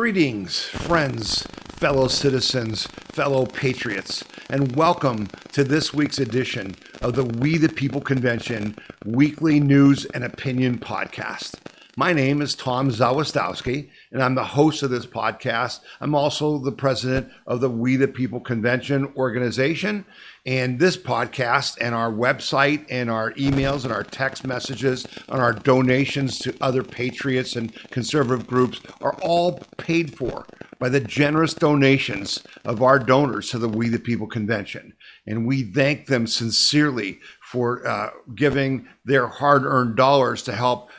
Greetings, friends, fellow citizens, fellow patriots, and welcome to this week's edition of the We the People Convention weekly news and opinion podcast. My name is Tom Zawistowski, and I'm the host of this podcast. I'm also the president of the We the People Convention organization. And this podcast and our website and our emails and our text messages and our donations to other patriots and conservative groups are all paid for by the generous donations of our donors to the We the People Convention. And we thank them sincerely for giving their hard-earned dollars to help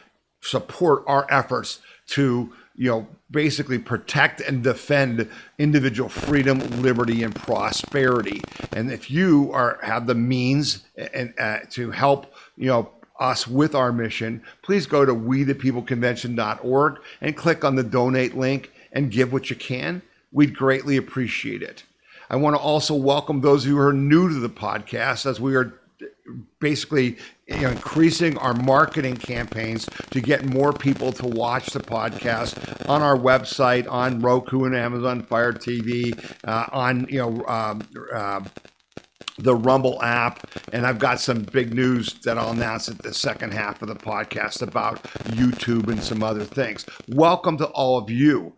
support our efforts to, basically protect and defend individual freedom, liberty, and prosperity. And if you have the means and to help, us with our mission, please go to wethepeopleconvention.org and click on the donate link and give what you can. We'd greatly appreciate it. I want to also welcome those who are new to the podcast, as we are basically increasing our marketing campaigns to get more people to watch the podcast on our website, on Roku and Amazon Fire TV, on the Rumble app. And I've got some big news that I'll announce at the second half of the podcast about YouTube and some other things. Welcome to all of you.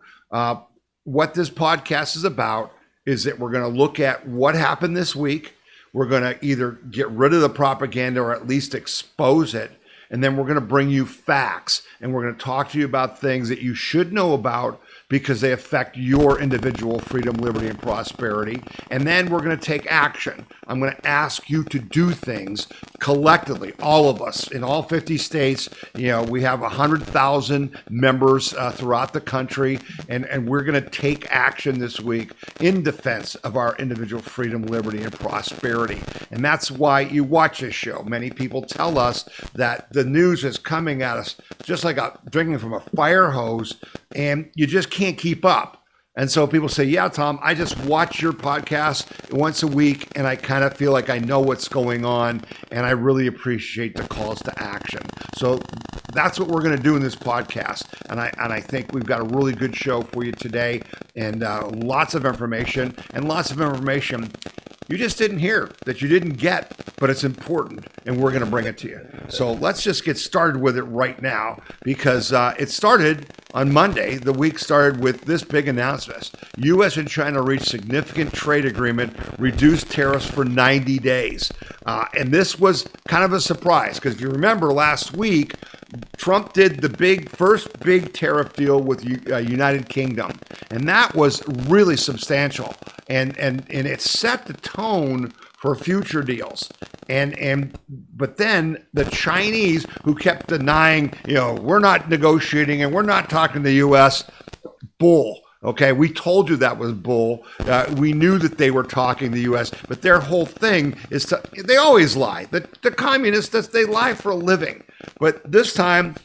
What this podcast is about is that we're going to look at what happened this week. We're going to either get rid of the propaganda or at least expose it. And then we're going to bring you facts. And we're going to talk to you about things that you should know about because they affect your individual freedom, liberty, and prosperity. And then we're going to take action. I'm going to ask you to do things collectively, all of us in all 50 states. We have 100,000 members throughout the country, and we're going to take action this week in defense of our individual freedom, liberty, and prosperity. And that's why you watch this show. Many people tell us that the news is coming at us just like drinking from a fire hose, and you just can't keep up. And so people say, yeah, Tom, I just watch your podcast once a week and I kind of feel like I know what's going on, and I really appreciate the calls to action. So that's what we're going to do in this podcast. And I think we've got a really good show for you today, and lots of information you just didn't hear, that you didn't get, but it's important, and we're going to bring it to you. So let's just get started with it right now, because it started on Monday. The week started with this big announcement. U.S. and China reached significant trade agreement, reduced tariffs for 90 days. And this was kind of a surprise, because if you remember last week, Trump did the first big tariff deal with United Kingdom, and that was really substantial, and it set the tone for future deals. But then the Chinese, who kept denying, we're not negotiating and we're not talking to the U.S., bull. Okay, we told you that was bull. We knew that they were talking to the U.S., but their whole thing is they always lie. The communists, they lie for a living. But this time,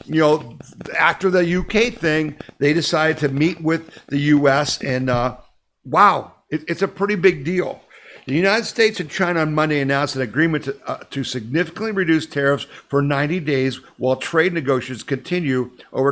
after the UK thing, they decided to meet with the U.S. and wow, it's a pretty big deal. The United States and China on Monday announced an agreement to significantly reduce tariffs for 90 days while trade negotiations continue over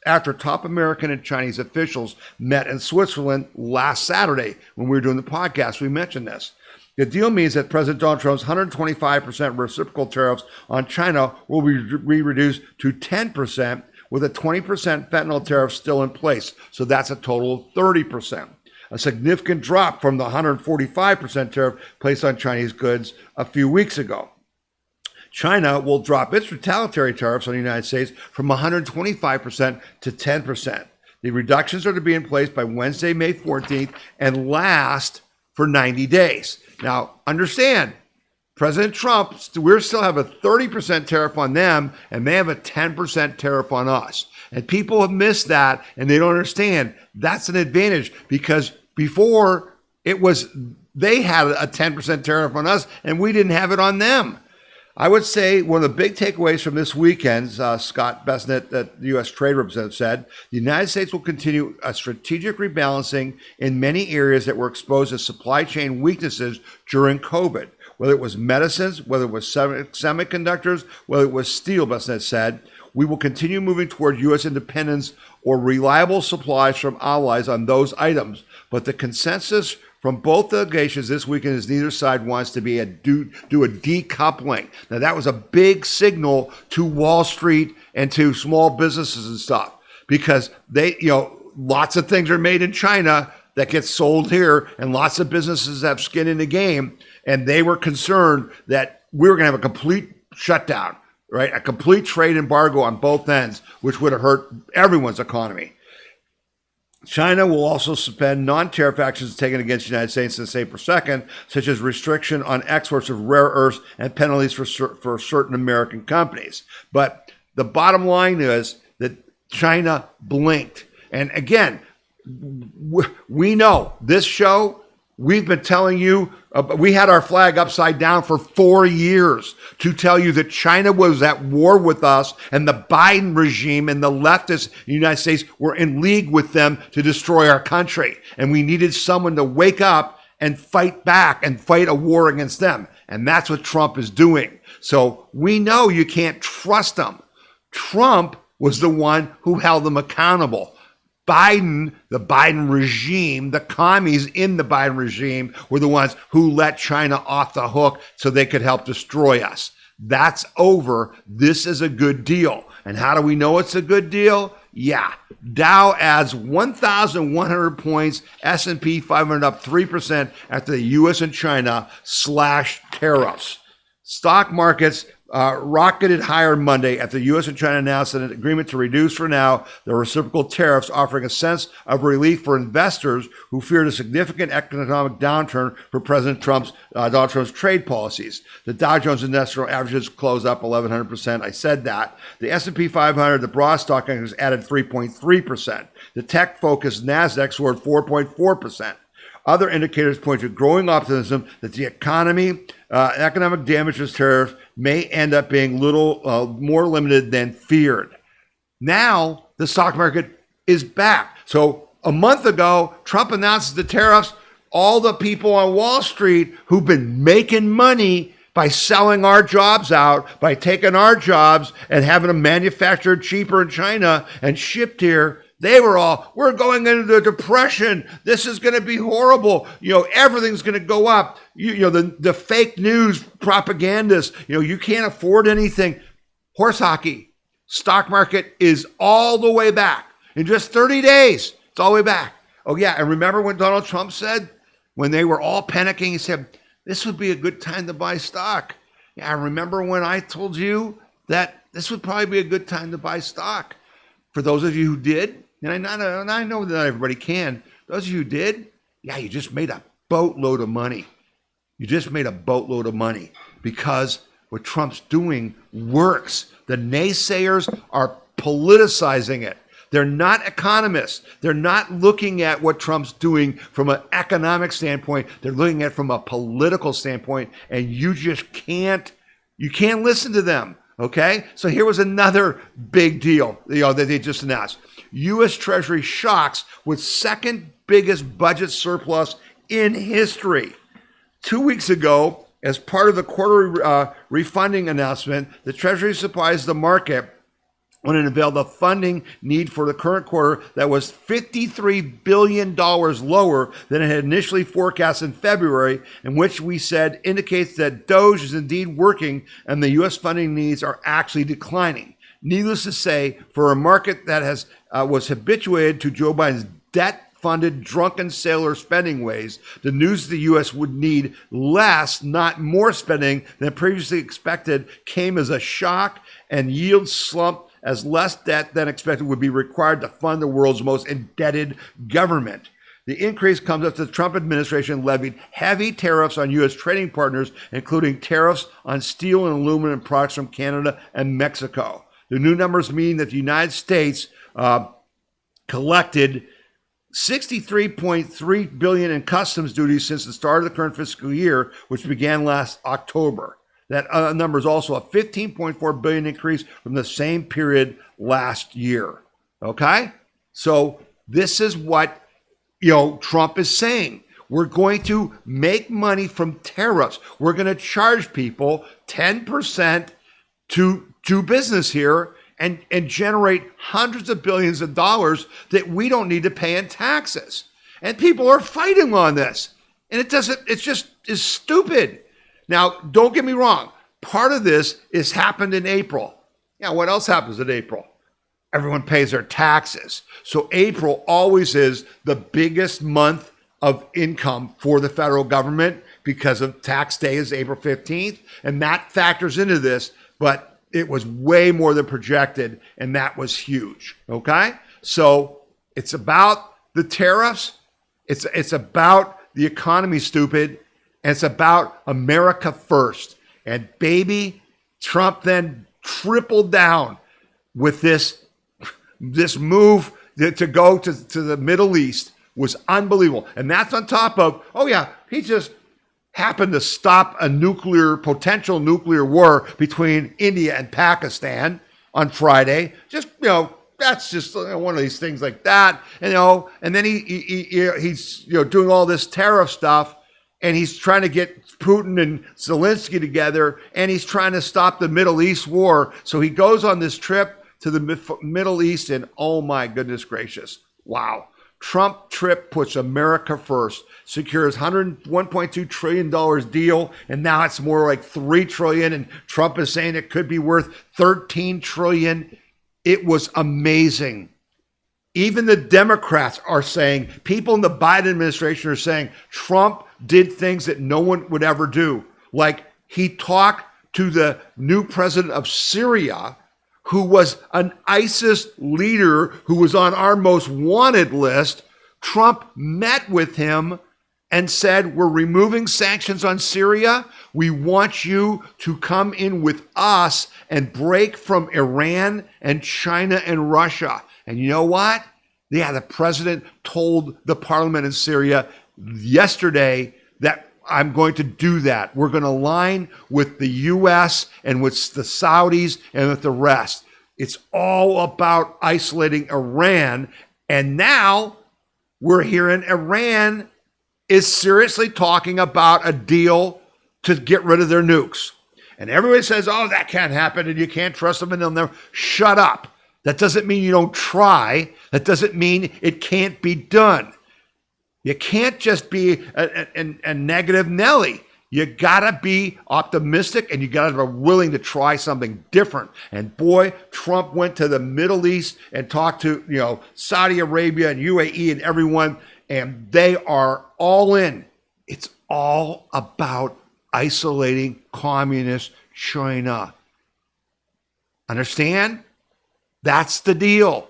after top American and Chinese officials met in Switzerland last Saturday. When we were doing the podcast, we mentioned this. The deal means that President Donald Trump's 125% reciprocal tariffs on China will be reduced to 10%, with a 20% fentanyl tariff still in place. So that's a total of 30%. A significant drop from the 145% tariff placed on Chinese goods a few weeks ago. China will drop its retaliatory tariffs on the United States from 125% to 10%. The reductions are to be in place by Wednesday, May 14th, and last for 90 days. Now, understand, President Trump, we still have a 30% tariff on them, and they have a 10% tariff on us. And people have missed that, and they don't understand. That's an advantage, because before they had a 10% tariff on us, and we didn't have it on them. I would say one of the big takeaways from this weekend, Scott Bessent, the U.S. Trade Representative, said, the United States will continue a strategic rebalancing in many areas that were exposed to supply chain weaknesses during COVID. whether it was medicines, whether it was semiconductors, whether it was steel, best said. We will continue moving toward U.S. independence or reliable supplies from allies on those items. But the consensus from both delegations this weekend is neither side wants to do a decoupling. Now, that was a big signal to Wall Street and to small businesses and stuff, because lots of things are made in China that gets sold here, and lots of businesses have skin in the game, and they were concerned that we were going to have a complete shutdown, right? A complete trade embargo on both ends, which would have hurt everyone's economy. China will also suspend non-tariff actions taken against the United States since April 2nd, such as restriction on exports of rare earths and penalties for certain American companies. But the bottom line is that China blinked. And again, we know this show, we've been telling you, we had our flag upside down for 4 years to tell you that China was at war with us, and the Biden regime and the leftists in the United States were in league with them to destroy our country. And we needed someone to wake up and fight back and fight a war against them. And that's what Trump is doing. So we know you can't trust him. Trump was the one who held them accountable. Biden, the Biden regime, the commies in the Biden regime were the ones who let China off the hook so they could help destroy us. That's over. This is a good deal. And how do we know it's a good deal? Yeah. Dow adds 1,100 points, S&P 500 up 3% after the U.S. and China slashed tariffs. Stock markets rocketed higher Monday after the U.S. and China announced an agreement to reduce for now the reciprocal tariffs, offering a sense of relief for investors who feared a significant economic downturn for President Donald Trump's trade policies. The Dow Jones Industrial Averages closed up 1,100%. I said that. The S&P 500, the broad stock index, added 3.3%. The tech-focused NASDAQ soared 4.4%. Other indicators point to growing optimism that the economic damage to tariffs may end up being little more limited than feared. Now, the stock market is back. So a month ago, Trump announced the tariffs. All the people on Wall Street who've been making money by selling our jobs out, by taking our jobs and having them manufactured cheaper in China and shipped here, they were all, we're going into the depression. This is going to be horrible. Everything's going to go up. The fake news propagandists, you can't afford anything. Horse hockey. Stock market is all the way back. In just 30 days, it's all the way back. Oh, yeah. And remember when Donald Trump said, when they were all panicking, he said, this would be a good time to buy stock. Yeah, I remember when I told you that this would probably be a good time to buy stock. For those of you who did, and I know that not everybody can. Those of you who did, yeah, you just made a boatload of money. You just made a boatload of money because what Trump's doing works. The naysayers are politicizing it. They're not economists. They're not looking at what Trump's doing from an economic standpoint. They're looking at it from a political standpoint, and you just can't listen to them. Okay? So here was another big deal, that they just announced. U.S. Treasury shocks with second biggest budget surplus in history. 2 weeks ago, as part of the quarterly refunding announcement, the Treasury surprised the market when it unveiled the funding need for the current quarter that was $53 billion lower than it had initially forecast in February, in which we said indicates that DOGE is indeed working and the U.S. funding needs are actually declining. Needless to say, for a market that was habituated to Joe Biden's debt-funded drunken sailor spending ways, the news the U.S. would need less, not more spending than previously expected came as a shock, and yields slumped as less debt than expected would be required to fund the world's most indebted government. The increase comes after the Trump administration levied heavy tariffs on U.S. trading partners, including tariffs on steel and aluminum products from Canada and Mexico. The new numbers mean that the United States collected $63.3 billion in customs duties since the start of the current fiscal year, which began last October. That number is also a $15.4 billion increase from the same period last year. Okay? So this is what Trump is saying. We're going to make money from tariffs. We're going to charge people 10% to do business here and generate hundreds of billions of dollars that we don't need to pay in taxes. And people are fighting on this. And it's just stupid. Now, don't get me wrong. Part of this is happened in April. Yeah, what else happens in April? Everyone pays their taxes. So April always is the biggest month of income for the federal government because of tax day is April 15th. And that factors into this, but it was way more than projected, and that was huge, okay? So it's about the tariffs. It's about the economy, stupid, and it's about America first. And baby, Trump then tripled down with this move to go to the Middle East was unbelievable. And that's on top of, oh yeah, he just happened to stop a potential nuclear war between India and Pakistan on Friday. Just, that's just one of these things like that. And then he's doing all this tariff stuff, and he's trying to get Putin and Zelensky together, and he's trying to stop the Middle East war. So he goes on this trip to the Middle East, and oh my goodness gracious, wow. Trump trip puts America first, secures $1.2 trillion deal, and now it's more like $3 trillion, and Trump is saying it could be worth $13 trillion. It was amazing. Even the Democrats are saying, people in the Biden administration are saying, Trump did things that no one would ever do. Like he talked to the new president of Syria, who was an ISIS leader who was on our most wanted list. Trump met with him and said, we're removing sanctions on Syria. We want you to come in with us and break from Iran and China and Russia. And you know what? Yeah, the president told the parliament in Syria yesterday that I'm going to do that. We're going to align with the U.S. and with the Saudis and with the rest. It's all about isolating Iran. And now we're hearing Iran is seriously talking about a deal to get rid of their nukes. And everybody says, oh, that can't happen and you can't trust them and they'll never. Shut up. That doesn't mean you don't try. That doesn't mean it can't be done. You can't just be a negative Nelly. You gotta be optimistic and you gotta be willing to try something different. And boy, Trump went to the Middle East and talked to Saudi Arabia and UAE and everyone, and they are all in. It's all about isolating communist China. Understand? That's the deal.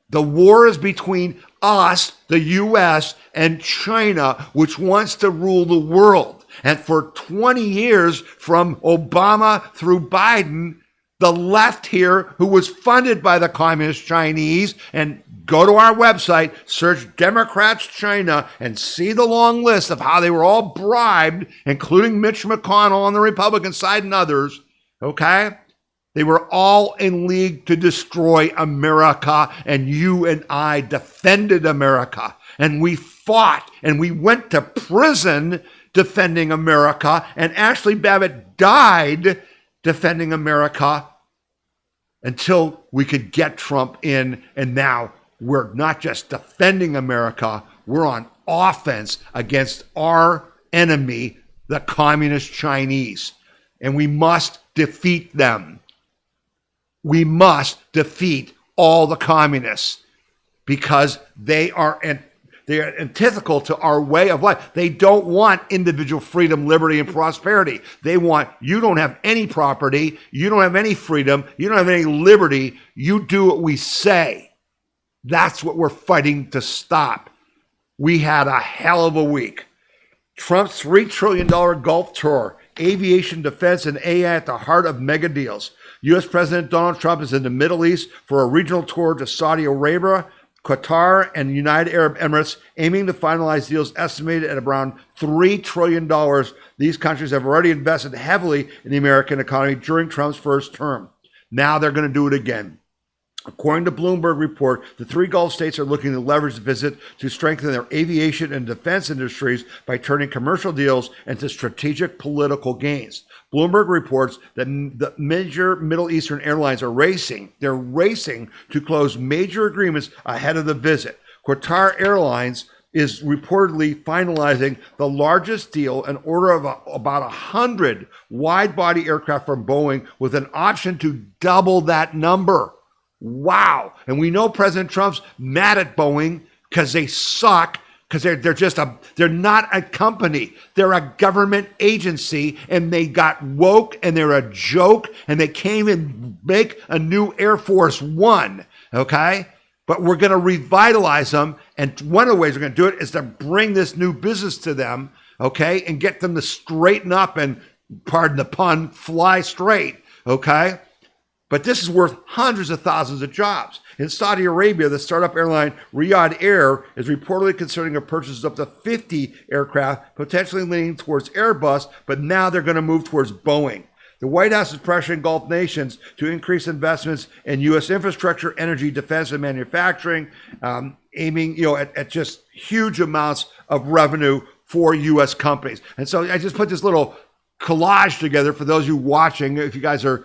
The war is between us, the U.S., and China, which wants to rule the world. And for 20 years, from Obama through Biden, the left here, who was funded by the communist Chinese, and go to our website, search Democrats China, and see the long list of how they were all bribed, including Mitch McConnell on the Republican side and others, okay? They were all in league to destroy America, and you and I defended America. And we fought, and we went to prison defending America, and Ashley Babbitt died defending America until we could get Trump in, and now we're not just defending America, we're on offense against our enemy, the communist Chinese, and we must defeat them. We must defeat all the communists because they are antithetical to our way of life. They don't want individual freedom, liberty, and prosperity. They want, you don't have any property, you don't have any freedom, you don't have any liberty, you do what we say. That's what we're fighting to stop. We had a hell of a week. Trump's $3 trillion Gulf tour, aviation, defense, and AI at the heart of mega deals. U.S. President Donald Trump is in the Middle East for a regional tour to Saudi Arabia, Qatar, and United Arab Emirates, aiming to finalize deals estimated at around $3 trillion. These countries have already invested heavily in the American economy during Trump's first term. Now they're going to do it again. According to Bloomberg report, the three Gulf states are looking to leverage the visit to strengthen their aviation and defense industries by turning commercial deals into strategic political gains. Bloomberg reports that the major Middle Eastern airlines are racing. They're racing to close major agreements ahead of the visit. Qatar Airlines is reportedly finalizing the largest deal, an order of about 100 wide-body aircraft from Boeing with an option to double that number. Wow. And we know President Trump's mad at Boeing because they suck, because they're not a company. They're a government agency, and they got woke, and they're a joke, and they came and make a new Air Force One, okay? But we're going to revitalize them, and one of the ways we're going to do it is to bring this new business to them, okay, and get them to straighten up and, pardon the pun, fly straight, okay? But this is worth hundreds of thousands of jobs. In Saudi Arabia, the startup airline Riyadh Air is reportedly considering a purchase of up to 50 aircraft, potentially leaning towards Airbus, but now they're going to move towards Boeing. The White House is pressuring Gulf nations to increase investments in U.S. infrastructure, energy, defense, and manufacturing, aiming at just huge amounts of revenue for U.S. companies. And so I just put this little collage together for those of you watching. If you guys you're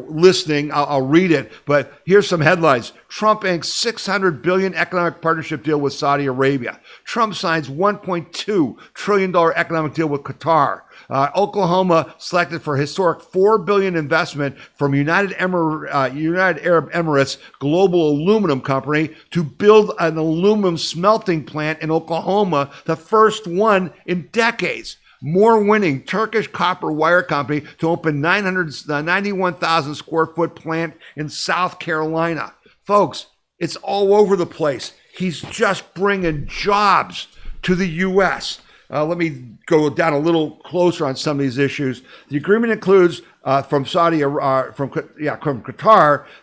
listening, I'll read it. But here's some headlines. Trump inks $600 billion economic partnership deal with Saudi Arabia. Trump signs $1.2 trillion economic deal with Qatar. Oklahoma selected for historic $4 billion investment from United Arab Emirates Global Aluminum Company to build an aluminum smelting plant in Oklahoma, the first one in decades. More winning, Turkish Copper Wire Company to open 91,000 square foot plant in South Carolina. Folks, it's all over the place. He's just bringing jobs to the U.S. Let me go down a little closer on some of these issues. The agreement includes from Qatar.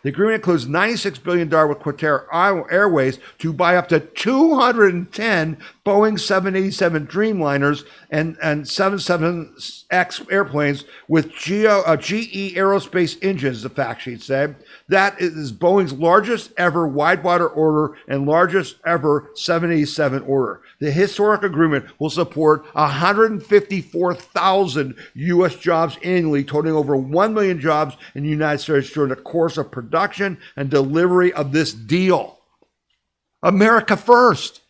The agreement includes $96 billion with Qatar Airways to buy up to 210 Boeing 787 Dreamliners and 777X airplanes with GE Aerospace engines, the fact sheet said. That is Boeing's largest ever wide-body order and largest ever 787 order. The historic agreement will support 154,000 U.S. jobs annually, totaling over 1 million jobs in the United States during the course of production and delivery of this deal. America first.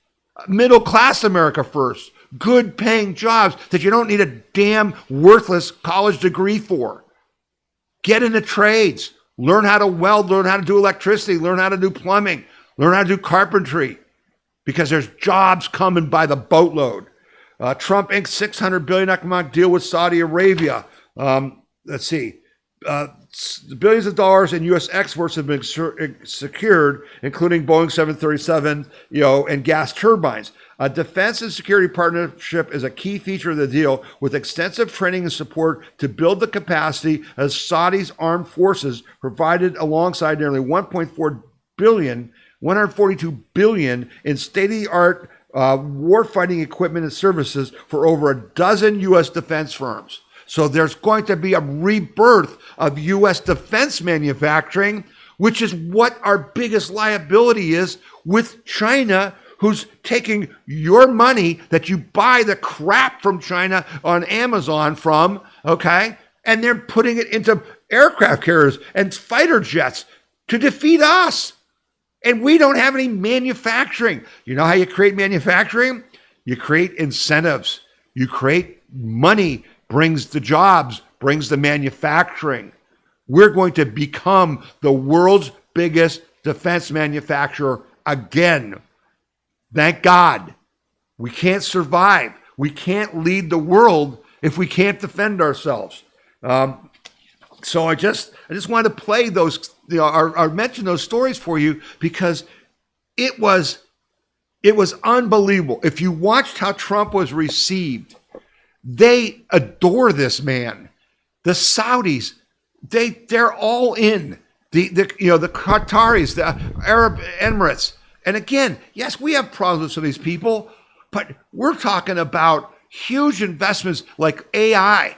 Middle class America first. Good paying jobs that you don't need a damn worthless college degree for. Get into trades. Learn how to weld, learn how to do electricity, learn how to do plumbing, learn how to do carpentry, because there's jobs coming by the boatload. Trump inks $600 billion economic deal with Saudi Arabia. Let's see. Billions of dollars in U.S. exports have been secured, including Boeing 737, and gas turbines. A defense and security partnership is a key feature of the deal, with extensive training and support to build the capacity as Saudi's armed forces, provided alongside nearly $1.4 billion, $142 billion in state-of-the-art warfighting equipment and services for over a dozen U.S. defense firms. So there's going to be a rebirth of U.S. defense manufacturing, which is what our biggest liability is with China, who's taking your money that you buy the crap from China on Amazon from, okay? And they're putting it into aircraft carriers and fighter jets to defeat us. And we don't have any manufacturing. You know how you create manufacturing? You create incentives. You create money. Brings the jobs, brings the manufacturing. We're going to become the world's biggest defense manufacturer again. Thank God. We can't survive. We can't lead the world if we can't defend ourselves. So I just wanted to play those, or mention those stories for you, because it was unbelievable. If you watched how Trump was received, they adore this man. The Saudis, they're all in. The Qataris, the Arab Emirates. And again, yes, we have problems with some of these people, but we're talking about huge investments like AI.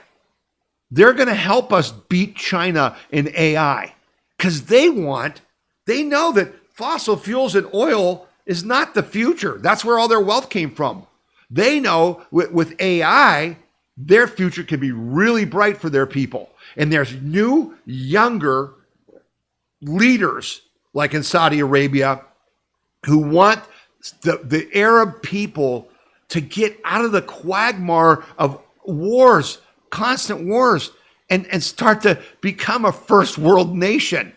They're going to help us beat China in AI because they want They know that fossil fuels and oil is not the future. That's where all their wealth came from. They know with AI, their future can be really bright for their people. And there's new, younger leaders, like in Saudi Arabia, who want the Arab people to get out of the quagmire of wars, constant wars, and start to become a first world nation.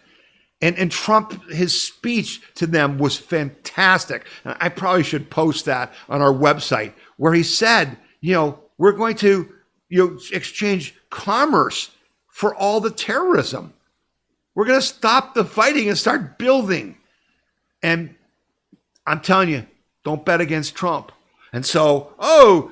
And Trump, his speech to them was fantastic. And I probably should post that on our website, where he said, we're going to exchange commerce for all the terrorism. We're going to stop the fighting and start building. And I'm telling you, don't bet against Trump. And so,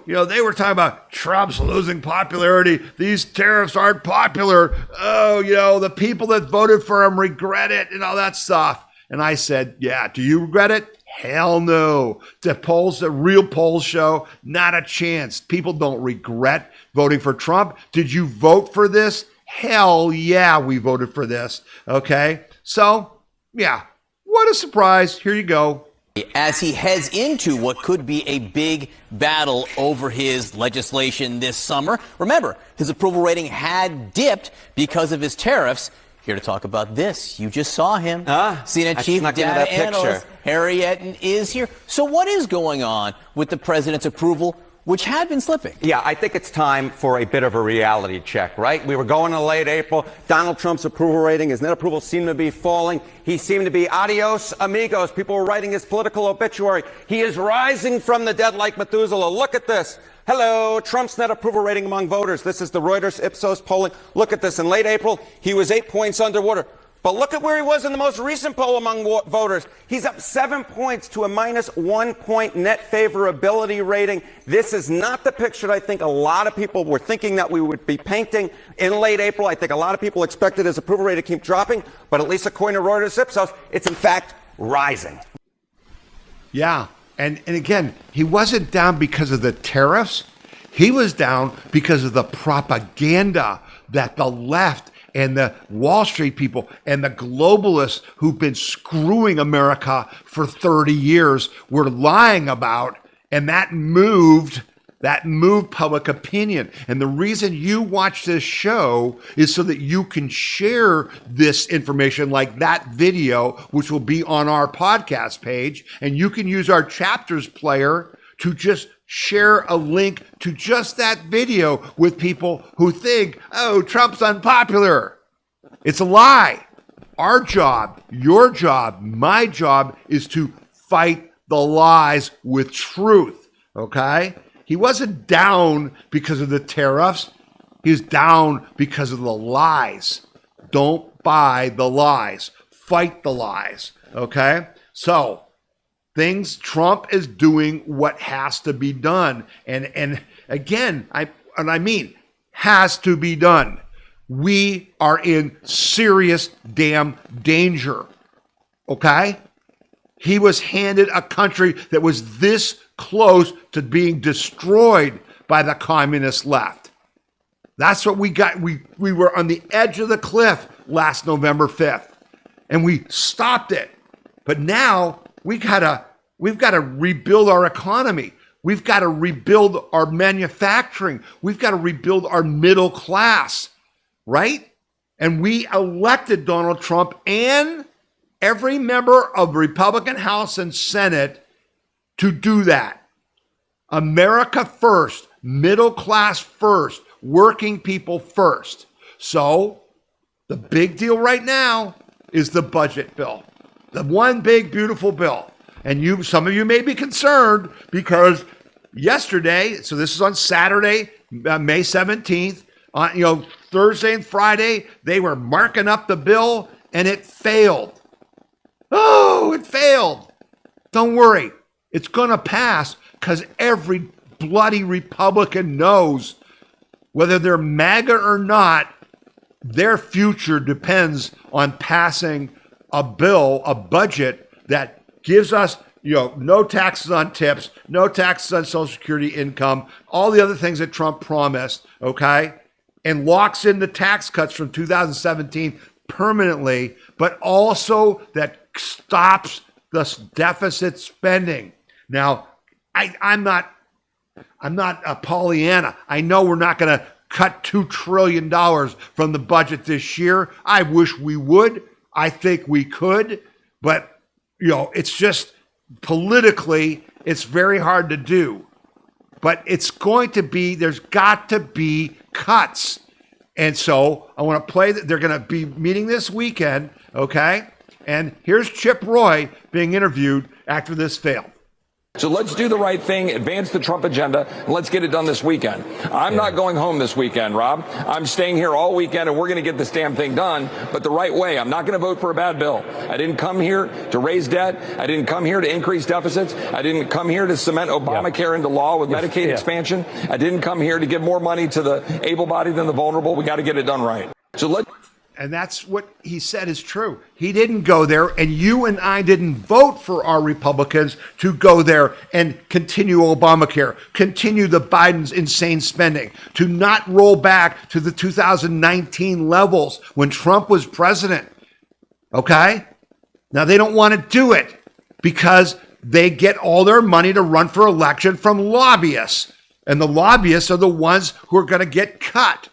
they were talking about Trump's losing popularity. These tariffs aren't popular. The people that voted for him regret it and all that stuff. And I said, yeah, do you regret it? Hell no. The real polls show not a chance. People don't regret voting for Trump. Did you vote for this? Hell yeah, we voted for this. Okay. So, yeah, what a surprise. Here you go. As he heads into what could be a big battle over his legislation this summer. Remember, his approval rating had dipped because of his tariffs. Here to talk about this, you just saw him. CNN chief data analyst Harry Etten is here. So what is going on with the president's approval, which had been slipping? Yeah, I think it's time for a bit of a reality check, right? We were going to late April. Donald Trump's approval rating, his net approval seemed to be falling. He seemed to be adios, amigos. People were writing his political obituary. He is rising from the dead like Methuselah. Look at this. Hello, Trump's net approval rating among voters. This is the Reuters Ipsos polling. Look at this. In late April, he was 8 points underwater. But look at where he was in the most recent poll among voters. He's up 7 points to a -1 point net favorability rating. This is not the picture I think a lot of people were thinking that we would be painting in late April. I think a lot of people expected his approval rating to keep dropping, but at least according to Reuters Ipsos, it's in fact rising. Yeah. And again, he wasn't down because of the tariffs. He was down because of the propaganda that the left and the Wall Street people and the globalists who've been screwing America for 30 years were lying about, and that moved public opinion. And the reason you watch this show is so that you can share this information, like that video, which will be on our podcast page, and you can use our chapters player to just share a link to just that video with people who think, Trump's unpopular. It's a lie. Our job, your job, my job is to fight the lies with truth, okay? He wasn't down because of the tariffs. He was down because of the lies. Don't buy the lies. Fight the lies, okay? So, Trump is doing what has to be done. And again, I mean, has to be done. We are in serious damn danger, okay? He was handed a country that was this close to being destroyed by the communist left. That's what we got. We were on the edge of the cliff last November 5th, and we stopped it. But now we've got to rebuild our economy. We've got to rebuild our manufacturing. We've got to rebuild our middle class, right? And we elected Donald Trump and every member of the Republican House and Senate to do that. America first, middle class first, working people first. So the big deal right now is the budget bill. The one big, beautiful bill. And some of you may be concerned because yesterday, so this is on Saturday, May 17th, on Thursday and Friday, they were marking up the bill and it failed. Oh, it failed. Don't worry. It's going to pass because every bloody Republican knows whether they're MAGA or not, their future depends on passing a bill, a budget that gives us, no taxes on tips, no taxes on Social Security income, all the other things that Trump promised, okay? And locks in the tax cuts from 2017 permanently, but also that stops the deficit spending. Now, I'm not a Pollyanna. I know we're not going to cut $2 trillion from the budget this year. I wish we would. I think we could. But, it's just politically, it's very hard to do. But there's got to be cuts. And so I want to play that. They're going to be meeting this weekend, okay? And here's Chip Roy being interviewed after this failed. So let's do the right thing, advance the Trump agenda, and let's get it done this weekend. I'm not going home this weekend, Rob. I'm staying here all weekend, and we're going to get this damn thing done, but the right way. I'm not going to vote for a bad bill. I didn't come here to raise debt. I didn't come here to increase deficits. I didn't come here to cement Obamacare into law with Medicaid expansion. I didn't come here to give more money to the able-bodied than the vulnerable. We got to get it done right. And that's what he said is true. He didn't go there, and you and I didn't vote for our Republicans to go there and continue Obamacare, continue the Biden's insane spending, to not roll back to the 2019 levels when Trump was president. Okay? Now, they don't want to do it because they get all their money to run for election from lobbyists, and the lobbyists are the ones who are going to get cut.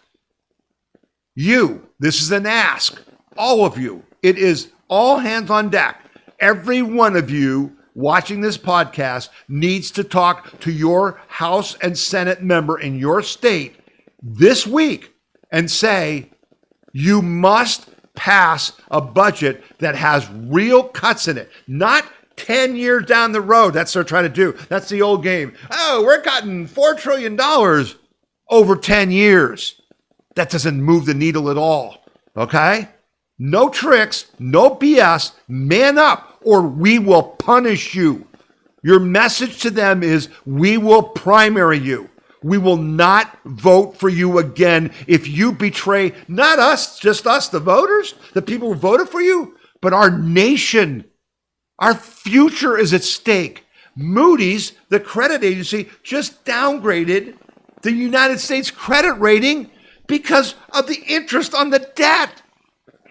This is an ask. All of you. It is all hands on deck. Every one of you watching this podcast needs to talk to your House and Senate member in your state this week and say, you must pass a budget that has real cuts in it, not 10 years down the road. That's what they're trying to do. That's the old game. Oh, we're cutting $4 trillion over 10 years. That doesn't move the needle at all, okay? No tricks, no BS, man up, or we will punish you. Your message to them is, we will primary you. We will not vote for you again if you betray, not us, just us, the voters, the people who voted for you, but our nation. Our future is at stake. Moody's, the credit agency, just downgraded the United States credit rating because of the interest on the debt.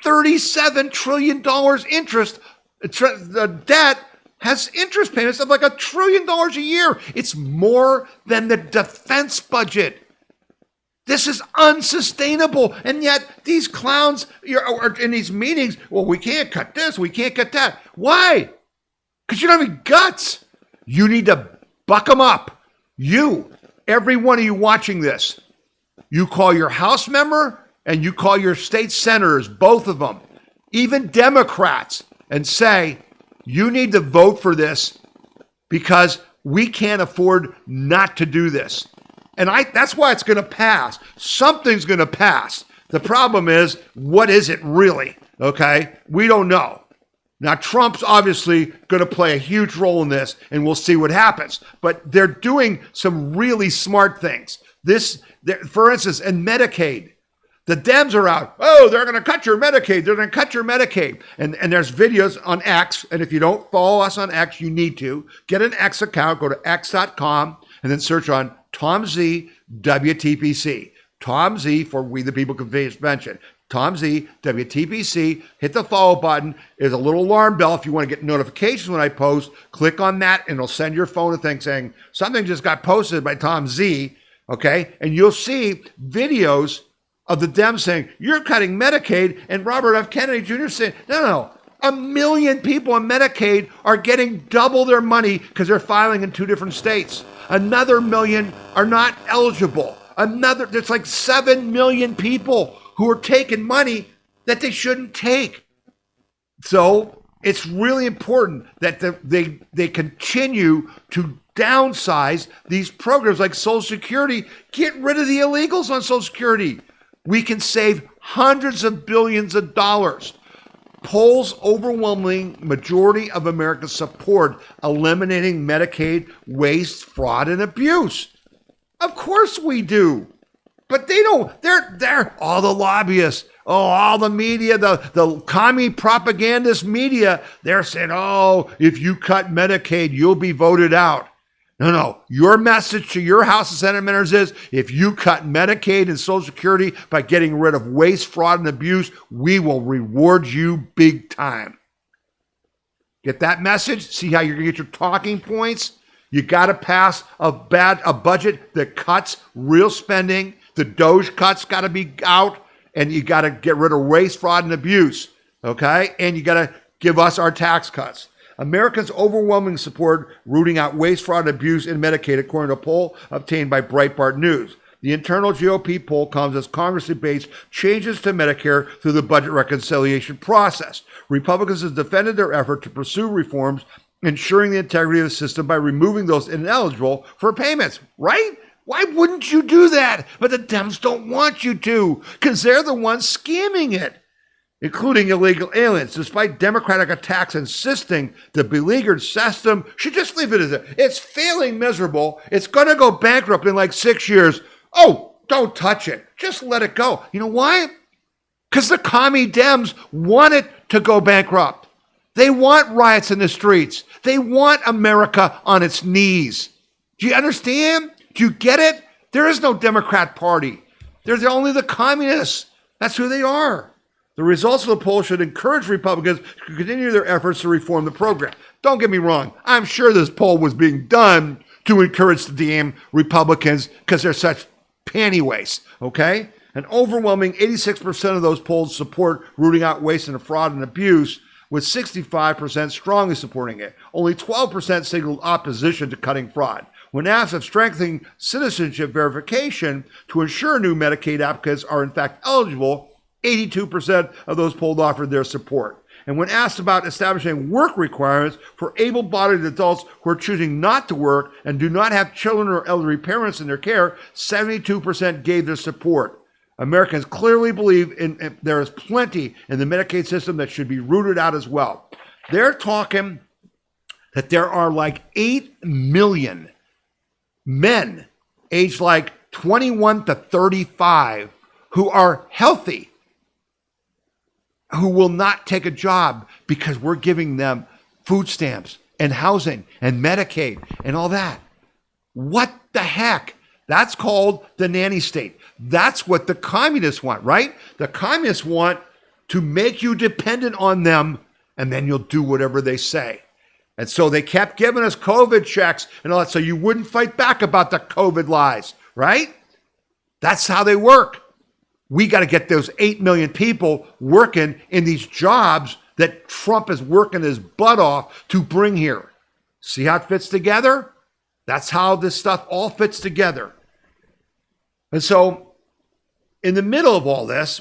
$37 trillion interest. The debt has interest payments of like $1 trillion a year. It's more than the defense budget. This is unsustainable. And yet these clowns are in these meetings, well, we can't cut this, we can't cut that. Why? Because you don't have any guts. You need to buck them up. Every one of you watching this, you call your House member and you call your state senators, both of them, even Democrats, and say, you need to vote for this because we can't afford not to do this. And that's why it's going to pass. Something's going to pass. The problem is, what is it really? Okay? We don't know. Now, Trump's obviously going to play a huge role in this, and we'll see what happens. But they're doing some really smart things. For instance, in Medicaid, the Dems are out. Oh, they're going to cut your Medicaid. They're going to cut your Medicaid. And there's videos on X. And if you don't follow us on X, you need to. Get an X account. Go to x.com and then search on Tom Z WTPC. Tom Z for We the People Convention. Tom Z WTPC. Hit the follow button. There's a little alarm bell if you want to get notifications when I post. Click on that and it'll send your phone a thing saying something just got posted by Tom Z. Okay? And you'll see videos of the Dems saying, you're cutting Medicaid, and Robert F. Kennedy Jr. saying, no. 1 million people in Medicaid are getting double their money because they're filing in 2 different states. Another 1 million are not eligible. There's like 7 million people who are taking money that they shouldn't take. So it's really important that they continue to downsize these programs like Social Security. Get rid of the illegals on Social Security. We can save hundreds of billions of dollars. Polls overwhelming majority of Americans support eliminating Medicaid waste, fraud, and abuse. Of course we do. But they don't, they're all the lobbyists, all the media, the commie propagandist media, they're saying, if you cut Medicaid, you'll be voted out. No. Your message to your House of Senate members is, if you cut Medicaid and Social Security by getting rid of waste, fraud, and abuse, we will reward you big time. Get that message? See how you're going to get your talking points? You got to pass a budget that cuts real spending. The Doge cuts got to be out, and you got to get rid of waste, fraud, and abuse, okay? And you got to give us our tax cuts. Americans' overwhelming support rooting out waste, fraud, and abuse in Medicaid, according to a poll obtained by Breitbart News. The internal GOP poll comes as Congress debates changes to Medicare through the budget reconciliation process. Republicans have defended their effort to pursue reforms, ensuring the integrity of the system by removing those ineligible for payments, right? Why wouldn't you do that? But the Dems don't want you to, because they're the ones scamming it, including illegal aliens, despite Democratic attacks insisting the beleaguered system should just leave it as it. It's failing miserable. It's going to go bankrupt in like 6 years. Oh, don't touch it. Just let it go. You know why? Because the commie Dems want it to go bankrupt. They want riots in the streets. They want America on its knees. Do you understand? Do you get it? There is no Democrat Party. There's only the communists. That's who they are. The results of the poll should encourage Republicans to continue their efforts to reform the program. Don't get me wrong. I'm sure this poll was being done to encourage the damn Republicans because they're such panty waste, okay? An overwhelming 86% of those polled support rooting out waste and fraud and abuse, with 65% strongly supporting it. Only 12% signaled opposition to cutting fraud. When asked if strengthening citizenship verification to ensure new Medicaid applicants are in fact eligible, 82% of those polled offered their support. And when asked about establishing work requirements for able-bodied adults who are choosing not to work and do not have children or elderly parents in their care, 72% gave their support. Americans clearly believe there is plenty in the Medicaid system that should be rooted out as well. They're talking that there are like 8 million men aged like 21 to 35 who are healthy, who will not take a job because we're giving them food stamps and housing and Medicaid and all that. What the heck? That's called the nanny state. That's what the communists want, right? The communists want to make you dependent on them, and then you'll do whatever they say. And so they kept giving us COVID checks and all that so you wouldn't fight back about the COVID lies, right? That's how they work. We got to get those 8 million people working in these jobs that Trump is working his butt off to bring here. See how it fits together? That's how this stuff all fits together. And so in the middle of all this,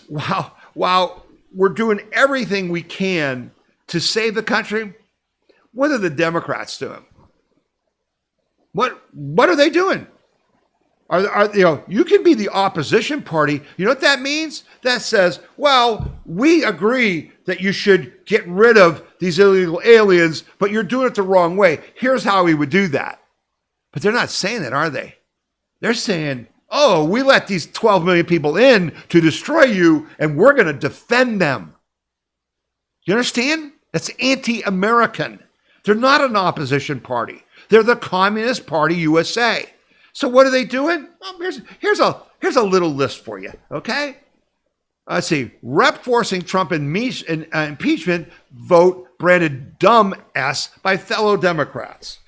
while we're doing everything we can to save the country, what are the Democrats doing? What are they doing? You can be the opposition party. You know what that means? That says, well, we agree that you should get rid of these illegal aliens, but you're doing it the wrong way. Here's how we would do that. But they're not saying that, are they? They're saying, oh, we let these 12 million people in to destroy you, and we're going to defend them. You understand? That's anti-American. They're not an opposition party. They're the Communist Party USA. So what are they doing? Well, here's a little list for you, okay? Let's see. Rep forcing Trump impeachment vote branded dumb S by fellow Democrats.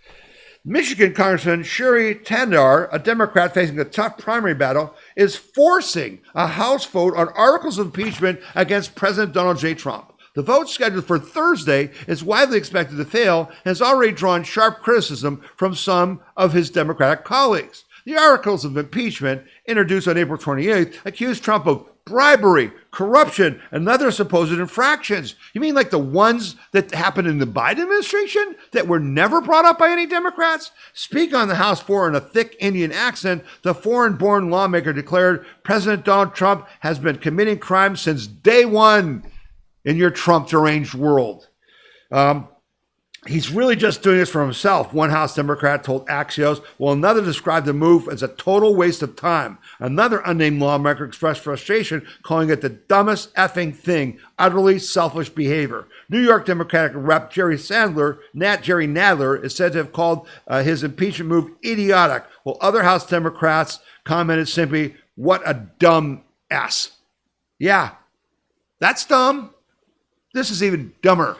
Michigan Congressman Sherry Tandar, a Democrat facing a tough primary battle, is forcing a House vote on articles of impeachment against President Donald J. Trump. The vote scheduled for Thursday is widely expected to fail and has already drawn sharp criticism from some of his Democratic colleagues. The articles of impeachment, introduced on April 28th, accuse Trump of bribery, corruption, and other supposed infractions. You mean like the ones that happened in the Biden administration that were never brought up by any Democrats? Speaking on the House floor in a thick Indian accent, the foreign-born lawmaker declared President Donald Trump has been committing crimes since day one in your Trump deranged world. He's really just doing this for himself, one House Democrat told Axios, while another described the move as a total waste of time. Another unnamed lawmaker expressed frustration, calling it the dumbest effing thing, utterly selfish behavior. New York Democratic Rep. Jerry Nadler is said to have called his impeachment move idiotic, while other House Democrats commented simply, what a dumb ass. Yeah, that's dumb. This is even dumber.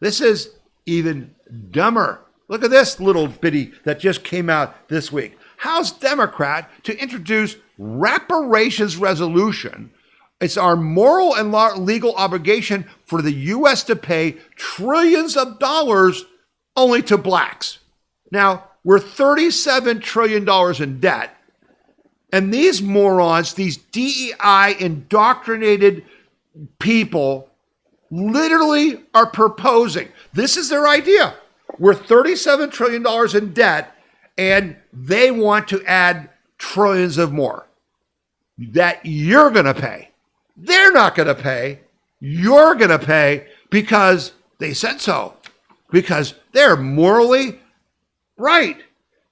This is even dumber. Look at this little bitty that just came out this week. House Democrat to introduce reparations resolution. It's our moral and legal obligation for the U.S. to pay trillions of dollars only to blacks. Now, we're $37 trillion in debt. And these morons, these DEI indoctrinated people, literally are proposing. This is their idea. We're $37 trillion in debt, and they want to add trillions of more that you're going to pay. They're not going to pay. You're going to pay because they said so, because they're morally right.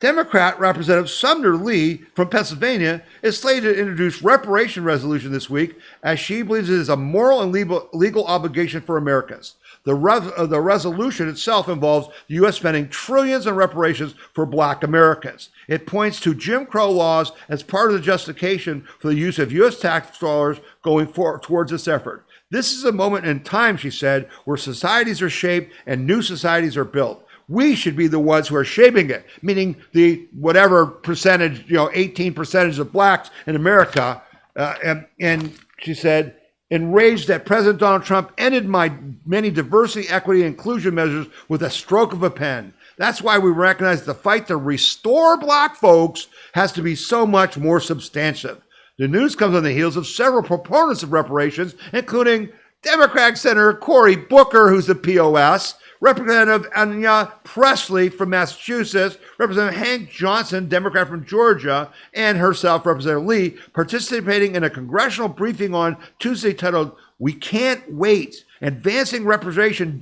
Democrat Representative Sumner Lee from Pennsylvania is slated to introduce reparation resolution this week, as she believes it is a moral and legal obligation for Americans. The resolution itself involves the U.S. spending trillions in reparations for black Americans. It points to Jim Crow laws as part of the justification for the use of U.S. tax dollars going forward towards this effort. This is a moment in time, she said, where societies are shaped and new societies are built. We should be the ones who are shaping it, meaning the whatever percentage, 18% of blacks in America. And she said, enraged that President Donald Trump ended my many diversity, equity, and inclusion measures with a stroke of a pen. That's why we recognize the fight to restore black folks has to be so much more substantive. The news comes on the heels of several proponents of reparations, including Democratic Senator Cory Booker, who's the POS, Representative Anya Presley from Massachusetts, Representative Hank Johnson, Democrat from Georgia, and herself, Representative Lee, participating in a congressional briefing on Tuesday titled, "We Can't Wait, Advancing Reparative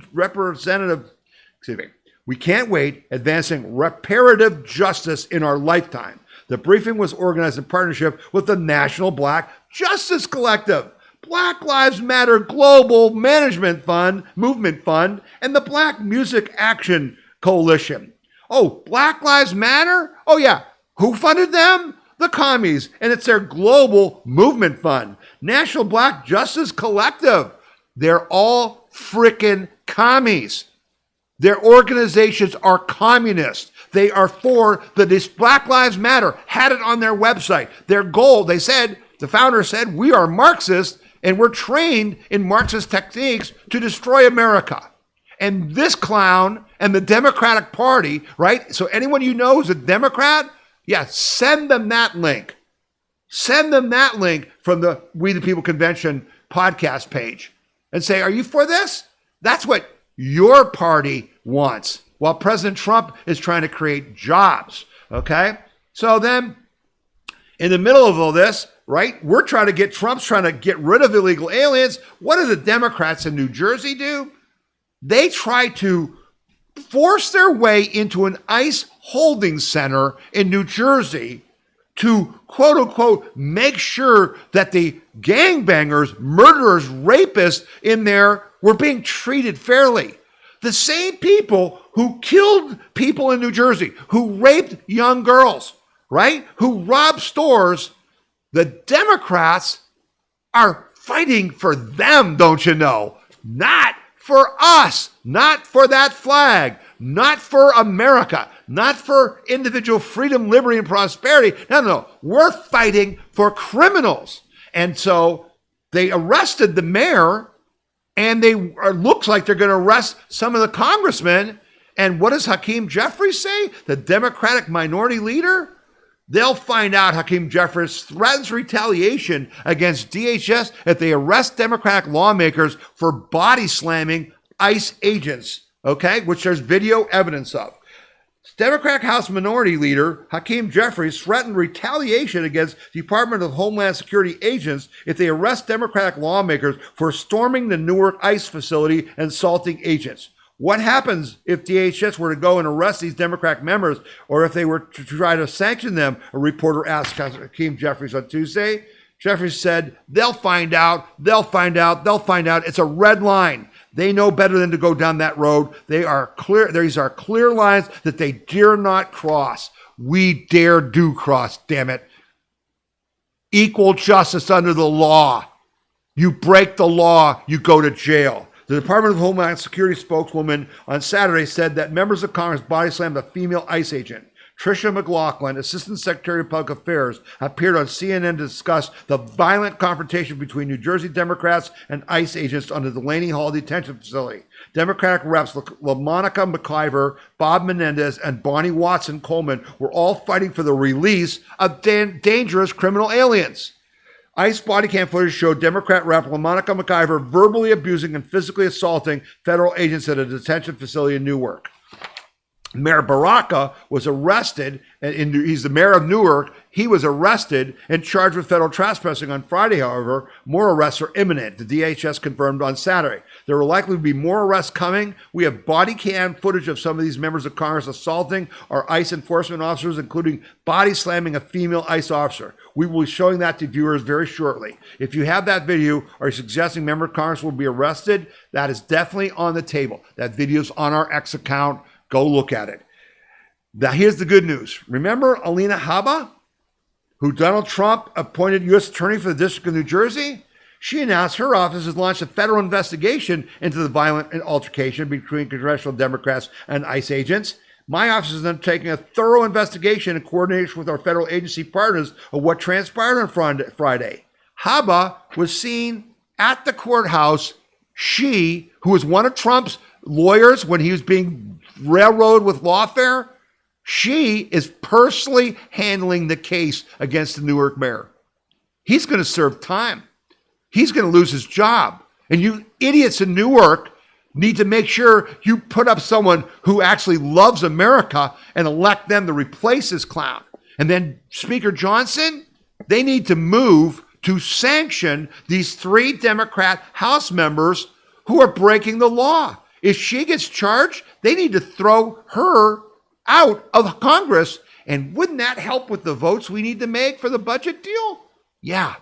Justice in Our Lifetime." The briefing was organized in partnership with the National Black Justice Collective, Black Lives Matter Global Movement Fund, and the Black Music Action Coalition. Oh, Black Lives Matter? Oh yeah. Who funded them? The commies, and it's their Global Movement Fund. National Black Justice Collective. They're all frickin' commies. Their organizations are communist. They are for this Black Lives Matter, had it on their website. Their goal, they said, the founder said, we are Marxists, and we're trained in Marxist techniques to destroy America. And this clown and the Democratic Party, right? So anyone you know who's a Democrat, yeah, send them that link. Send them that link from the We the People Convention podcast page and say, are you for this? That's what your party wants, while President Trump is trying to create jobs, okay? So then, in the middle of all this, right, Trump's trying to get rid of illegal aliens. What do the Democrats in New Jersey do? They try to force their way into an ICE holding center in New Jersey to, quote unquote, make sure that the gangbangers, murderers, rapists in there were being treated fairly. The same people who killed people in New Jersey, who raped young girls, right, who robbed stores, the Democrats are fighting for them, don't you know? Not for us, not for that flag, not for America, not for individual freedom, liberty, and prosperity. No. We're fighting for criminals. And so they arrested the mayor, and looks like they're going to arrest some of the congressmen. And what does Hakeem Jeffries say? The Democratic minority leader? They'll find out Hakeem Jeffries threatens retaliation against DHS if they arrest Democratic lawmakers for body slamming ICE agents, okay, which there's video evidence of. Democratic House Minority Leader Hakeem Jeffries threatened retaliation against Department of Homeland Security agents if they arrest Democratic lawmakers for storming the Newark ICE facility and assaulting agents. What happens if DHS were to go and arrest these Democratic members, or if they were to try to sanction them? A reporter asked Hakeem Jeffries on Tuesday. Jeffries said, they'll find out. It's a red line. They know better than to go down that road. These are clear lines that they dare not cross. We dare do cross, damn it. Equal justice under the law. You break the law, you go to jail. The Department of Homeland Security spokeswoman on Saturday said that members of Congress body slammed a female ICE agent. Tricia McLaughlin, Assistant Secretary of Public Affairs, appeared on CNN to discuss the violent confrontation between New Jersey Democrats and ICE agents on the Delaney Hall detention facility. Democratic reps LaMonica McIver, Bob Menendez, and Bonnie Watson Coleman were all fighting for the release of dangerous criminal aliens. ICE body cam footage showed Democrat Rep. LaMonica McIver verbally abusing and physically assaulting federal agents at a detention facility in Newark. Mayor Baraka was arrested, and he's the mayor of Newark. He was arrested and charged with federal trespassing on Friday. However, more arrests are imminent, the DHS confirmed on Saturday. There will likely be more arrests coming. We have body cam footage of some of these members of Congress assaulting our ICE enforcement officers, including body slamming a female ICE officer. We will be showing that to viewers very shortly. If you have that video or you're suggesting member of Congress will be arrested, that is definitely on the table. That video's on our X account. Go look at it. Now, here's the good news. Remember Alina Habba, who Donald Trump appointed U.S. Attorney for the District of New Jersey? She announced her office has launched a federal investigation into the violent altercation between congressional Democrats and ICE agents. My office is undertaking a thorough investigation in coordination with our federal agency partners of what transpired on Friday. Habba was seen at the courthouse. She, who was one of Trump's lawyers when he was being railroaded with lawfare, she is personally handling the case against the Newark mayor. He's going to serve time. He's going to lose his job. And you idiots in Newark need to make sure you put up someone who actually loves America and elect them to replace this clown. And then Speaker Johnson, they need to move to sanction these 3 Democrat House members who are breaking the law. If she gets charged, they need to throw her out of Congress. And wouldn't that help with the votes we need to make for the budget deal? Yeah,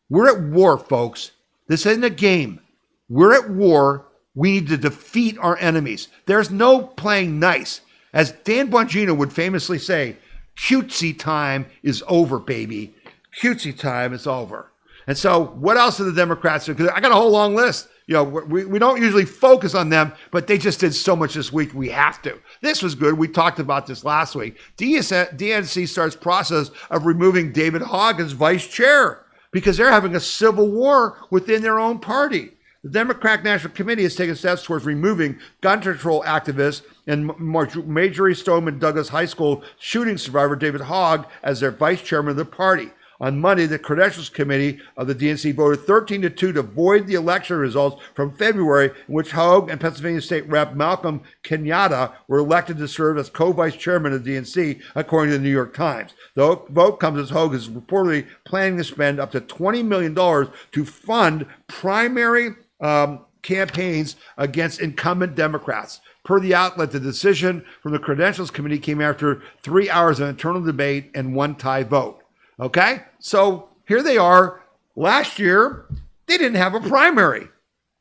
we're at war, folks. This isn't a game. We're at war. We need to defeat our enemies. There's no playing nice. As Dan Bongino would famously say, cutesy time is over, baby. Cutesy time is over. And so what else are the Democrats doing? Because I got a whole long list. You know, we don't usually focus on them, but they just did so much this week, we have to. This was good. We talked about this last week. DNC starts process of removing David Hogg as vice chair because they're having a civil war within their own party. The Democratic National Committee has taken steps towards removing gun control activists and Marjorie Stoneman Douglas High School shooting survivor David Hogg as their vice chairman of the party. On Monday, the Credentials Committee of the DNC voted 13-2 to void the election results from February, in which Hogue and Pennsylvania State Rep. Malcolm Kenyatta were elected to serve as co-vice chairman of the DNC, according to the New York Times. The vote comes as Hogue is reportedly planning to spend up to $20 million to fund primary campaigns against incumbent Democrats. Per the outlet, the decision from the Credentials Committee came after 3 hours of internal debate and 1 tie vote. Okay, so here they are. Last year, they didn't have a primary.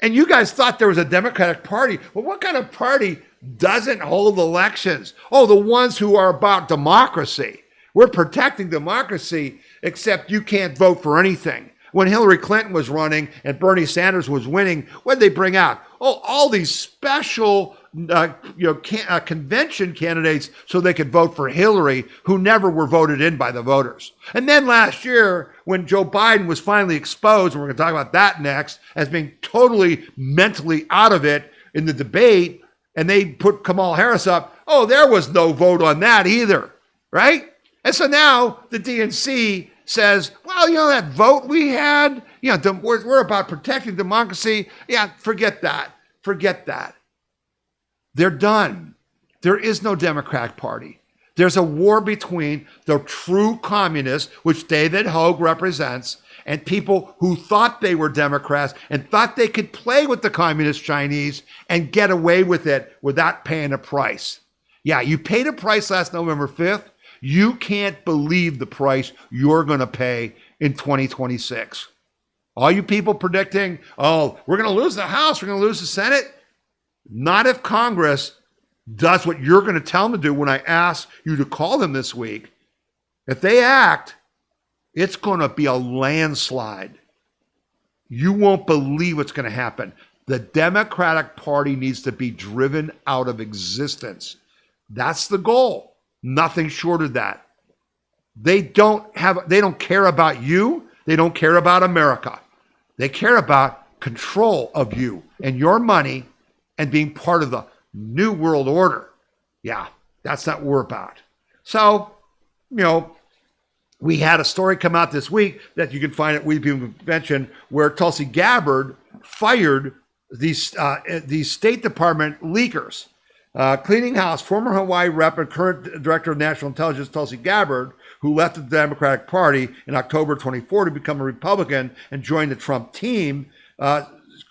And you guys thought there was a Democratic Party. Well, what kind of party doesn't hold elections? Oh, the ones who are about democracy. We're protecting democracy, except you can't vote for anything. When Hillary Clinton was running and Bernie Sanders was winning, what did they bring out? Oh, all these special convention candidates so they could vote for Hillary, who never were voted in by the voters. And then last year, when Joe Biden was finally exposed, and we're going to talk about that next, as being totally mentally out of it in the debate, and they put Kamala Harris up, oh, there was no vote on that either, right? And so now the DNC says, well, you know, that vote we had, you know, we're about protecting democracy. Yeah, forget that. Forget that. They're done. There is no Democratic Party. There's a war between the true communists, which David Hogg represents, and people who thought they were Democrats and thought they could play with the communist Chinese and get away with it without paying a price. Yeah, you paid a price last November 5th. You can't believe the price you're going to pay in 2026. All you people predicting, oh, we're going to lose the House, we're going to lose the Senate. Not if Congress does what you're going to tell them to do when I ask you to call them this week. If they act, it's going to be a landslide. You won't believe what's going to happen. The Democratic Party needs to be driven out of existence. That's the goal. Nothing short of that. They don't care about you. They don't care about America. They care about control of you and your money and being part of the new world order. Yeah, that's not what we're about. So, we had a story come out this week that you can find at We People Convention where Tulsi Gabbard fired these State Department leakers. Cleaning house, former Hawaii rep and current director of national intelligence Tulsi Gabbard, who left the Democratic Party in October 24 to become a Republican and join the Trump team,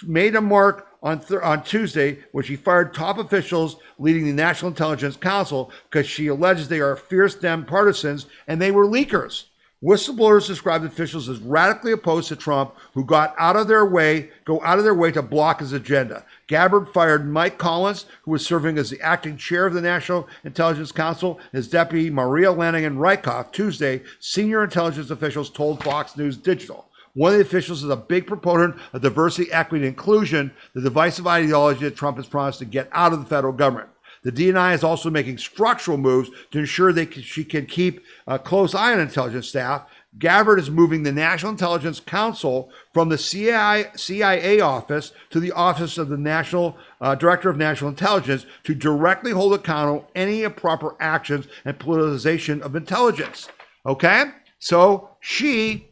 made a mark on Tuesday when she fired top officials leading the National Intelligence Council because she alleges they are fierce Dem partisans and they were leakers. Whistleblowers described officials as radically opposed to Trump who go out of their way to block his agenda. Gabbard fired Mike Collins, who was serving as the acting chair of the National Intelligence Council, his deputy Maria Lanigan-Rykoff. Tuesday, senior intelligence officials told Fox News Digital. One of the officials is a big proponent of diversity, equity, and inclusion, the divisive ideology that Trump has promised to get out of the federal government. The DNI is also making structural moves to ensure she can keep a close eye on intelligence staff. Gabbard is moving the National Intelligence Council from the CIA office to the Office of the National Director of National Intelligence to directly hold accountable any improper actions and politicization of intelligence. Okay? So she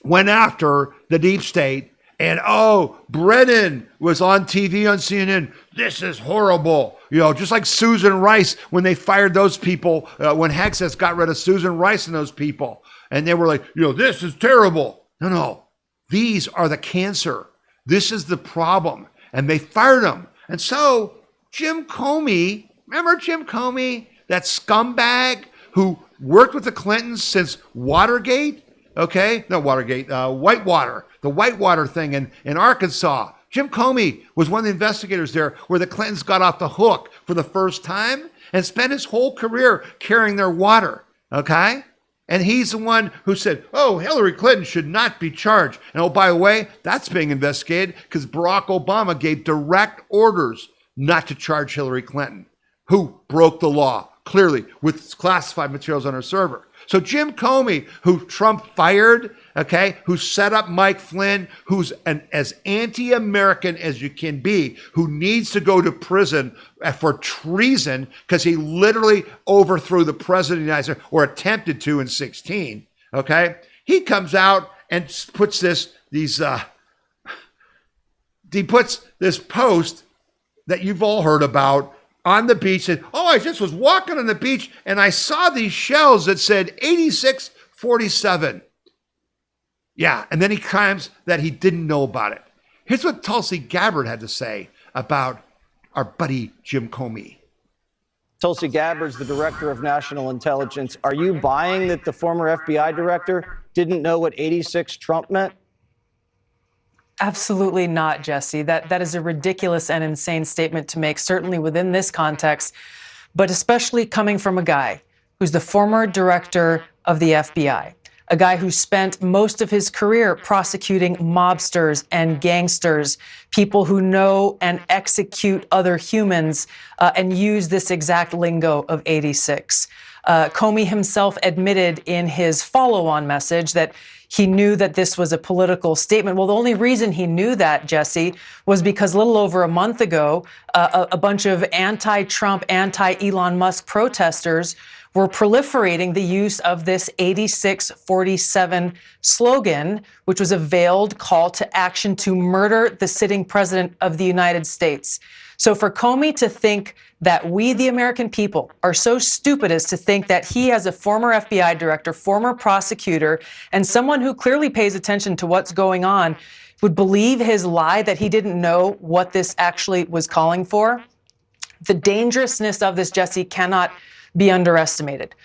went after the deep state, and Brennan was on TV on CNN. This is horrible. Just like Susan Rice when they fired those people, when Hexas got rid of Susan Rice and those people. And they were like, this is terrible. No. These are the cancer. This is the problem. And they fired him. And so Jim Comey, remember Jim Comey, that scumbag who worked with the Clintons since Watergate? Okay, not Watergate, Whitewater, the Whitewater thing in Arkansas. Jim Comey was one of the investigators there where the Clintons got off the hook for the first time and spent his whole career carrying their water, okay? And he's the one who said, Hillary Clinton should not be charged. And by the way, that's being investigated because Barack Obama gave direct orders not to charge Hillary Clinton, who broke the law, clearly, with classified materials on her server. So Jim Comey, who Trump fired, okay, who set up Mike Flynn, who's as anti-American as you can be, who needs to go to prison for treason because he literally overthrew the president of the United States, or attempted to in 2016, okay? He comes out and puts this post that you've all heard about on the beach, said, I just was walking on the beach and I saw these shells that said 8647. Yeah, and then he claims that he didn't know about it. Here's what Tulsi Gabbard had to say about our buddy Jim Comey. Tulsi Gabbard's the director of national intelligence. Are you buying that the former FBI director didn't know what 86 Trump meant? Absolutely not, Jesse. That is a ridiculous and insane statement to make, certainly within this context, but especially coming from a guy who's the former director of the FBI, a guy who spent most of his career prosecuting mobsters and gangsters, people who know and execute other humans and use this exact lingo of 86. Comey himself admitted in his follow-on message that he knew that this was a political statement. Well, the only reason he knew that, Jesse, was because a little over a month ago, a bunch of anti-Trump, anti-Elon Musk protesters were proliferating the use of this 8647 slogan, which was a veiled call to action to murder the sitting president of the United States. So for Comey to think that we, the American people, are so stupid as to think that he, as a former FBI director, former prosecutor, and someone who clearly pays attention to what's going on, would believe his lie that he didn't know what this actually was calling for, the dangerousness of this, Jesse, cannot be underestimated.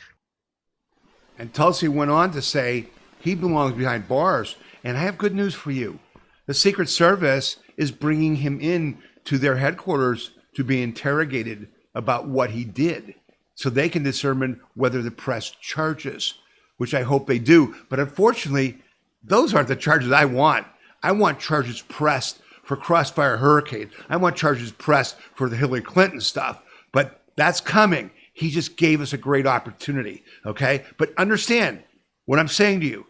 And Tulsi went on to say he belongs behind bars. And I have good news for you. The Secret Service is bringing him in to their headquarters to be interrogated about what he did so they can determine whether to press charges, which I hope they do. But unfortunately, those aren't the charges I want. I want charges pressed for Crossfire Hurricane. I want charges pressed for the Hillary Clinton stuff, but that's coming. He just gave us a great opportunity, okay? But understand what I'm saying to you.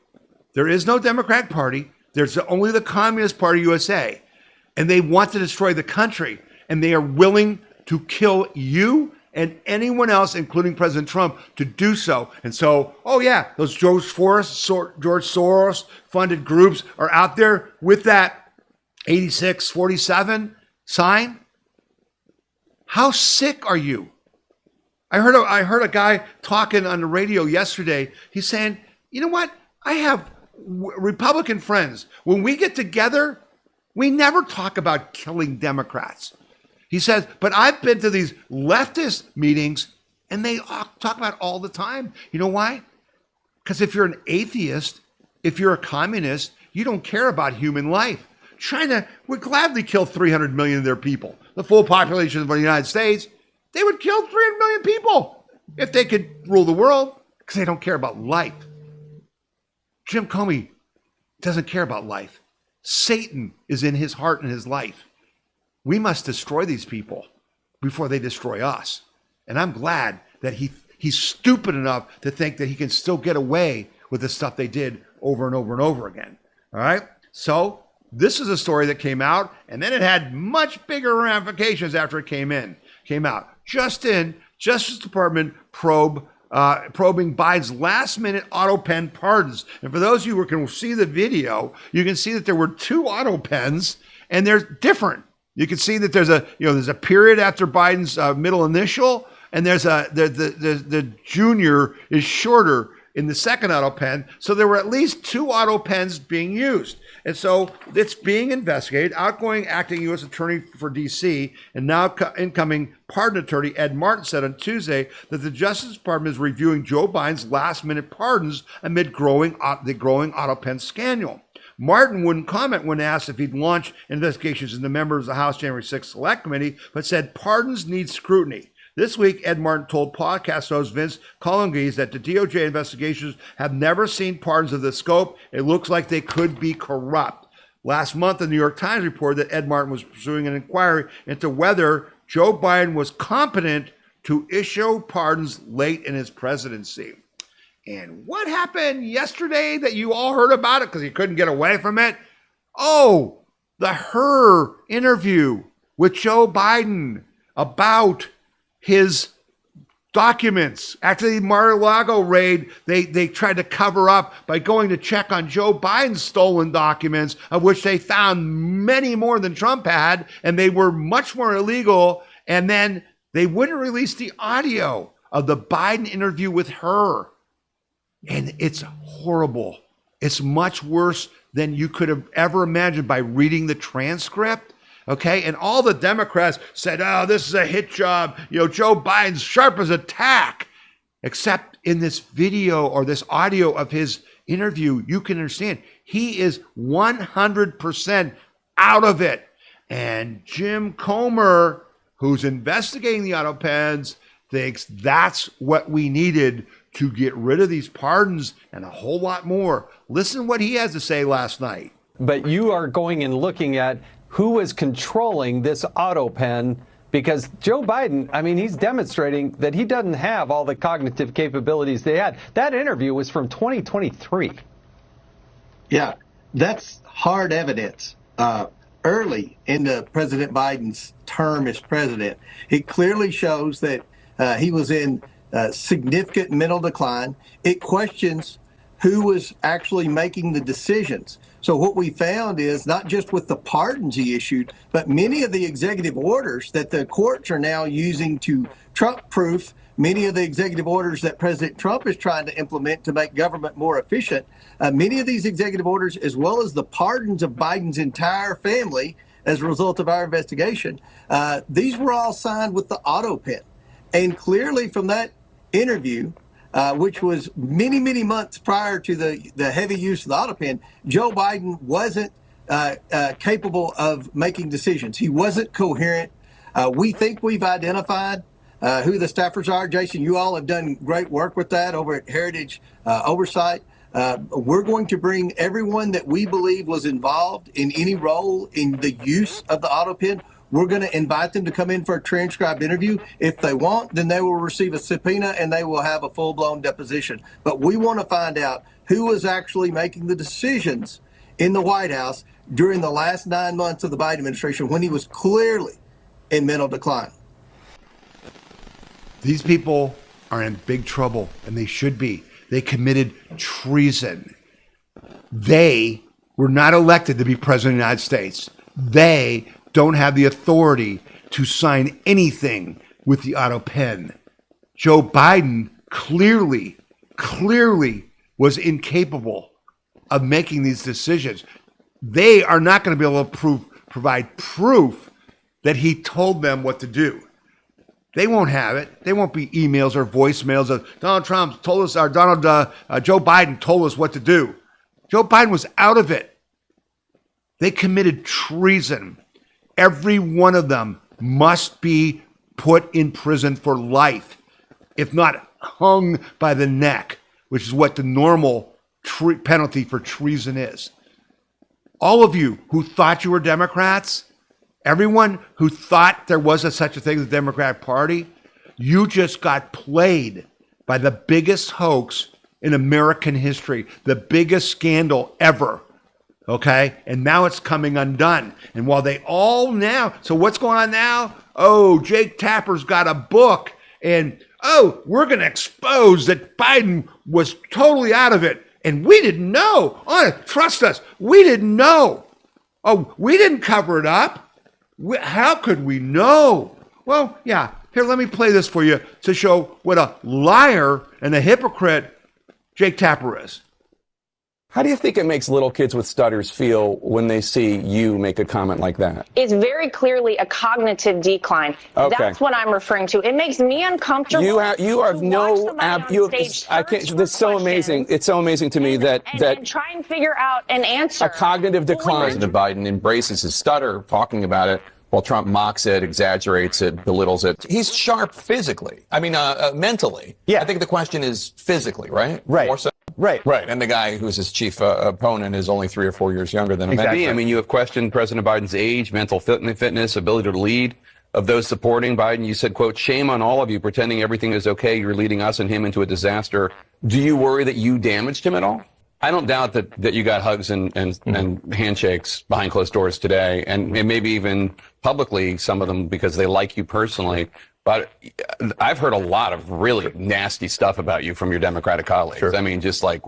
There is no Democratic Party. There's only the Communist Party USA, and they want to destroy the country, and they are willing to kill you and anyone else, including President Trump, to do so. And so, oh yeah, those George Soros funded groups are out there with that 8647 sign. How sick are you? I heard a guy talking on the radio yesterday. He's saying, you know what? I have Republican friends. When we get together, we never talk about killing Democrats. He says, but I've been to these leftist meetings and they talk about it all the time. You know why? Because if you're an atheist, if you're a communist, you don't care about human life. China would gladly kill 300 million of their people. The full population of the United States, they would kill 300 million people if they could rule the world because they don't care about life. Jim Comey doesn't care about life. Satan is in his heart and his life. We must destroy these people before they destroy us. And I'm glad that he's stupid enough to think that he can still get away with the stuff they did over and over and over again. All right? So this is a story that came out, and then it had much bigger ramifications after it came out. Justice Department probing Biden's last-minute auto pen pardons. And for those of you who can see the video, you can see that there were 2 auto pens, and they're different. You can see that there's a period after Biden's middle initial, and there's the junior is shorter in the second auto pen. So there were at least 2 auto pens being used. And so it's being investigated. Outgoing acting U.S. Attorney for D.C. and now incoming pardon attorney Ed Martin said on Tuesday that the Justice Department is reviewing Joe Biden's last-minute pardons amid the growing auto pen scandal. Martin wouldn't comment when asked if he'd launch investigations into members of the House January 6th Select Committee, but said pardons need scrutiny. This week, Ed Martin told podcast host Vince Colanges that the DOJ investigations have never seen pardons of this scope. It looks like they could be corrupt. Last month, the New York Times reported that Ed Martin was pursuing an inquiry into whether Joe Biden was competent to issue pardons late in his presidency. And what happened yesterday that you all heard about it because you couldn't get away from it? Oh, her interview with Joe Biden about his documents. After the Mar-a-Lago raid, they tried to cover up by going to check on Joe Biden's stolen documents, of which they found many more than Trump had, and they were much more illegal. And then they wouldn't release the audio of the Biden interview with her. And it's horrible. It's much worse than you could have ever imagined by reading the transcript. Okay. And all the Democrats said, oh, this is a hit job. Joe Biden's sharp as a tack. Except in this video or this audio of his interview, you can understand he is 100% out of it. And Jim Comer, who's investigating the auto pens, thinks that's what we needed to get rid of these pardons and a whole lot more. Listen what he has to say last night. But you are going and looking at who is controlling this auto pen, because Joe Biden, he's demonstrating that he doesn't have all the cognitive capabilities they had. That interview was from 2023. Yeah, that's hard evidence. Early in President Biden's term as president, it clearly shows that he was in significant mental decline. It questions who was actually making the decisions. So what we found is not just with the pardons he issued, but many of the executive orders that the courts are now using to Trump-proof many of the executive orders that President Trump is trying to implement to make government more efficient. Many of these executive orders, as well as the pardons of Biden's entire family as a result of our investigation, these were all signed with the auto pen. And clearly from that interview, which was many, many months prior to the heavy use of the auto pen, Joe Biden wasn't capable of making decisions. He wasn't coherent. We think we've identified who the staffers are. Jason, you all have done great work with that over at Heritage Oversight. We're going to bring everyone that we believe was involved in any role in the use of the auto pen. We're going to invite them to come in for a transcribed interview. If they want, then they will receive a subpoena and they will have a full-blown deposition. But we want to find out who was actually making the decisions in the White House during the last 9 months of the Biden administration when he was clearly in mental decline. These people are in big trouble, and they should be. They committed treason. They were not elected to be president of the United States. They don't have the authority to sign anything with the auto pen. Joe Biden clearly was incapable of making these decisions. They are not going to be able to provide proof that he told them what to do. They won't have it. They won't be emails or voicemails of Donald Trump told us, or Joe Biden told us what to do. Joe Biden was out of it. They committed treason. Every one of them must be put in prison for life, if not hung by the neck, which is what the normal penalty for treason is. All of you who thought you were Democrats, everyone who thought there was such a thing as the Democratic Party, you just got played by the biggest hoax in American history, the biggest scandal ever. Okay? And now it's coming undone. And while they all now, so what's going on now? Oh, Jake Tapper's got a book. And, oh, we're going to expose that Biden was totally out of it. And we didn't know. Oh, trust us. We didn't know. Oh, we didn't cover it up. How could we know? Well, yeah. Here, let me play this for you to show what a liar and a hypocrite Jake Tapper is. How do you think it makes little kids with stutters feel when they see you make a comment like that? It's very clearly a cognitive decline. Okay. That's what I'm referring to. It makes me uncomfortable. You have no. I can't. That's so amazing. It's so amazing to me that try and figure out an answer. A cognitive decline. President Biden embraces his stutter, talking about it, while Trump mocks it, exaggerates it, belittles it. He's sharp physically. I mean, mentally. Yeah. I think the question is physically, right? Right. More so? Right. And the guy who's his chief opponent is only 3 or 4 years younger than him. Exactly. I mean, you have questioned President Biden's age, mental fitness, ability to lead. Of those supporting Biden, you said, quote, shame on all of you pretending everything is okay. You're leading us and him into a disaster. Do you worry that you damaged him at all? I don't doubt that you got hugs and handshakes behind closed doors today, and maybe even publicly, some of them because they like you personally. But I've heard a lot of really nasty stuff about you from your Democratic colleagues. Sure. I mean, just like,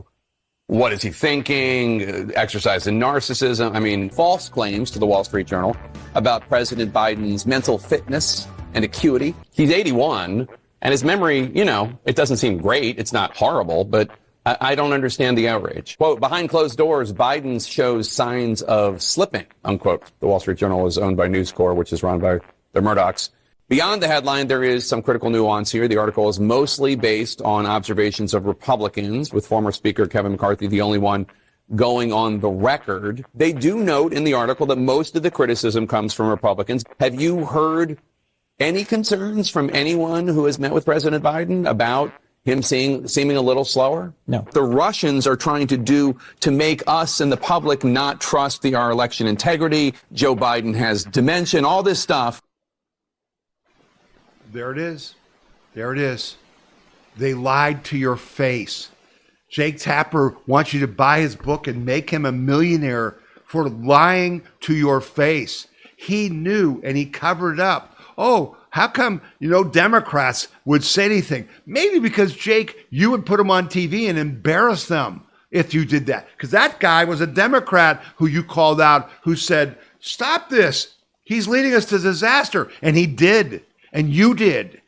what is he thinking? Exercise in narcissism. I mean, false claims to the Wall Street Journal about President Biden's mental fitness and acuity. He's 81, and his memory, it doesn't seem great. It's not horrible, but I don't understand the outrage. Quote, behind closed doors, Biden shows signs of slipping, unquote. The Wall Street Journal is owned by News Corp, which is run by the Murdochs. Beyond the headline, there is some critical nuance here. The article is mostly based on observations of Republicans, with former Speaker Kevin McCarthy the only one going on the record. They do note in the article that most of the criticism comes from Republicans. Have you heard any concerns from anyone who has met with President Biden about him seeming a little slower? No. The Russians are trying to make us and the public not trust our election integrity. Joe Biden has dementia, all this stuff. There it is. There it is. They lied to your face. Jake Tapper wants you to buy his book and make him a millionaire for lying to your face. He knew and he covered it up. Oh, how come, Democrats would say anything? Maybe because, Jake, you would put them on TV and embarrass them if you did that. Because that guy was a Democrat who you called out who said, stop this. He's leading us to disaster. And he did. And you did.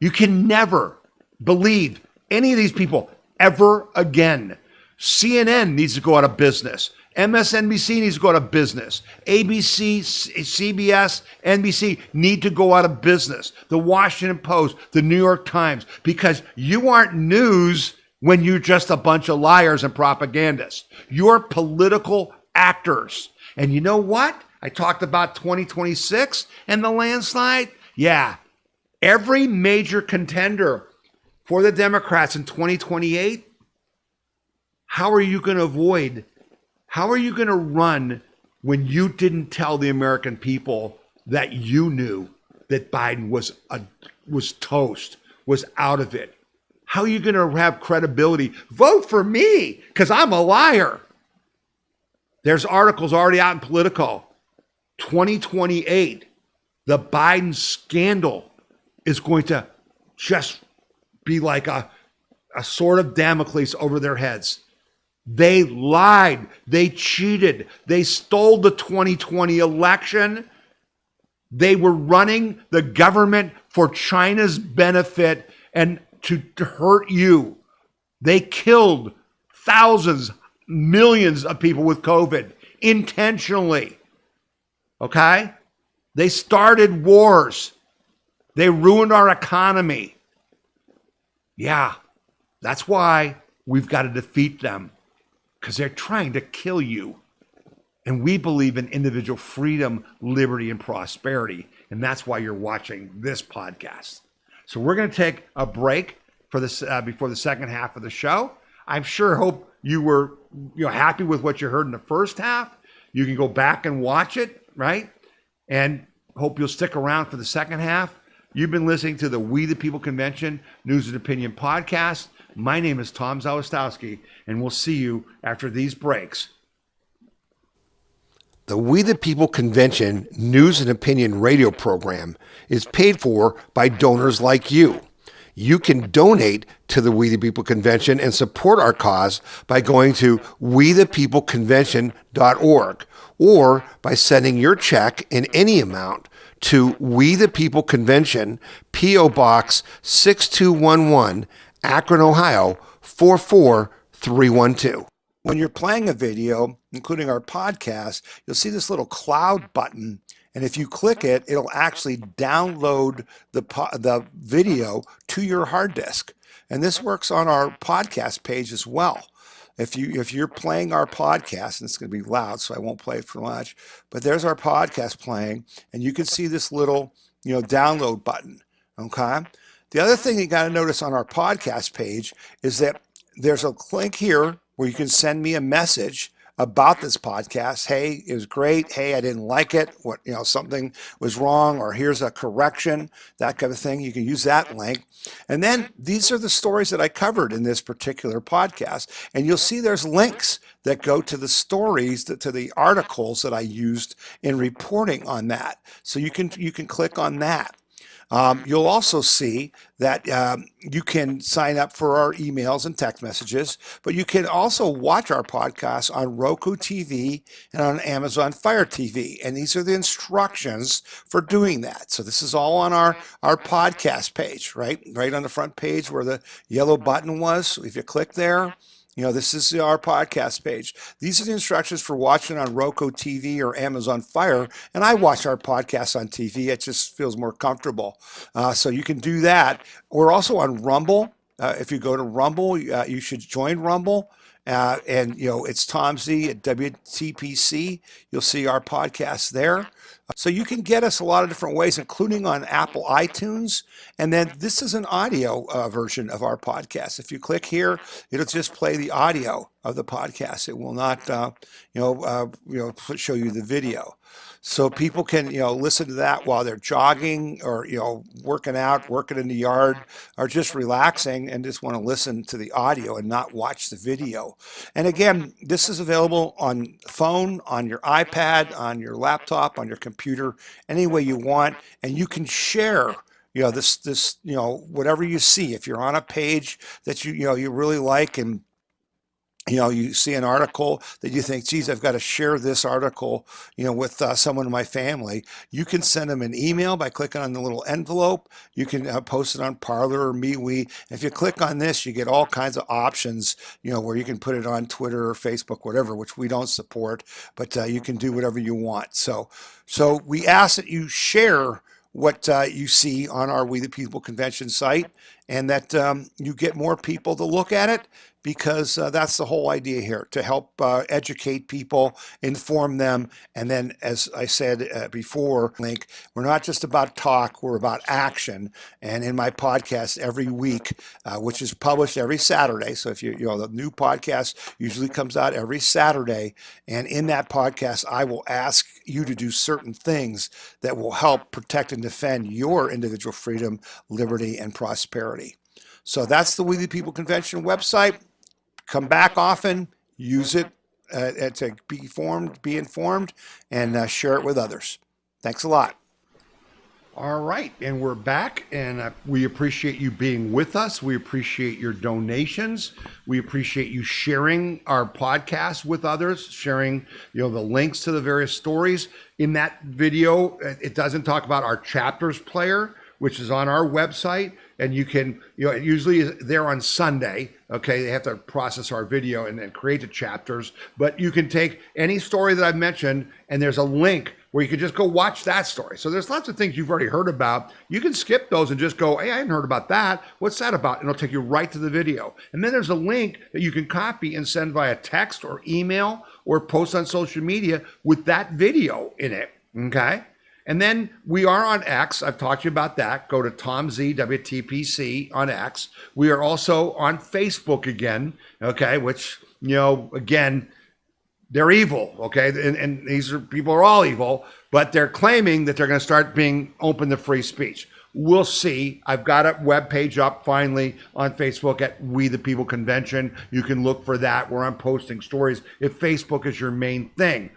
You can never believe any of these people ever again. CNN needs to go out of business. MSNBC needs to go out of business. ABC, CBS, NBC need to go out of business. The Washington Post, the New York Times, because you aren't news when you're just a bunch of liars and propagandists. You're political actors. And you know what? I talked about 2026 and the landslide. Yeah, every major contender for the Democrats in 2028 How are you going to avoid? How are you going to run when you didn't tell the American people that you knew that Biden was toast, was out of it? How are you going to have credibility? Vote for me because I'm a liar. There's articles already out in Politico. 2028, the Biden scandal is going to just be like a sword of Damocles over their heads. They lied. They cheated. They stole the 2020 election. They were running the government for China's benefit and to hurt you. They killed thousands, millions of people with COVID intentionally. Okay? They started wars. They ruined our economy. Yeah, that's why we've got to defeat them, because they're trying to kill you. And we believe in individual freedom, liberty, and prosperity. And that's why you're watching this podcast. So we're going to take a break for this before the second half of the show. I'm sure hope you were happy with what you heard in the first half. You can go back and watch it, right? And hope you'll stick around for the second half. You've been listening to the We the People Convention News and Opinion podcast. My name is Tom Zawistowski, and we'll see you after these breaks. The We the People Convention News and Opinion radio program is paid for by donors like you. You can donate to the We the People Convention and support our cause by going to wethepeopleconvention.org or by sending your check in any amount to We the People Convention, P.O. Box 6211, Akron, Ohio 44312. When you're playing a video, including our podcast, you'll see this little cloud button. And if you click it, it'll actually download the video to your hard disk. And this works on our podcast page as well. If you're playing our podcast, and it's going to be loud, so I won't play it for much, but there's our podcast playing, and you can see this little, download button. Okay. The other thing you got to notice on our podcast page is that there's a link here where you can send me a message about this podcast. Hey, it was great. Hey, I didn't like it. What, something was wrong, or here's a correction, that kind of thing. You can use that link. And then these are the stories that I covered in this particular podcast. And you'll see there's links that go to the stories, to the articles that I used in reporting on that. So you can click on that. You'll also see that you can sign up for our emails and text messages, but you can also watch our podcast on Roku TV and on Amazon Fire TV. And these are the instructions for doing that. So this is all on our podcast page, right on the front page where the yellow button was. If you click there, this is our podcast page. These are the instructions for watching on Roku TV or Amazon Fire. And I watch our podcast on TV. It just feels more comfortable. So you can do that. We're also on Rumble. If you go to Rumble, you should join Rumble. And it's Tom Z at WTPC. You'll see our podcast there. So you can get us a lot of different ways, including on Apple iTunes. And then this is an audio version of our podcast. If you click here, it'll just play the audio of the podcast. It will not, show you the video. So people can, listen to that while they're jogging or, working out, working in the yard, or just relaxing and just want to listen to the audio and not watch the video. And again, this is available on phone, on your iPad, on your laptop, on your computer, any way you want. And you can share this whatever you see. If you're on a page that you really like, and you see an article that you think, geez, I've got to share this article, with someone in my family. You can send them an email by clicking on the little envelope. You can post it on Parler or MeWe. If you click on this, you get all kinds of options, where you can put it on Twitter or Facebook, whatever, which we don't support, but you can do whatever you want. So we ask that you share what you see on our We the People Convention site. and that you get more people to look at it, because that's the whole idea here, to help educate people, inform them. And then, as I said before, Link, we're not just about talk, we're about action. And in my podcast every week, which is published every Saturday, so if you know, the new podcast usually comes out every Saturday, and in that podcast, I will ask you to do certain things that will help protect and defend your individual freedom, liberty, and prosperity. So that's the We the People Convention website. Come back often, use it to be informed, and share it with others. Thanks a lot. All right, and we're back, and we appreciate you being with us. We appreciate your donations. We appreciate you sharing our podcast with others, sharing, the links to the various stories. In that video, it doesn't talk about our chapters player, which is on our website, and you can, it usually is there on Sunday. Okay, they have to process our video and then create the chapters, but you can take any story that I've mentioned, and there's a link where you can just go watch that story. So there's lots of things you've already heard about. You can skip those and just go, hey, I hadn't heard about that. What's that about? And it'll take you right to the video. And then there's a link that you can copy and send via text or email or post on social media with that video in it, okay? And then we are on X. I've talked to you about that. Go to Tom Z WTPC on X. We are also on Facebook again, okay, which, again, they're evil, okay? And these people are all evil, but they're claiming that they're going to start being open to free speech. We'll see. I've got a webpage up finally on Facebook at We the People Convention. You can look for that where I'm posting stories if Facebook is your main thing.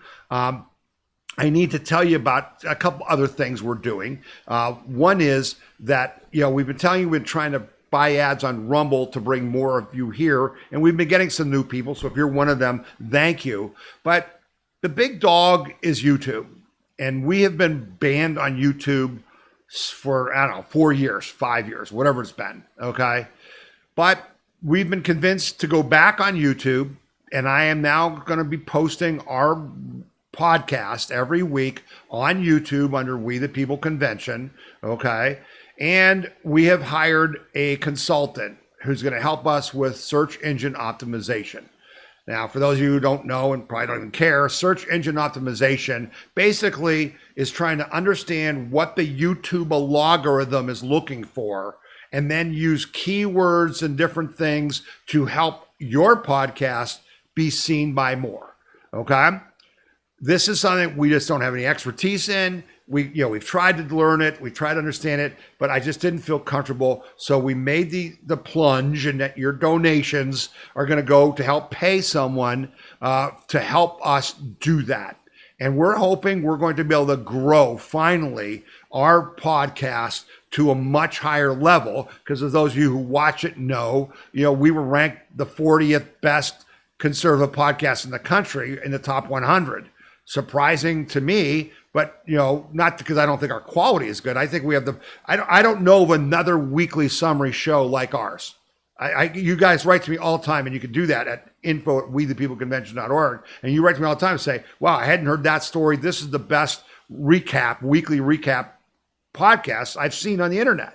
I need to tell you about a couple other things we're doing. One is that, we've been telling you we've been trying to buy ads on Rumble to bring more of you here, and we've been getting some new people. So if you're one of them, thank you. But the big dog is YouTube, and we have been banned on YouTube for, 4 years, 5 years, whatever it's been, okay? But we've been convinced to go back on YouTube, and I am now going to be posting our podcast every week on YouTube under We the People Convention, okay? And we have hired a consultant who's going to help us with search engine optimization. Now, for those of you who don't know and probably don't even care, search engine optimization basically is trying to understand what the YouTube algorithm is looking for, and then use keywords and different things to help your podcast be seen by more, okay? This is something we just don't have any expertise in. We've tried to learn it, we've tried to understand it, but I just didn't feel comfortable. So we made the plunge, and that your donations are going to go to help pay someone to help us do that. And we're hoping we're going to be able to grow finally our podcast to a much higher level, because as those of you who watch it know, we were ranked the 40th best conservative podcast in the country in the top 100. Surprising to me, but not because I don't think our quality is good. I think we have I don't know of another weekly summary show like ours. You guys write to me all the time, and you can do that at info@wethepeopleconvention.org. And you write to me all the time and say, wow, I hadn't heard that story. This is the best weekly recap podcast I've seen on the internet.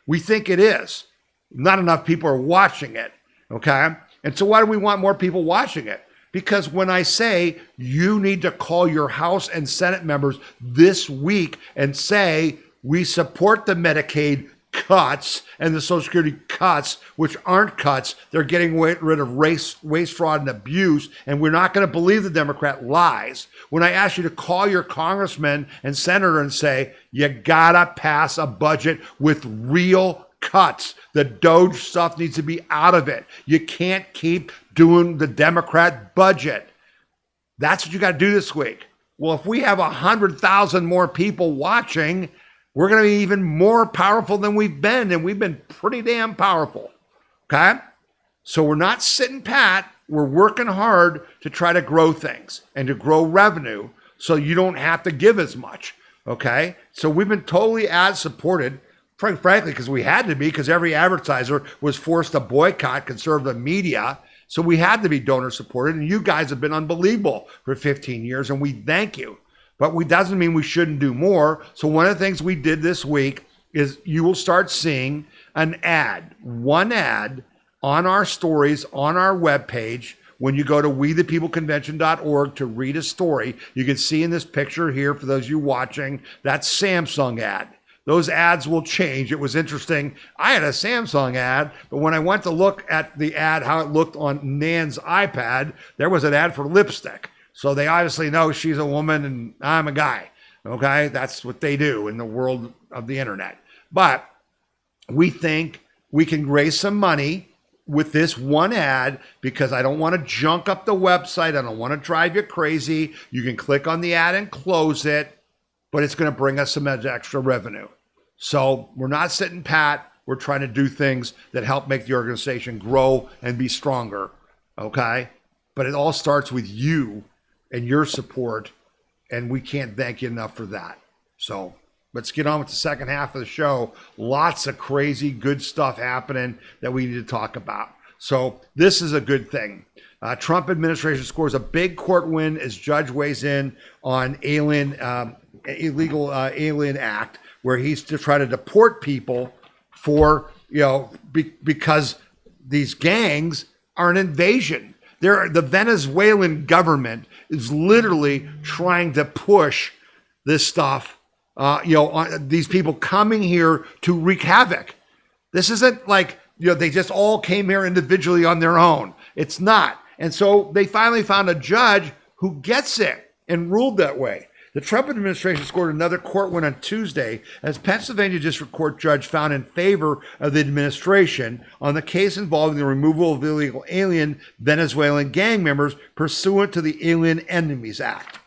We think it is. Not enough people are watching it, okay? And so why do we want more people watching it? Because when I say you need to call your House and Senate members this week and say we support the Medicaid cuts and the Social Security cuts, which aren't cuts, they're getting rid of waste, fraud, and abuse, and we're not going to believe the Democrat lies. When I ask you to call your congressman and senator and say you gotta pass a budget with real cuts, the Doge stuff needs to be out of it. You can't keep doing the Democrat budget. That's what you got to do this week. Well, if we have 100,000 more people watching, we're going to be even more powerful than we've been, and we've been pretty damn powerful, okay? So we're not sitting pat. We're working hard to try to grow things and to grow revenue so you don't have to give as much, okay? So we've been totally ad-supported, frankly, because we had to be, because every advertiser was forced to boycott conservative media. So we had to be donor supported, and you guys have been unbelievable for 15 years, and we thank you. But it doesn't mean we shouldn't do more. So one of the things we did this week is you will start seeing one ad on our stories on our webpage. When you go to wethepeopleconvention.org to read a story, you can see in this picture here, for those of you watching, that Samsung ad. Those ads will change. It was interesting. I had a Samsung ad, but when I went to look at the ad, how it looked on Nan's iPad, there was an ad for lipstick. So they obviously know she's a woman and I'm a guy. Okay, that's what they do in the world of the internet. But we think we can raise some money with this one ad, because I don't want to junk up the website. I don't want to drive you crazy. You can click on the ad and close it, but it's going to bring us some extra revenue. So we're not sitting pat. We're trying to do things that help make the organization grow and be stronger. Okay, but it all starts with you and your support, and we can't thank you enough for that. So let's get on with the second half of the show. Lots of crazy good stuff happening that we need to talk about. So this is a good thing. Trump administration scores a big court win as judge weighs in on illegal alien act, where he's to try to deport people for, because these gangs are an invasion. The Venezuelan government is literally trying to push this stuff, on these people coming here to wreak havoc. This isn't like, they just all came here individually on their own. It's not. And so they finally found a judge who gets it and ruled that way. The Trump administration scored another court win on Tuesday as Pennsylvania District Court judge found in favor of the administration on the case involving the removal of illegal alien Venezuelan gang members pursuant to the Alien Enemies Act.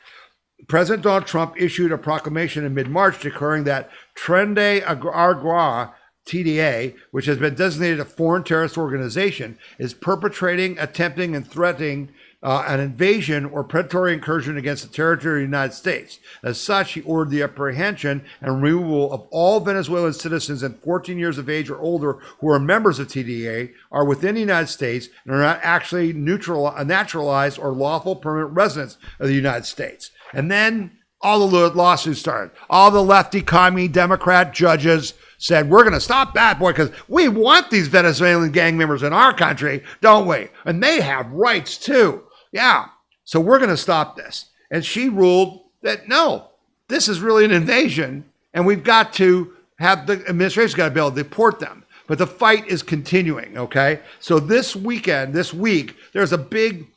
President Donald Trump issued a proclamation in mid-March declaring that Tren Aragua, TDA, which has been designated a foreign terrorist organization, is perpetrating, attempting, and threatening an invasion or predatory incursion against the territory of the United States. As such, he ordered the apprehension and removal of all Venezuelan citizens and 14 years of age or older who are members of TDA, are within the United States, and are not actually naturalized or lawful permanent residents of the United States. And then all the lawsuits started. All the lefty, commie, Democrat judges said, we're going to stop that, boy, because we want these Venezuelan gang members in our country, don't we? And they have rights too. Yeah. So we're going to stop this. And she ruled that, no, this is really an invasion, and we've got to have the administration's got to be able to deport them. But the fight is continuing, okay? So this week, there's a big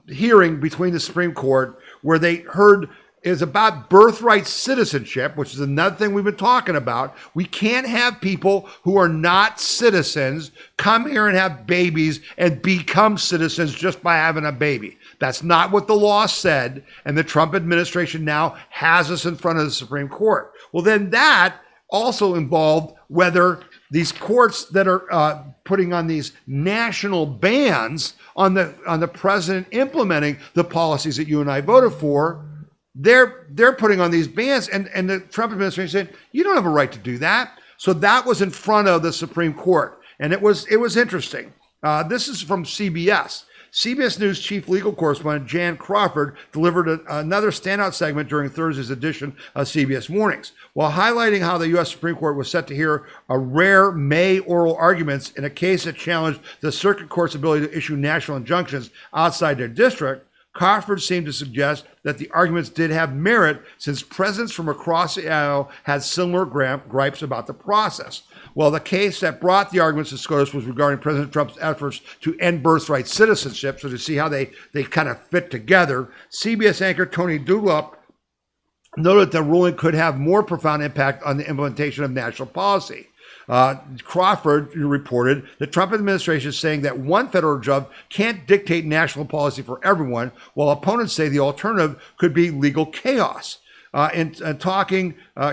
hearing between the Supreme Court where they heard is about birthright citizenship, which is another thing we've been talking about. We can't have people who are not citizens come here and have babies and become citizens just by having a baby. That's not what the law said, and the Trump administration now has us in front of the Supreme Court. Well, then that also involved whether these courts that are putting on these national bans on the president implementing the policies that you and I voted for, they're putting on these bans, and the Trump administration said, you don't have a right to do that. So that was in front of the Supreme Court, and it was interesting. This is from CBS. CBS News chief legal correspondent Jan Crawford delivered another standout segment during Thursday's edition of CBS Mornings. While highlighting how the U.S. Supreme Court was set to hear a rare May oral arguments in a case that challenged the circuit court's ability to issue national injunctions outside their district, Crawford seemed to suggest that the arguments did have merit since presidents from across the aisle had similar gripes about the process. Well, the case that brought the arguments to SCOTUS was regarding President Trump's efforts to end birthright citizenship. So to see how they kind of fit together, CBS anchor Tony Dunlop noted that the ruling could have more profound impact on the implementation of national policy. Crawford reported the Trump administration is saying that one federal judge can't dictate national policy for everyone, while opponents say the alternative could be legal chaos.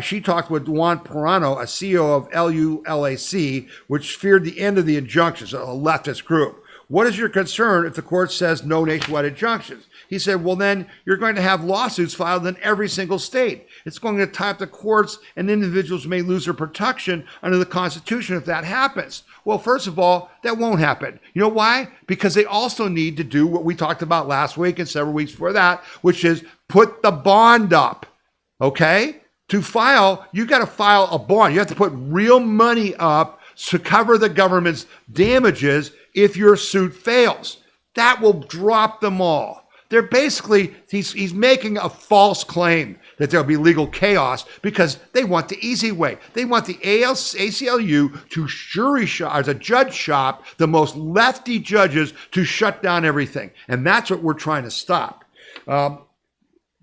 She talked with Juan Perano, a CEO of LULAC, which feared the end of the injunctions, a leftist group. What is your concern if the court says no nationwide injunctions? He said, well, then you're going to have lawsuits filed in every single state. It's going to tie up the courts, and individuals may lose their protection under the Constitution if that happens. Well, first of all, that won't happen. You know why? Because they also need to do what we talked about last week and several weeks before that, which is put the bond up, okay, To file, you got to file a bond. You have to put real money up to cover the government's damages if your suit fails. That will drop them all. They're basically, he's making a false claim that there'll be legal chaos because they want the easy way. They want the ACLU to judge shop the most lefty judges to shut down everything. And that's what we're trying to stop.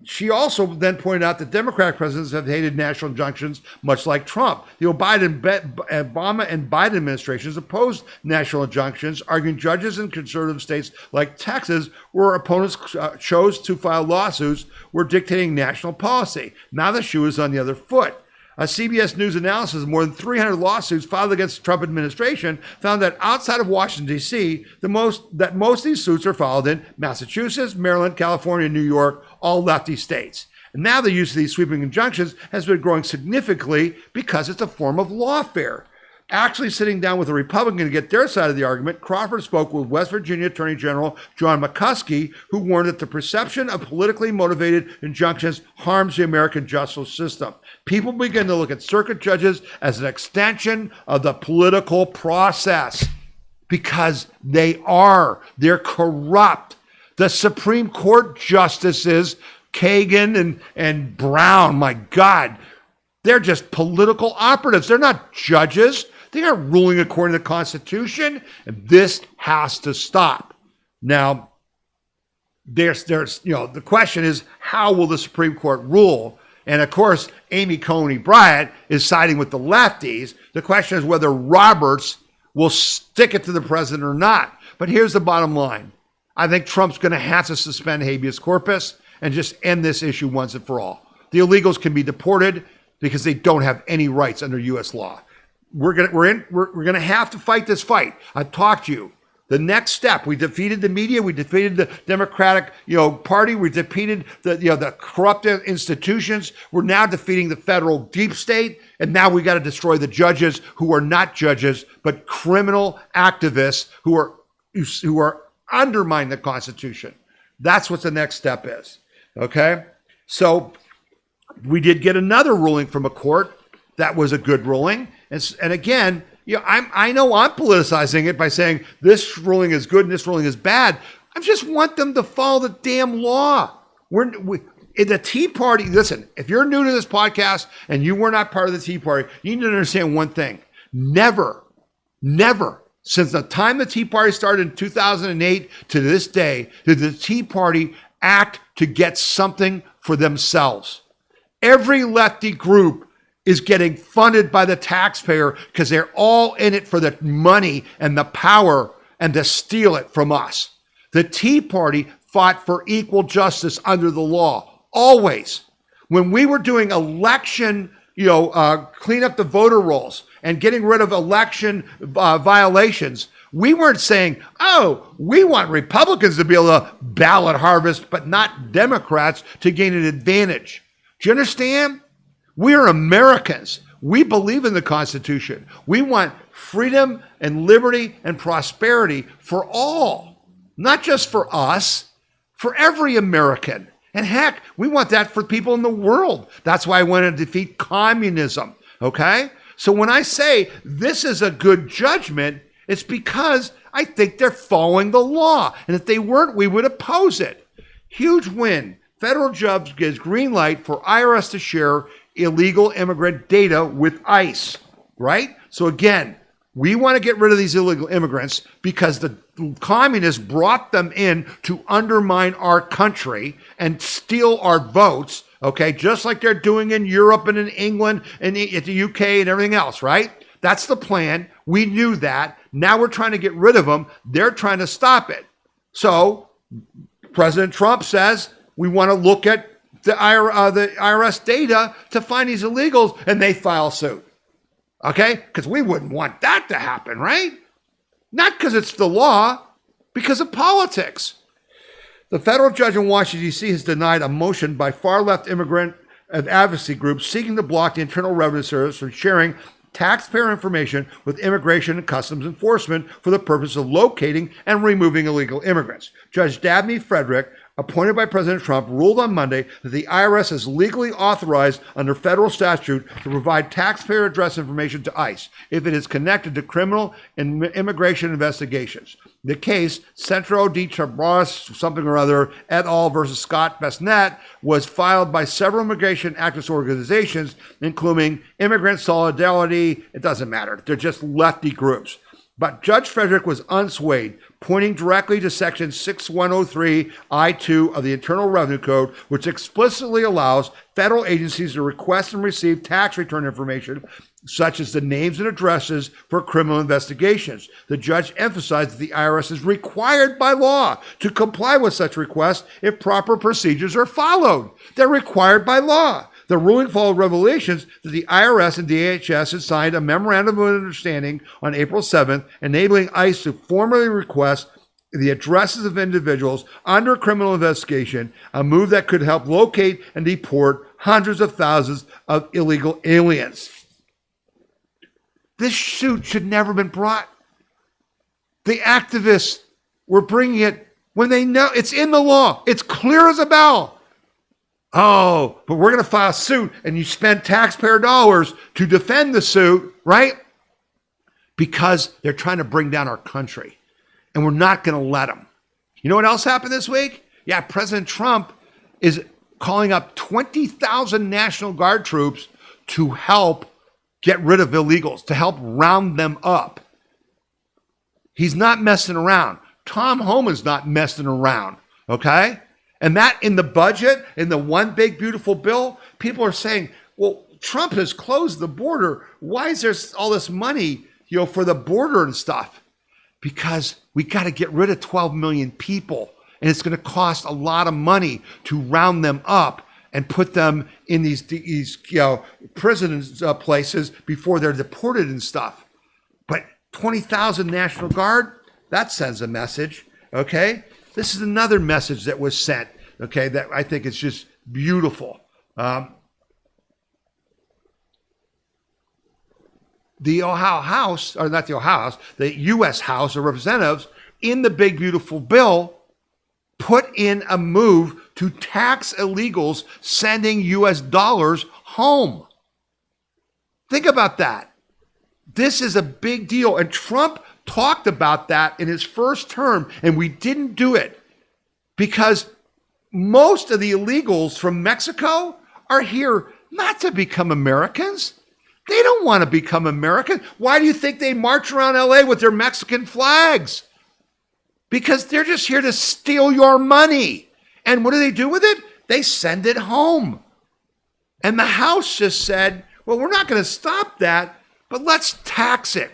She also then pointed out that Democratic presidents have hated national injunctions, much like Trump. The Obama and Biden administrations opposed national injunctions, arguing judges in conservative states like Texas, where opponents chose to file lawsuits, were dictating national policy. Now the shoe is on the other foot. A CBS News analysis of more than 300 lawsuits filed against the Trump administration found that outside of Washington, D.C., most of these suits are filed in Massachusetts, Maryland, California, New York, all lefty states. And now the use of these sweeping injunctions has been growing significantly because it's a form of lawfare. Actually sitting down with a Republican to get their side of the argument, Crawford spoke with West Virginia Attorney General John McCuskey, who warned that the perception of politically motivated injunctions harms the American justice system. People begin to look at circuit judges as an extension of the political process because they're corrupt. The Supreme Court justices, Kagan and Brown, my God, they're just political operatives. They're not judges. They are ruling according to the Constitution, and this has to stop. Now, there's the question is, how will the Supreme Court rule? And of course, Amy Coney Bryant is siding with the lefties. The question is whether Roberts will stick it to the president or not. But here's the bottom line. I think Trump's going to have to suspend habeas corpus and just end this issue once and for all. The illegals can be deported because they don't have any rights under U.S. law. We're gonna have to fight this fight. I've talked to you. The next step, we defeated the media, we defeated the Democratic, Party, we defeated the corrupt institutions. We're now defeating the federal deep state, and now we got to destroy the judges who are not judges but criminal activists who are undermining the Constitution. That's what the next step is. Okay, so we did get another ruling from a court that was a good ruling. And again, I know I'm politicizing it by saying this ruling is good and this ruling is bad. I just want them to follow the damn law. In the Tea Party, listen, if you're new to this podcast and you were not part of the Tea Party, you need to understand one thing. Never, since the time the Tea Party started in 2008 to this day, did the Tea Party act to get something for themselves. Every lefty group is getting funded by the taxpayer because they're all in it for the money and the power and to steal it from us. The Tea Party fought for equal justice under the law, always. When we were doing election, clean up the voter rolls and getting rid of election violations, we weren't saying, we want Republicans to be able to ballot harvest, but not Democrats to gain an advantage. Do you understand? We are Americans. We believe in the Constitution. We want freedom and liberty and prosperity for all, not just for us, for every American. And heck, we want that for people in the world. That's why I want to defeat communism, okay? So when I say this is a good judgment, it's because I think they're following the law. And if they weren't, we would oppose it. Huge win. Federal judge gives green light for IRS to share illegal immigrant data with ICE, right? So again, we want to get rid of these illegal immigrants because the communists brought them in to undermine our country and steal our votes, okay? Just like they're doing in Europe and in England and the UK and everything else, right? That's the plan. We knew that. Now we're trying to get rid of them. They're trying to stop it. So President Trump says we want to look at the IRS data to find these illegals, and they file suit. Okay? Because we wouldn't want that to happen, right? Not because it's the law, because of politics. The federal judge in Washington, D.C. has denied a motion by far-left immigrant advocacy groups seeking to block the Internal Revenue Service from sharing taxpayer information with Immigration and Customs Enforcement for the purpose of locating and removing illegal immigrants. Judge Dabney Frederick appointed by President Trump, ruled on Monday that the IRS is legally authorized under federal statute to provide taxpayer address information to ICE if it is connected to criminal and immigration investigations. The case, Centro de Trabajos, something or other, et al. Versus Scott Bessnet, was filed by several immigration activist organizations, including Immigrant Solidarity. It doesn't matter. They're just lefty groups. But Judge Frederick was unswayed, pointing directly to Section 6103 I-2 of the Internal Revenue Code, which explicitly allows federal agencies to request and receive tax return information, such as the names and addresses for criminal investigations. The judge emphasized that the IRS is required by law to comply with such requests if proper procedures are followed. They're required by law. The ruling followed revelations that the IRS and DHS had signed a memorandum of understanding on April 7th, enabling ICE to formally request the addresses of individuals under criminal investigation, a move that could help locate and deport hundreds of thousands of illegal aliens. This suit should never have been brought. The activists were bringing it when they know it's in the law. It's clear as a bell. Oh, but we're going to file a suit, and you spend taxpayer dollars to defend the suit, right? Because they're trying to bring down our country, and we're not going to let them. You know what else happened this week? Yeah, President Trump is calling up 20,000 National Guard troops to help get rid of illegals, to help round them up. He's not messing around. Tom Homan's not messing around, okay? And that in the budget, in the one big beautiful bill, people are saying, well, Trump has closed the border. Why is there all this money, for the border and stuff? Because we got to get rid of 12 million people. And it's going to cost a lot of money to round them up and put them in these prison places before they're deported and stuff. But 20,000 National Guard, that sends a message, okay? This is another message that was sent, okay, that I think is just beautiful. The Ohio House, or not the Ohio House, the U.S. House of Representatives, in the big beautiful bill, put in a move to tax illegals sending U.S. dollars home. Think about that. This is a big deal. And Trump talked about that in his first term, and we didn't do it because most of the illegals from Mexico are here not to become Americans. They don't want to become American. Why do you think they march around LA with their Mexican flags? Because they're just here to steal your money. And what do they do with it? They send it home. And the House just said, well, we're not going to stop that, but let's tax it.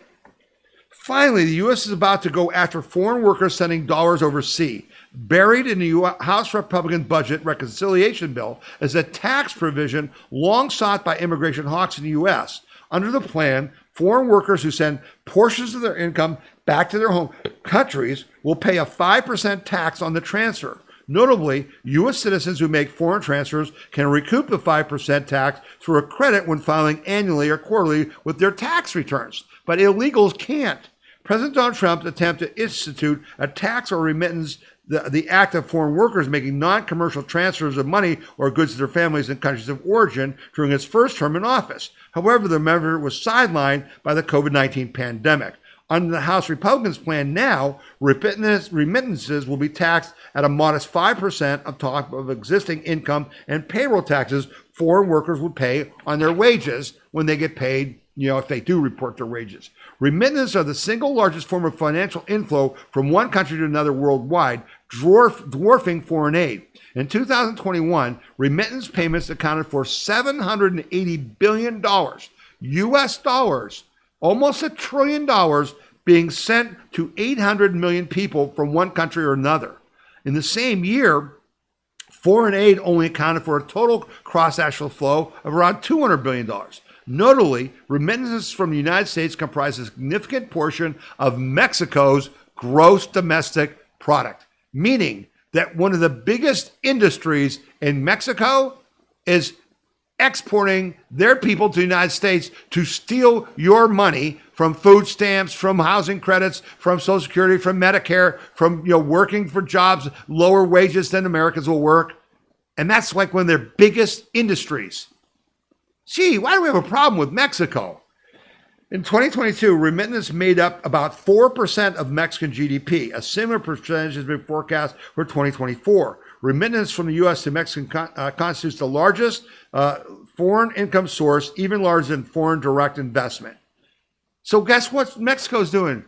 Finally, the U.S. is about to go after foreign workers sending dollars overseas. Buried in the House Republican budget reconciliation bill is a tax provision long sought by immigration hawks in the U.S. Under the plan, foreign workers who send portions of their income back to their home countries will pay a 5% tax on the transfer. Notably, U.S. citizens who make foreign transfers can recoup the 5% tax through a credit when filing annually or quarterly with their tax returns, but illegals can't. President Donald Trump's attempt to institute a tax or remittance, the act of foreign workers making non-commercial transfers of money or goods to their families in countries of origin during his first term in office. However, the measure was sidelined by the COVID-19 pandemic. Under the House Republicans' plan now, remittances will be taxed at a modest 5% on top of existing income and payroll taxes foreign workers would pay on their wages when they get paid, if they do report their wages. Remittances are the single largest form of financial inflow from one country to another worldwide, dwarfing foreign aid. In 2021, remittance payments accounted for $780 billion, U.S. dollars, almost $1 trillion being sent to 800 million people from one country or another. In the same year, foreign aid only accounted for a total cross-national flow of around $200 billion. Notably, remittances from the United States comprise a significant portion of Mexico's gross domestic product, meaning that one of the biggest industries in Mexico is exporting their people to the United States to steal your money from food stamps, from housing credits, from Social Security, from Medicare, from working for jobs, lower wages than Americans will work. And that's like one of their biggest industries. Gee, why do we have a problem with Mexico? In 2022, remittance made up about 4% of Mexican GDP. A similar percentage has been forecast for 2024. Remittance from the U.S. to Mexico constitutes the largest foreign income source, even larger than foreign direct investment. So guess what Mexico's doing?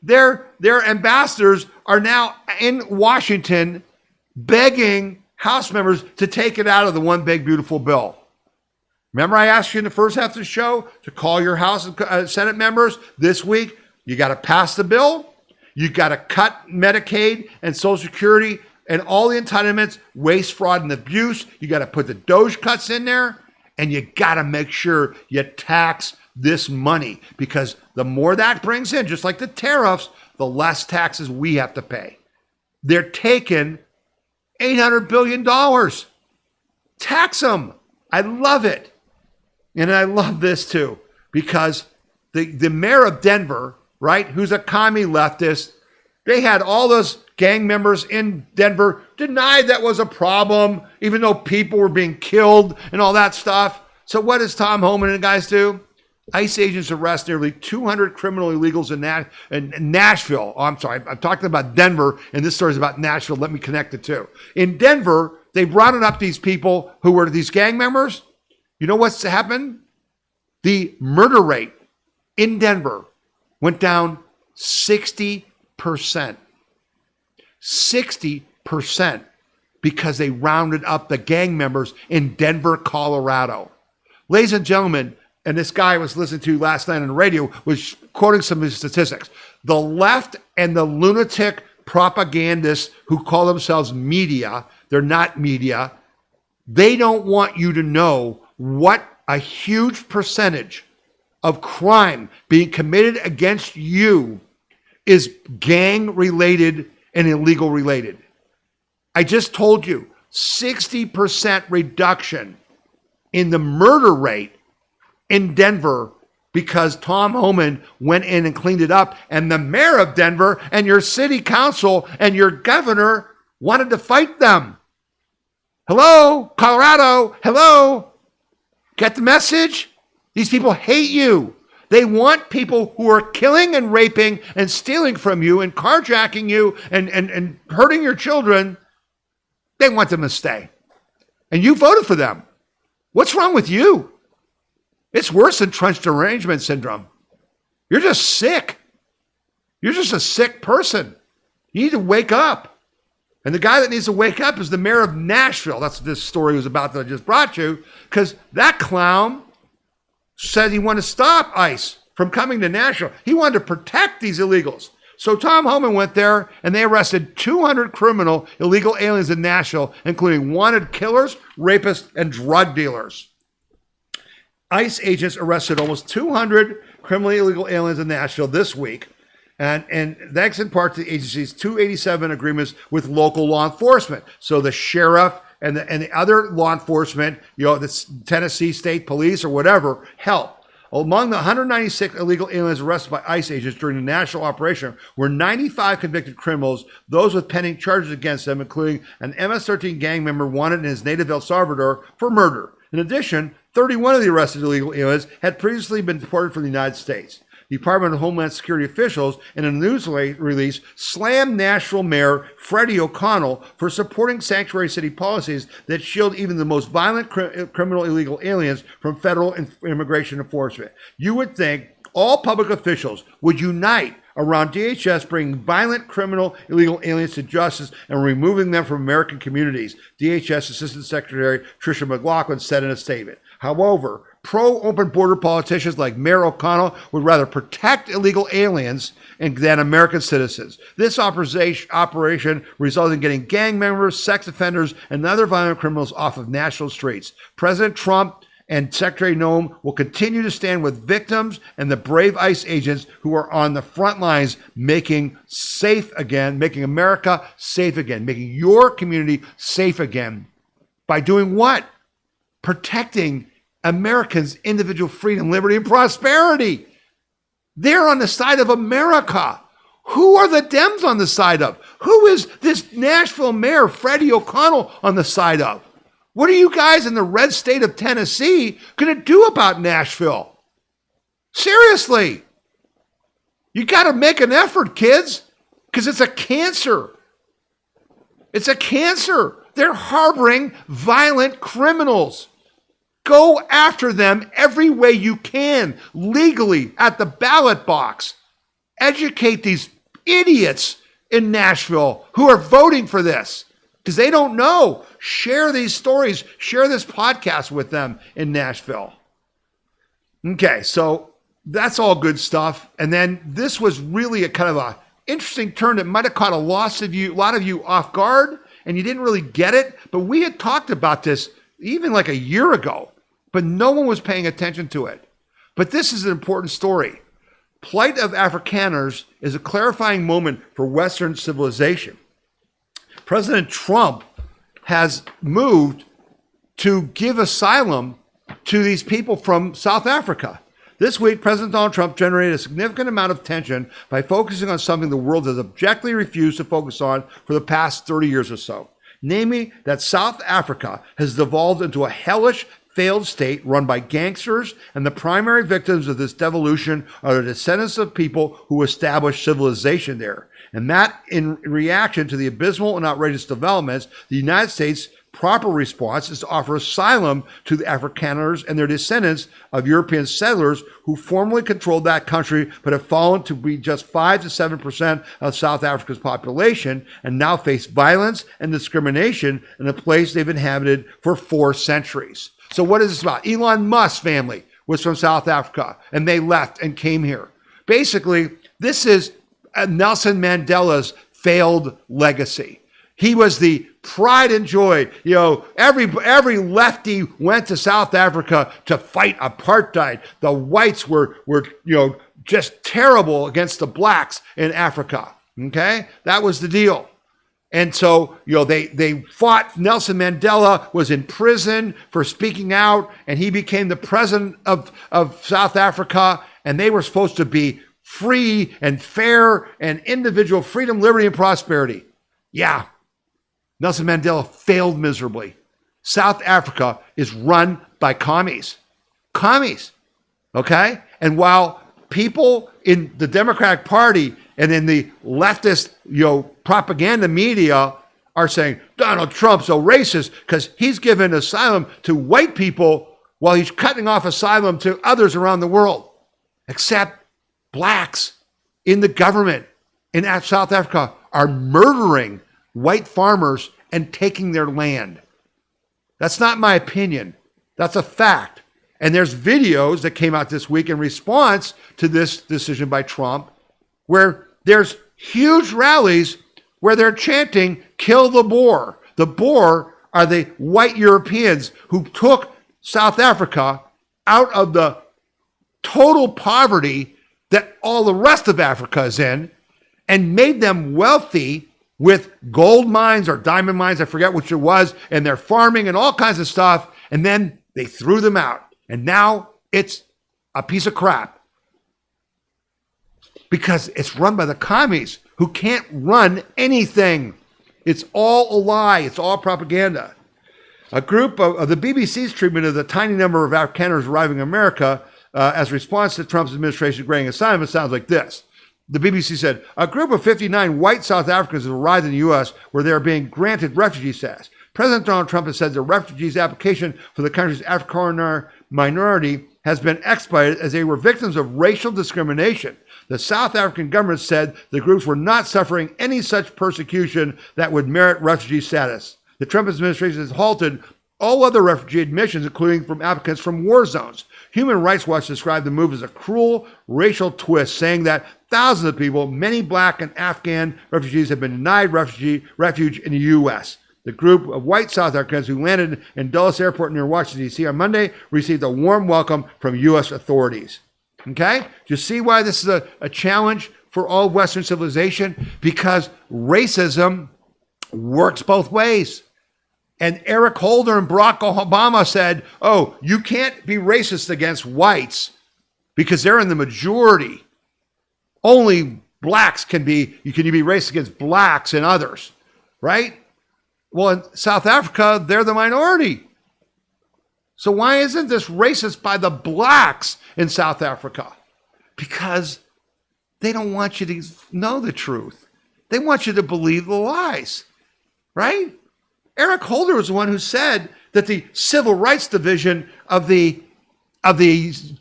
Their ambassadors are now in Washington begging House members to take it out of the one big beautiful bill. Remember I asked you in the first half of the show to call your House and Senate members this week. You got to pass the bill. You got to cut Medicaid and Social Security and all the entitlements, waste, fraud, and abuse. You got to put the Doge cuts in there, and you got to make sure you tax this money, because the more that brings in, just like the tariffs, the less taxes we have to pay. They're taking $800 billion. Tax them. I love it. And I love this too, because the mayor of Denver, right, who's a commie leftist, they had all those gang members in Denver deny that was a problem, even though people were being killed and all that stuff. So what does Tom Homan and the guys do? ICE agents arrest nearly 200 criminal illegals in Nashville. Oh, I'm sorry, I'm talking about Denver, and this story is about Nashville. Let me connect the two. In Denver, they rounded up these people who were these gang members. You know what's happened? The murder rate in Denver went down 60%. 60% because they rounded up the gang members in Denver, Colorado. Ladies and gentlemen, and this guy I was listening to last night on the radio was quoting some of his statistics. The left and the lunatic propagandists who call themselves media, they're not media, they don't want you to know what a huge percentage of crime being committed against you is gang related and illegal related. I just told you 60% reduction in the murder rate in Denver because Tom Homan went in and cleaned it up, and the mayor of Denver and your city council and your governor wanted to fight them. Hello, Colorado, hello. Get the message? These people hate you. They want people who are killing and raping and stealing from you and carjacking you and hurting your children. They want them to stay. And you voted for them. What's wrong with you? It's worse than trench derangement syndrome. You're just sick. You're just a sick person. You need to wake up. And the guy that needs to wake up is the mayor of Nashville. That's what this story was about that I just brought you, because that clown said he wanted to stop ICE from coming to Nashville. He wanted to protect these illegals. So Tom Homan went there, and they arrested 200 criminal illegal aliens in Nashville, including wanted killers, rapists, and drug dealers. ICE agents arrested almost 200 criminally illegal aliens in Nashville this week, and thanks in part to the agency's 287 agreements with local law enforcement. So the sheriff and the other law enforcement, the Tennessee State Police or whatever, help. Among the 196 illegal aliens arrested by ICE agents during the national operation were 95 convicted criminals, those with pending charges against them, including an MS-13 gang member wanted in his native El Salvador for murder. In addition, 31 of the arrested illegal aliens had previously been deported from the United States. The Department of Homeland Security officials, in a news release, slammed Nashville Mayor Freddie O'Connell for supporting sanctuary city policies that shield even the most violent criminal illegal aliens from federal immigration enforcement. You would think all public officials would unite around DHS bringing violent criminal illegal aliens to justice and removing them from American communities, DHS Assistant Secretary Tricia McLaughlin said in a statement. However, pro-open border politicians like Mayor O'Connell would rather protect illegal aliens than American citizens. This operation resulted in getting gang members, sex offenders, and other violent criminals off of national streets. President Trump and Secretary Noem will continue to stand with victims and the brave ICE agents who are on the front lines making America safe again, making your community safe again. By doing what? Protecting Americans' individual freedom, liberty, and prosperity. They're on the side of America. Who are the Dems on the side of? Who is this Nashville mayor, Freddie O'Connell, on the side of? What are you guys in the red state of Tennessee going to do about Nashville? Seriously. You got to make an effort, kids, because it's a cancer. It's a cancer. They're harboring violent criminals. Go after them every way you can, legally, at the ballot box. Educate these idiots in Nashville who are voting for this because they don't know. Share these stories. Share this podcast with them in Nashville. Okay, so that's all good stuff. And then this was really a kind of a interesting turn that might have caught a lot of you off guard, and you didn't really get it. But we had talked about this even like a year ago, but no one was paying attention to it. But this is an important story. Plight of Afrikaners is a clarifying moment for Western civilization. President Trump has moved to give asylum to these people from South Africa. This week, President Donald Trump generated a significant amount of tension by focusing on something the world has objectively refused to focus on for the past 30 years or so. Namely, that South Africa has devolved into a hellish, failed state run by gangsters, and the primary victims of this devolution are the descendants of people who established civilization there. And that, in reaction to the abysmal and outrageous developments, the United States' proper response is to offer asylum to the Afrikaners and their descendants of European settlers who formerly controlled that country but have fallen to be just 5 to 7% of South Africa's population and now face violence and discrimination in a place they've inhabited for 4 centuries. So what is this about? Elon Musk's family was from South Africa and they left and came here. Basically, this is Nelson Mandela's failed legacy. He was the pride and joy. You know, every lefty went to South Africa to fight apartheid. The whites were just terrible against the blacks in Africa. Okay? That was the deal. And so, they fought. Nelson Mandela was in prison for speaking out, and he became the president of South Africa, and they were supposed to be free and fair and individual freedom, liberty, and prosperity. Yeah. Nelson Mandela failed miserably. South Africa is run by commies. Commies. Okay? And while people in the Democratic Party and in the leftist, propaganda media are saying Donald Trump's so racist because he's given asylum to white people while he's cutting off asylum to others around the world, except blacks in the government in South Africa are murdering white farmers and taking their land. That's not my opinion. That's a fact. And there's videos that came out this week in response to this decision by Trump where there's huge rallies where they're chanting, "Kill the Boer." The Boer are the white Europeans who took South Africa out of the total poverty that all the rest of Africa is in and made them wealthy with gold mines or diamond mines, I forget which it was, and they're farming and all kinds of stuff, and then they threw them out. And now it's a piece of crap because it's run by the commies who can't run anything. It's all a lie. It's all propaganda. A group of the BBC's treatment of the tiny number of Afrikaners arriving in America as a response to Trump's administration granting asylum, it sounds like this. The BBC said, a group of 59 white South Africans have arrived in the U.S. where they are being granted refugee status. President Donald Trump has said the refugees' application for the country's Afrikaner minority has been expedited as they were victims of racial discrimination. The South African government said the groups were not suffering any such persecution that would merit refugee status. The Trump administration has halted all other refugee admissions, including from applicants from war zones. Human Rights Watch described the move as a cruel racial twist, saying that thousands of people, many black and Afghan refugees, have been denied refuge in the U.S. The group of white South Africans who landed in Dulles Airport near Washington, D.C. on Monday received a warm welcome from U.S. authorities. Okay? Do you see why this is a challenge for all Western civilization? Because racism works both ways. And Eric Holder and Barack Obama said, oh, you can't be racist against whites because they're in the majority. Only blacks can be, you be racist against blacks and others, right? Well, in South Africa, they're the minority. So why isn't this racist by the blacks in South Africa? Because they don't want you to know the truth. They want you to believe the lies, right? Eric Holder was the one who said that the Civil Rights Division of the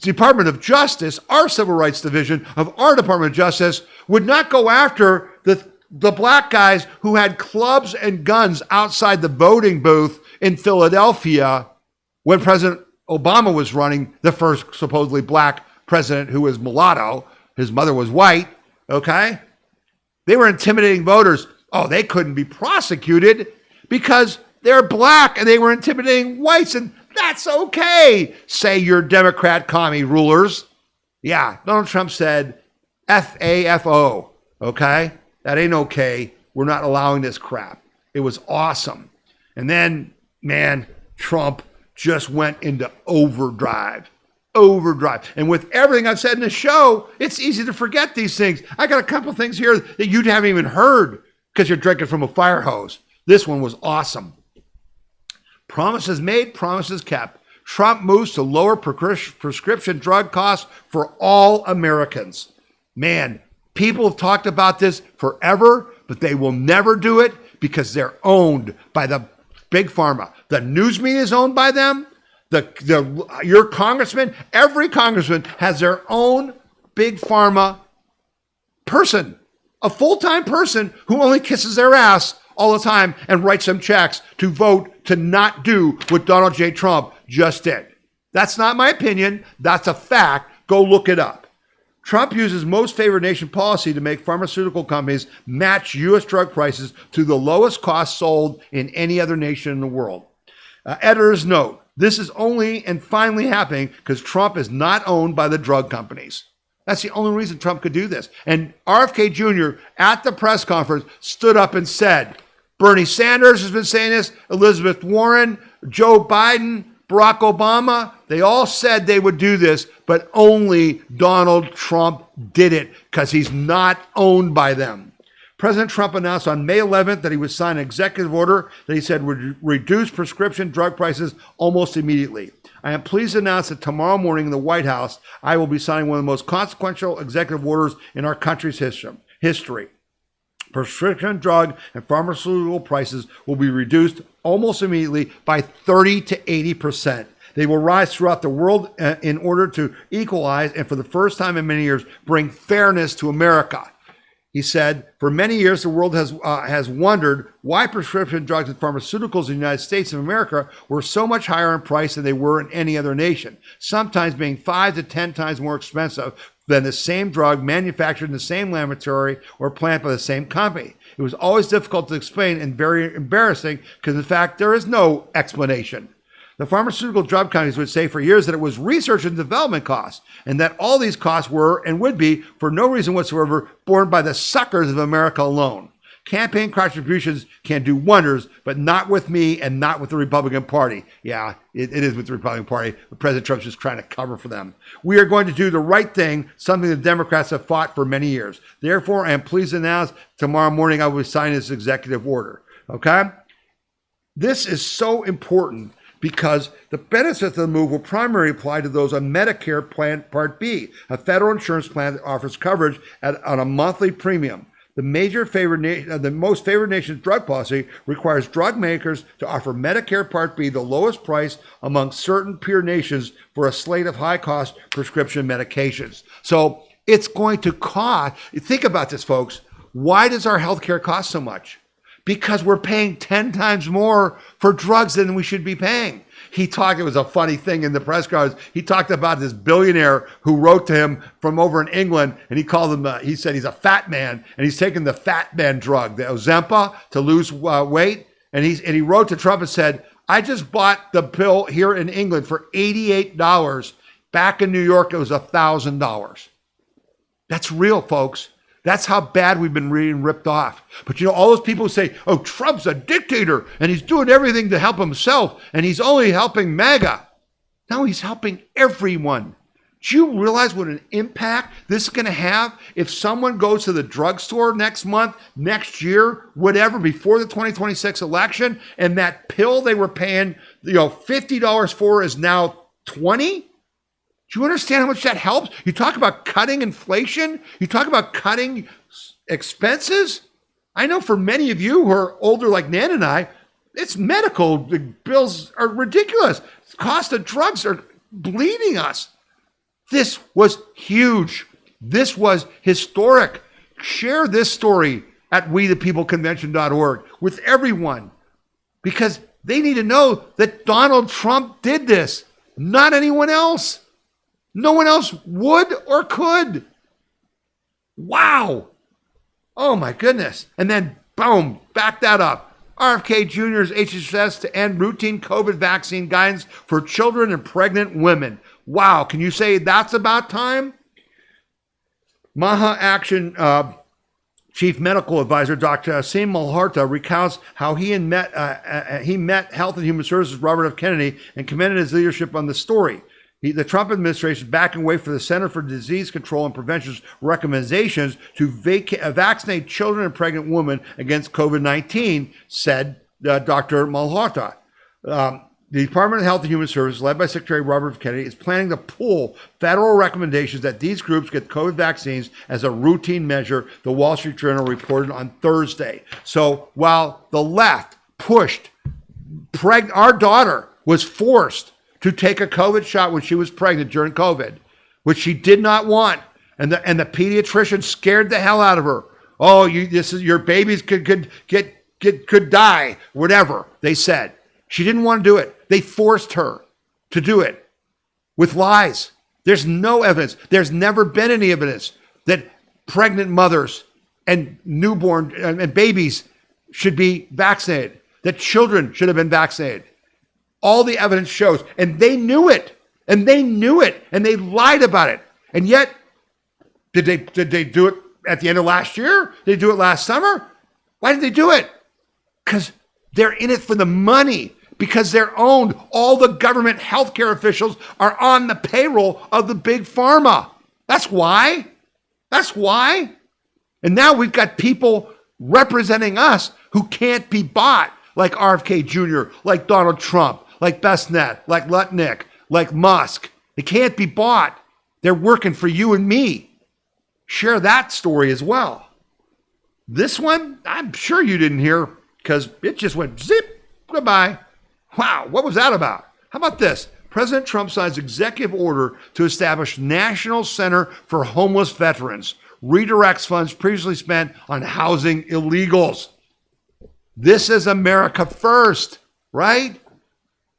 Department of Justice, our Civil Rights Division of our Department of Justice, would not go after the black guys who had clubs and guns outside the voting booth in Philadelphia when President Obama was running, the first supposedly black president who was mulatto. His mother was white, okay? They were intimidating voters. Oh, they couldn't be prosecuted because they're black and they were intimidating whites, and that's okay, say your Democrat commie rulers. Yeah, Donald Trump said F-A-F-O, okay? That ain't okay. We're not allowing this crap. It was awesome. And then, man, Trump just went into overdrive. And with everything I've said in the show, it's easy to forget these things. I got a couple things here that you haven't even heard because you're drinking from a fire hose. This one was awesome. Promises made, promises kept. Trump moves to lower prescription drug costs for all Americans. Man, people have talked about this forever, but they will never do it because they're owned by the big pharma. The news media is owned by them. Your congressman, every congressman has their own big pharma person, a full-time person who only kisses their ass all the time and writes them checks to vote to not do what Donald J. Trump just did. That's not my opinion. That's a fact. Go look it up. Trump uses most favored nation policy to make pharmaceutical companies match U.S. drug prices to the lowest cost sold in any other nation in the world. Editor's note, this is only and finally happening because Trump is not owned by the drug companies. That's the only reason Trump could do this. And RFK Jr. at the press conference stood up and said, Bernie Sanders has been saying this, Elizabeth Warren, Joe Biden, Barack Obama, they all said they would do this, but only Donald Trump did it because he's not owned by them. President Trump announced on May 11th that he would sign an executive order that he said would reduce prescription drug prices almost immediately. I am pleased to announce that tomorrow morning in the White House, I will be signing one of the most consequential executive orders in our country's history. Prescription drug and pharmaceutical prices will be reduced almost immediately by 30 to 80%. They will rise throughout the world in order to equalize and for the first time in many years, bring fairness to America. He said, for many years, the world has wondered why prescription drugs and pharmaceuticals in the United States of America were so much higher in price than they were in any other nation, sometimes being 5 to 10 times more expensive than the same drug manufactured in the same laboratory or plant by the same company. It was always difficult to explain and very embarrassing because, in fact, there is no explanation. The pharmaceutical drug companies would say for years that it was research and development costs, and that all these costs were and would be, for no reason whatsoever, borne by the suckers of America alone. Campaign contributions can do wonders, but not with me and not with the Republican Party. Yeah, it is with the Republican Party, but President Trump's just trying to cover for them. We are going to do the right thing, something the Democrats have fought for many years. Therefore, I am pleased to announce tomorrow morning I will be signing this executive order. Okay? This is so important because the benefits of the move will primarily apply to those on Medicare Plan Part B, a federal insurance plan that offers coverage on a monthly premium. The most favored nation's drug policy requires drug makers to offer Medicare Part B the lowest price among certain peer nations for a slate of high-cost prescription medications. So it's going to cost, think about this, folks. Why does our healthcare cost so much? Because we're paying 10 times more for drugs than we should be paying. It was a funny thing in the press conference. He talked about this billionaire who wrote to him from over in England, and he called him, he said he's a fat man, and he's taking the fat man drug, the Ozempic, to lose weight. And he wrote to Trump and said, I just bought the pill here in England for $88. Back in New York, it was $1,000. That's real, folks. That's how bad we've been being ripped off. But you know, all those people who say, oh, Trump's a dictator and he's doing everything to help himself and he's only helping MAGA. No, he's helping everyone. Do you realize what an impact this is going to have if someone goes to the drugstore next month, next year, whatever, before the 2026 election, and that pill they were paying, $50 for is now $20? Do you understand how much that helps? You talk about cutting inflation. You talk about cutting expenses. I know for many of you who are older like Nan and I, it's medical. The bills are ridiculous. The cost of drugs are bleeding us. This was huge. This was historic. Share this story at WeThePeopleConvention.org with everyone because they need to know that Donald Trump did this, not anyone else. No one else would or could. Wow. Oh my goodness. And then boom, back that up. RFK Jr.'s HHS to end routine COVID vaccine guidance for children and pregnant women. Wow. Can you say that's about time? Maha Action Chief Medical Advisor Dr. Asim Malhotra recounts how he met Health and Human Services Robert F. Kennedy and commended his leadership on the story. The Trump administration is backing away from the Center for Disease Control and Prevention's recommendations to vaccinate children and pregnant women against COVID-19, said Dr. Malhotra. The Department of Health and Human Services, led by Secretary Robert F. Kennedy, is planning to pull federal recommendations that these groups get COVID vaccines as a routine measure, the Wall Street Journal reported on Thursday. So while the left pushed, our daughter was forced to take a COVID shot when she was pregnant during COVID, which she did not want. And the pediatrician scared the hell out of her. Oh, your babies could die, whatever they said. She didn't want to do it. They forced her to do it with lies. There's no evidence. There's never been any evidence that pregnant mothers and newborn and babies should be vaccinated, that children should have been vaccinated. All the evidence shows, and they knew it, and they lied about it. And yet, did they do it at the end of last year? Did they do it last summer? Why did they do it? Because they're in it for the money, because they're owned. All the government healthcare officials are on the payroll of the big pharma. That's why. That's why. And now we've got people representing us who can't be bought, like RFK Jr., like Donald Trump, like Besnet, like Lutnick, like Musk. They can't be bought. They're working for you and me. Share that story as well. This one, I'm sure you didn't hear because it just went zip, goodbye. Wow, what was that about? How about this? President Trump signs executive order to establish National Center for Homeless Veterans, redirects funds previously spent on housing illegals. This is America first, right?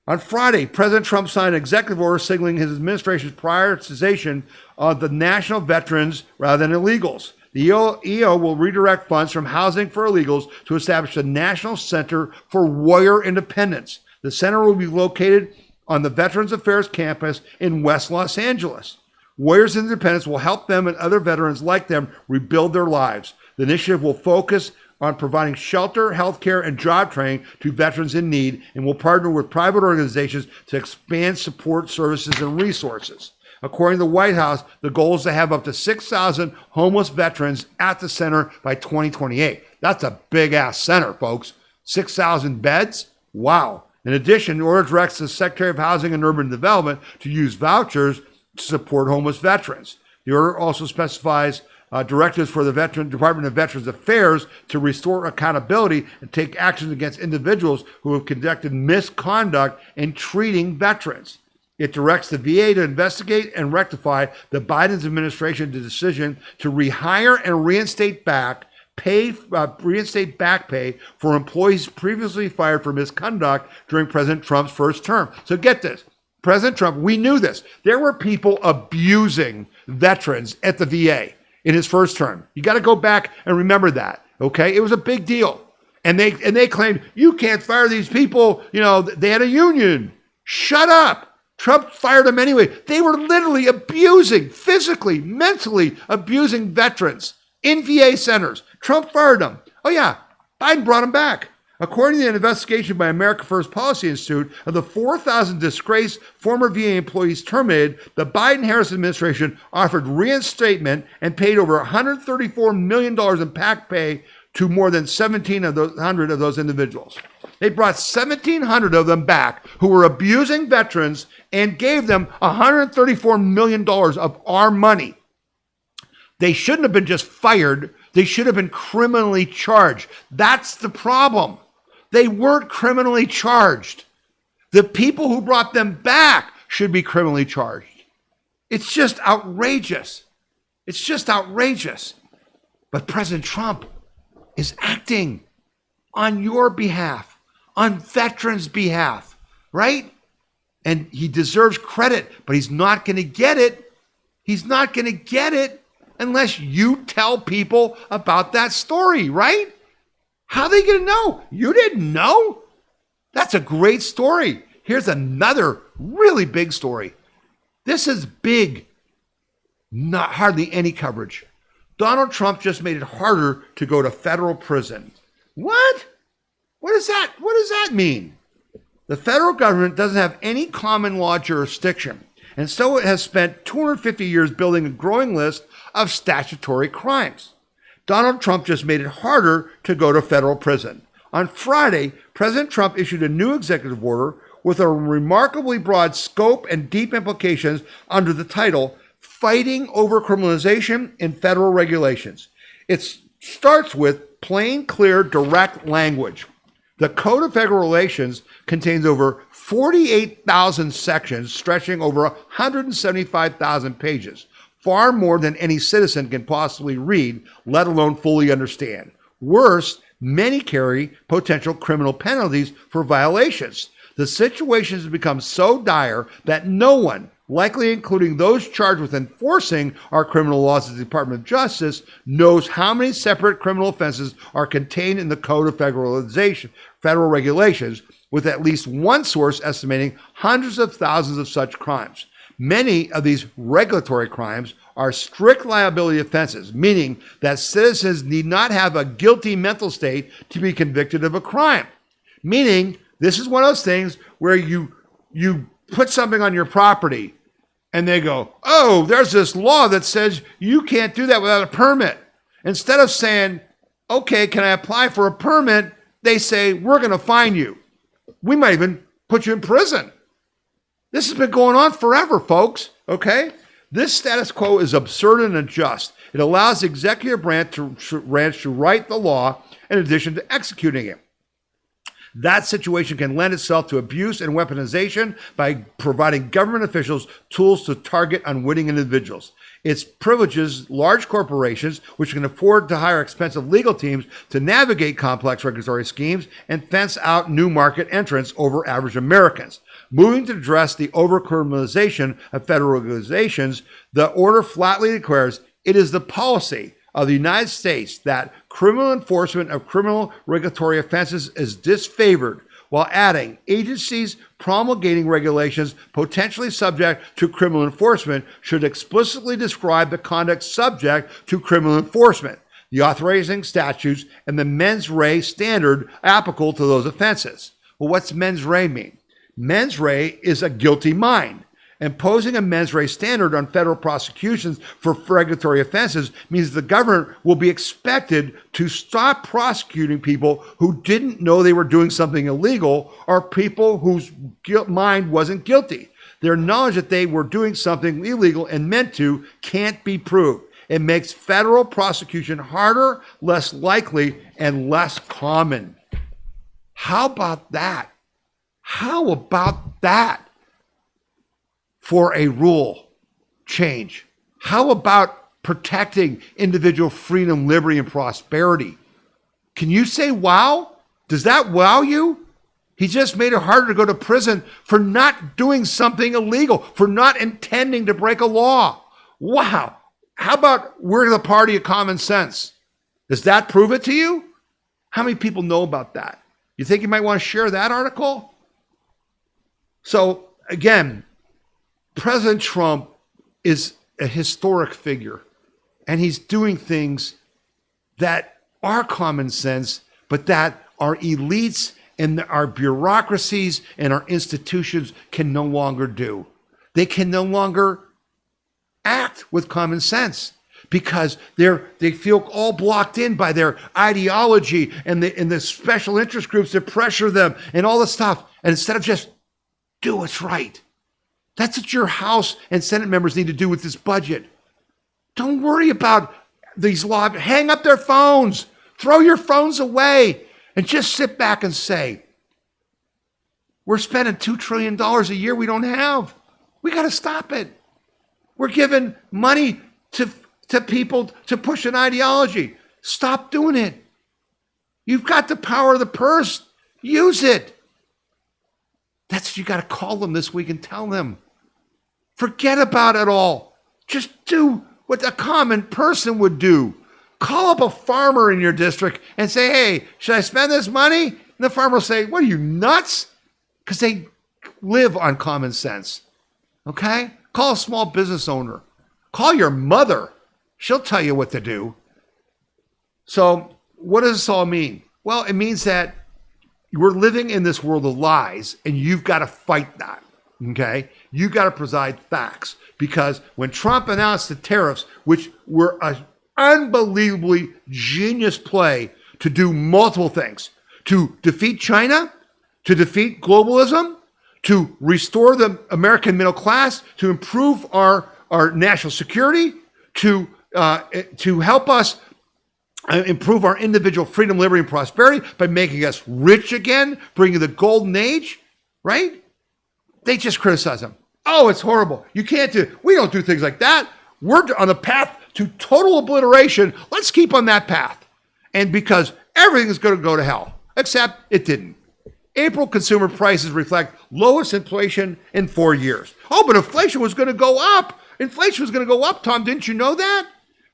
On Friday, President Trump signed an executive order signaling his administration's prioritization of the national veterans rather than illegals. The EO will redirect funds from housing for illegals to establish a National Center for Warrior Independence. The center will be located on the Veterans Affairs campus in West Los Angeles. Warriors Independence will help them and other veterans like them rebuild their lives. The initiative will focus on providing shelter, health care, and job training to veterans in need and will partner with private organizations to expand support services and resources. According to the White House, the goal is to have up to 6,000 homeless veterans at the center by 2028. That's a big-ass center, folks. 6,000 beds? Wow. In addition, the order directs the Secretary of Housing and Urban Development to use vouchers to support homeless veterans. The order also specifies directives for the Department of Veterans Affairs to restore accountability and take actions against individuals who have conducted misconduct in treating veterans. It directs the VA to investigate and rectify the Biden administration's decision to rehire and reinstate back pay for employees previously fired for misconduct during President Trump's first term. So get this. President Trump, we knew this. There were people abusing veterans at the VA in his first term. You got to go back and remember that, okay? It was a big deal. And they claimed, you can't fire these people. You know, they had a union. Shut up. Trump fired them anyway. They were literally abusing, physically, mentally abusing veterans in VA centers. Trump fired them. Oh yeah, Biden brought them back. According to an investigation by America First Policy Institute, of the 4,000 disgraced former VA employees terminated, the Biden-Harris administration offered reinstatement and paid over $134 million in PAC pay to more than 1,700 of those individuals. They brought 1,700 of them back who were abusing veterans and gave them $134 million of our money. They shouldn't have been just fired. They should have been criminally charged. That's the problem. They weren't criminally charged. The people who brought them back should be criminally charged. It's just outrageous. It's just outrageous. But President Trump is acting on your behalf, on veterans' behalf, right? And he deserves credit, but he's not going to get it. He's not going to get it unless you tell people about that story, right? How are they going to know? You didn't know? That's a great story. Here's another really big story. This is big. Not hardly any coverage. Donald Trump just made it harder to go to federal prison. What? What does that mean? The federal government doesn't have any common law jurisdiction, and so it has spent 250 years building a growing list of statutory crimes. Donald Trump just made it harder to go to federal prison. On Friday, President Trump issued a new executive order with a remarkably broad scope and deep implications under the title, Fighting Overcriminalization in Federal Regulations. It starts with plain, clear, direct language. The Code of Federal Regulations contains over 48,000 sections stretching over 175,000 pages, far more than any citizen can possibly read, let alone fully understand. Worse, many carry potential criminal penalties for violations. The situation has become so dire that no one, likely including those charged with enforcing our criminal laws at the Department of Justice, knows how many separate criminal offenses are contained in the Code of Federal Regulations, with at least one source estimating hundreds of thousands of such crimes. Many of these regulatory crimes are strict liability offenses, meaning that citizens need not have a guilty mental state to be convicted of a crime. Meaning, this is one of those things where you put something on your property and they go, oh, there's this law that says you can't do that without a permit. Instead of saying, okay, can I apply for a permit? They say, we're going to fine you. We might even put you in prison. This has been going on forever, folks, okay? This status quo is absurd and unjust. It allows the executive branch to write the law in addition to executing it. That situation can lend itself to abuse and weaponization by providing government officials tools to target unwitting individuals. It privileges large corporations, which can afford to hire expensive legal teams to navigate complex regulatory schemes and fence out new market entrants over average Americans. Moving to address the overcriminalization of federal regulations, the order flatly declares it is the policy of the United States that criminal enforcement of criminal regulatory offenses is disfavored, while adding agencies promulgating regulations potentially subject to criminal enforcement should explicitly describe the conduct subject to criminal enforcement, the authorizing statutes, and the mens rea standard applicable to those offenses. Well, what's mens rea mean? Mens rea is a guilty mind. Imposing a mens rea standard on federal prosecutions for regulatory offenses means the government will be expected to stop prosecuting people who didn't know they were doing something illegal or people whose mind wasn't guilty. Their knowledge that they were doing something illegal and meant to can't be proved. It makes federal prosecution harder, less likely, and less common. How about that? How about that? For a rule change? How about protecting individual freedom, liberty, and prosperity? Can you say wow? Does that wow you? He just made it harder to go to prison for not doing something illegal, for not intending to break a law. Wow. How about we're the party of common sense? Does that prove it to you? How many people know about that? You think you might want to share that article? So again, President Trump is a historic figure, and he's doing things that are common sense, but that our elites and our bureaucracies and our institutions can no longer do. They can no longer act with common sense because they feel all blocked in by their ideology and the special interest groups that pressure them and all this stuff. And instead of just do what's right, that's what your House and Senate members need to do with this budget. Don't worry about these laws. Hang up their phones. Throw your phones away and just sit back and say, we're spending $2 trillion a year we don't have. We got to stop it. We're giving money to people to push an ideology. Stop doing it. You've got the power of the purse. Use it. That's what you got to call them this week and tell them. Forget about it all. Just do what a common person would do. Call up a farmer in your district and say, hey, should I spend this money? And the farmer will say, what are you, nuts? Because they live on common sense. Okay? Call a small business owner. Call your mother. She'll tell you what to do. So what does this all mean? Well, it means that we're living in this world of lies, and you've got to fight that. Okay? You've got to provide facts. Because when Trump announced the tariffs, which were an unbelievably genius play to do multiple things, to defeat China, to defeat globalism, to restore the American middle class, to improve our national security, to help us improve our individual freedom, liberty, and prosperity by making us rich again, bringing the golden age, right? They just criticize him. Oh, it's horrible. You can't do, we don't do things like that. We're on the path to total obliteration. Let's keep on that path. And because everything is going to go to hell, except it didn't. April consumer prices reflect lowest inflation in 4 years. Oh, but inflation was going to go up. Inflation was going to go up, Tom. Didn't you know that?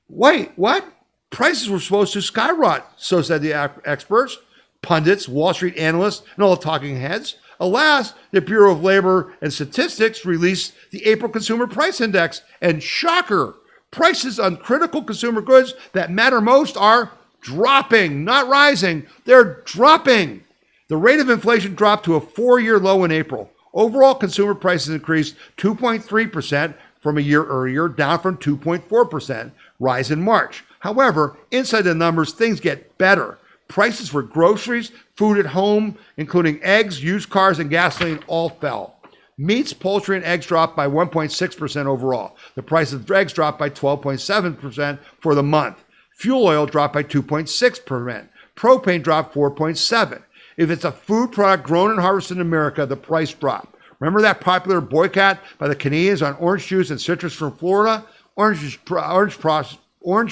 Wait, what? Prices were supposed to skyrocket, so said the experts, pundits, Wall Street analysts, and all the talking heads. Alas, the Bureau of Labor and Statistics released the April Consumer Price Index, and shocker, prices on critical consumer goods that matter most are dropping, not rising. They're dropping. The rate of inflation dropped to a 4-year low in April. Overall, consumer prices increased 2.3% from a year earlier, down from 2.4% rise in March. However, inside the numbers, things get better. Prices for groceries, food at home, including eggs, used cars, and gasoline, all fell. Meats, poultry, and eggs dropped by 1.6% overall. The price of eggs dropped by 12.7% for the month. Fuel oil dropped by 2.6%. Propane dropped 4.7%. If it's a food product grown and harvested in America, the price dropped. Remember that popular boycott by the Canadians on orange juice and citrus from Florida? Orange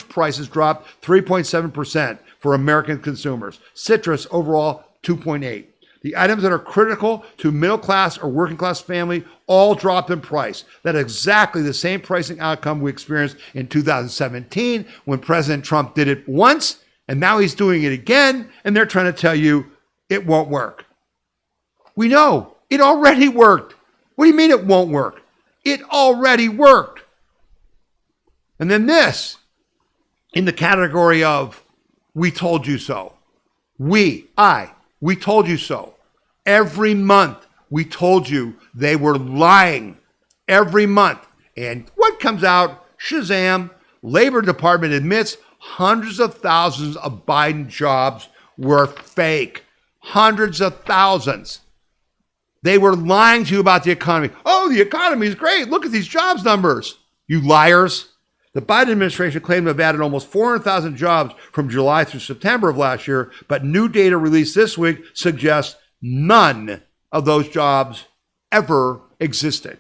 prices dropped 3.7% for American consumers. Citrus overall 2.8%. The items that are critical to middle class or working class family all dropped in price. That's exactly the same pricing outcome we experienced in 2017 when President Trump did it once, and now he's doing it again, and they're trying to tell you it won't work. We know it already worked. What do you mean it won't work? It already worked. And then this, in the category of we told you so. We told you so. Every month we told you they were lying. Every month. And what comes out? Shazam. Labor Department admits hundreds of thousands of Biden jobs were fake. Hundreds of thousands. They were lying to you about the economy. Oh, the economy is great. Look at these jobs numbers. You liars. The Biden administration claimed to have added almost 400,000 jobs from July through September of last year, but new data released this week suggests none of those jobs ever existed.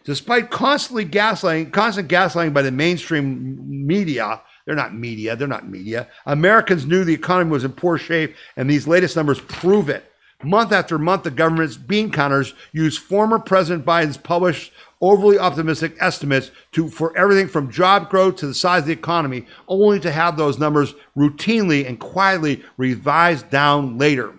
Despite constant gaslighting by the mainstream media, they're not media. Americans knew the economy was in poor shape, and these latest numbers prove it. Month after month, the government's bean counters used former President Biden's published overly optimistic estimates for everything from job growth to the size of the economy, only to have those numbers routinely and quietly revised down later.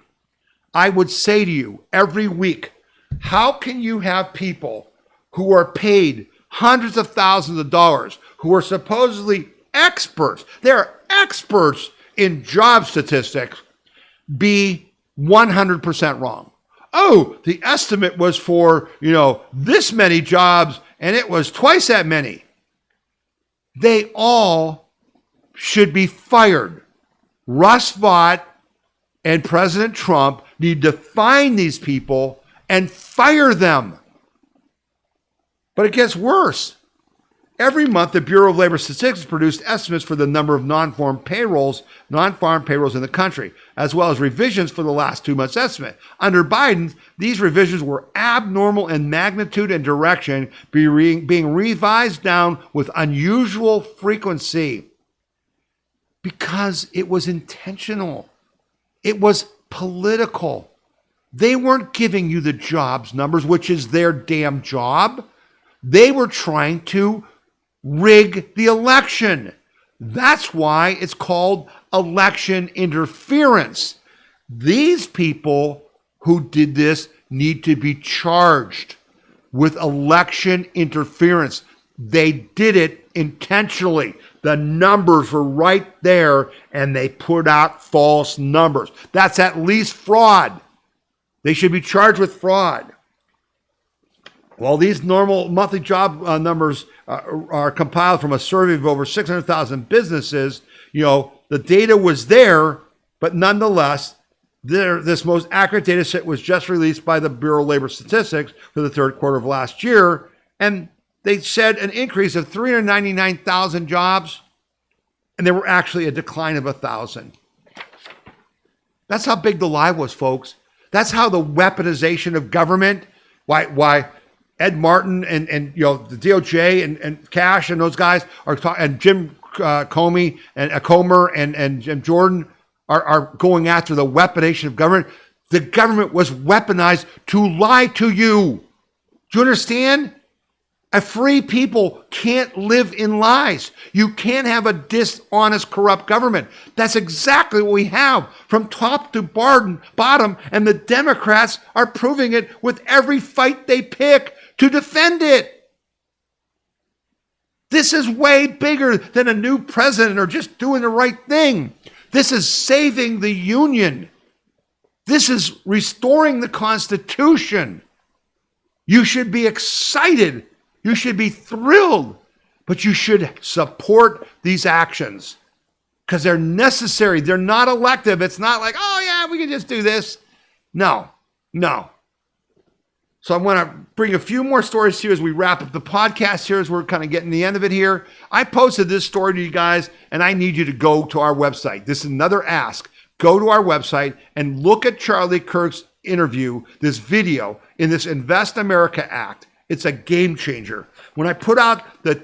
I would say to you every week, how can you have people who are paid hundreds of thousands of dollars, who are supposedly experts? They're experts in job statistics be 100% wrong. Oh, the estimate was for, this many jobs and it was twice that many. They all should be fired. Russ Vought and President Trump need to find these people and fire them. But it gets worse. Every month, the Bureau of Labor Statistics produced estimates for the number of non-farm payrolls in the country, as well as revisions for the last 2 months' estimate. Under Biden, these revisions were abnormal in magnitude and direction, being revised down with unusual frequency because it was intentional. It was political. They weren't giving you the jobs numbers, which is their damn job. They were trying to rig the election. That's why it's called election interference. These people who did this need to be charged with election interference. They did it intentionally. The numbers were right there and they put out false numbers. That's at least fraud. They should be charged with fraud. Well, these normal monthly job numbers are compiled from a survey of over 600,000 businesses. The data was there, but nonetheless, this most accurate data set was just released by the Bureau of Labor Statistics for the third quarter of last year. And they said an increase of 399,000 jobs, and there were actually a decline of 1,000. That's how big the lie was, folks. That's how the weaponization of government, why Ed Martin and the DOJ and Cash and those guys are talking, and Jim Comey and Comer and Jim Jordan are going after the weaponization of government. The government was weaponized to lie to you. Do you understand? A free people can't live in lies. You can't have a dishonest, corrupt government. That's exactly what we have from top to bottom, and the Democrats are proving it with every fight they pick to defend it. This is way bigger than a new president or just doing the right thing. This is saving the Union. This is restoring the Constitution. You should be excited. You should be thrilled, but you should support these actions because they're necessary. They're not elective. It's not like, oh yeah, we can just do this. No. So I want to bring a few more stories to you as we wrap up the podcast here, as we're kind of getting the end of it here. I posted this story to you guys, and I need you to go to our website. This is another ask. Go to our website and look at Charlie Kirk's interview, this video in this Invest America Act. It's a game changer. When I put out the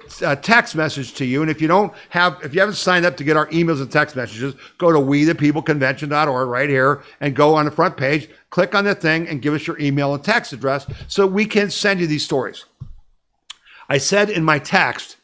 text message to you, and if you haven't signed up to get our emails and text messages, go to wethepeopleconvention.org right here and go on the front page, click on the thing and give us your email and text address so we can send you these stories. I said in my text,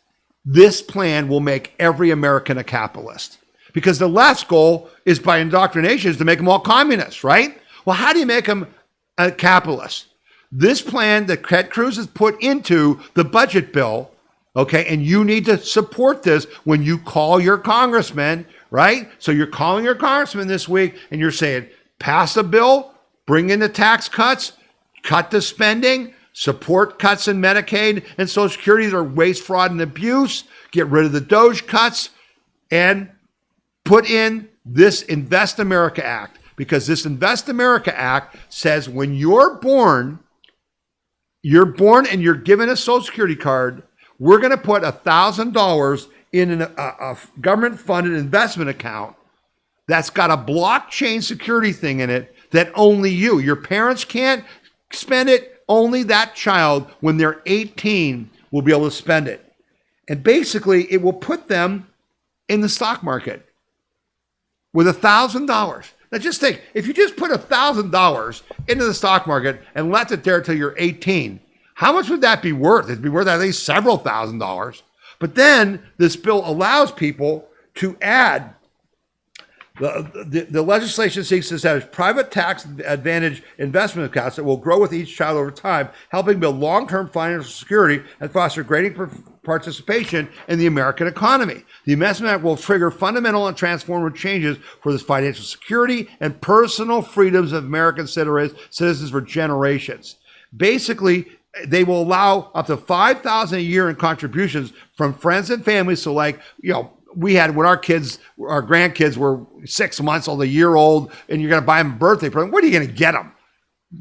this plan will make every American a capitalist because the left's goal is by indoctrination is to make them all communists, right? Well, how do you make them a capitalist? This plan that Ted Cruz has put into the budget bill, okay, and you need to support this when you call your congressman, right? So you're calling your congressman this week and you're saying, pass a bill, bring in the tax cuts, cut the spending, support cuts in Medicaid and Social Security that are waste, fraud, and abuse, get rid of the Doge cuts, and put in this Invest America Act. Because this Invest America Act says when you're born and you're given a Social Security card, we're going to put $1,000 in a government-funded investment account that's got a blockchain security thing in it that only your parents can't spend it. Only that child, when they're 18, will be able to spend it. And basically, it will put them in the stock market with $1,000. Now just think, if you just put $1,000 into the stock market and left it there till you're 18, how much would that be worth? It'd be worth at least several $1,000s. But then this bill allows people to add, the legislation seeks to establish private tax advantage investment accounts that will grow with each child over time, helping build long-term financial security and foster greater participation in the American economy. The Investment Act will trigger fundamental and transformative changes for the financial security and personal freedoms of American citizens for generations. Basically, they will allow up to $5,000 a year in contributions from friends and family. So like, we had when our grandkids were 6 months old, a year old, and you're going to buy them a birthday present. What are you going to get them?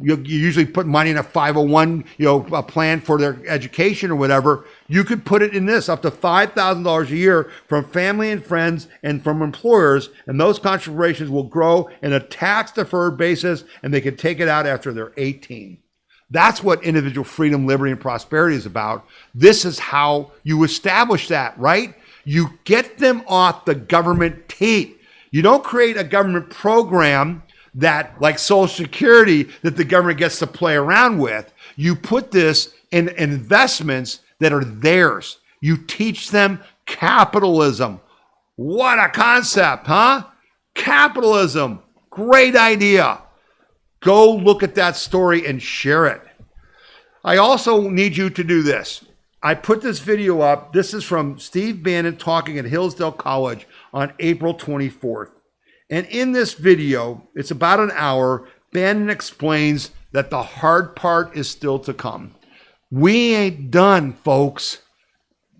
You usually put money in a 501, a plan for their education or whatever. You could put it in this, up to $5,000 a year from family and friends and from employers, and those contributions will grow in a tax-deferred basis, and they can take it out after they're 18. That's what individual freedom, liberty, and prosperity is about. This is how you establish that, right? You get them off the government tape. You don't create a government program that, like Social Security, that the government gets to play around with. You put this in investments that are theirs. You teach them capitalism. What a concept, huh? Capitalism. Great idea. Go look at that story and share it. I also need you to do this. I put this video up. This is from Steve Bannon talking at Hillsdale College on April 24th. And in this video, it's about an hour, Bannon explains that the hard part is still to come. We ain't done, folks.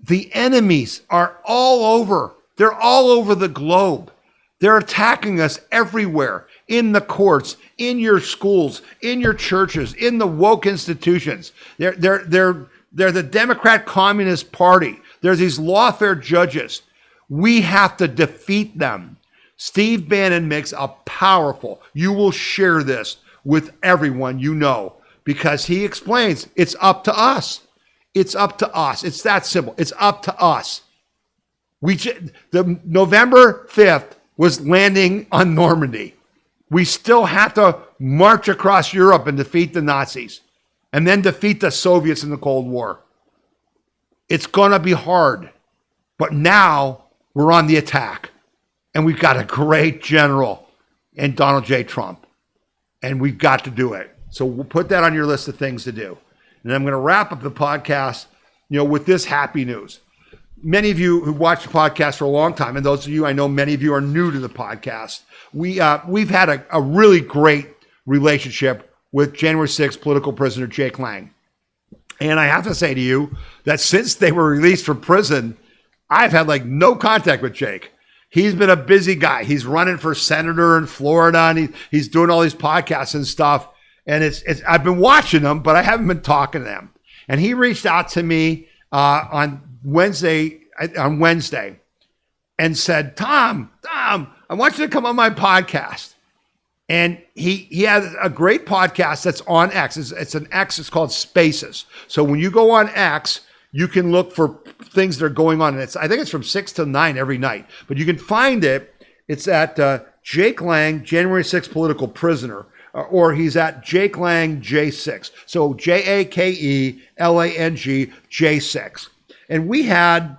The enemies are all over. They're all over the globe. They're attacking us everywhere, in the courts, in your schools, in your churches, in the woke institutions. They're the Democrat Communist Party. There's these lawfare judges. We have to defeat them. Steve Bannon makes a powerful, you will share this with everyone you know, because he explains it's up to us. It's up to us. It's that simple. It's up to us. The November 5th was landing on Normandy. We still have to march across Europe and defeat the Nazis and then defeat the Soviets in the Cold War. It's going to be hard, but now we're on the attack. And we've got a great general in Donald J. Trump. And we've got to do it. So we'll put that on your list of things to do. And I'm going to wrap up the podcast, with this happy news. Many of you who watch the podcast for a long time, and those of you, I know many of you are new to the podcast, we've had a really great relationship with January 6th political prisoner Jake Lang. And I have to say to you that since they were released from prison, I've had no contact with Jake. He's been a busy guy. He's running for senator in Florida, and he's doing all these podcasts and stuff. And I've been watching them, but I haven't been talking to them. And he reached out to me on Wednesday and said, Tom, I want you to come on my podcast. And he has a great podcast that's on X. It's an X. It's called Spaces. So when you go on X, you can look for things that are going on. And I think it's from 6 to 9 every night. But you can find it. It's at Jake Lang, January 6th political prisoner. Or he's at Jake Lang J6. So JakeLang J6. And we had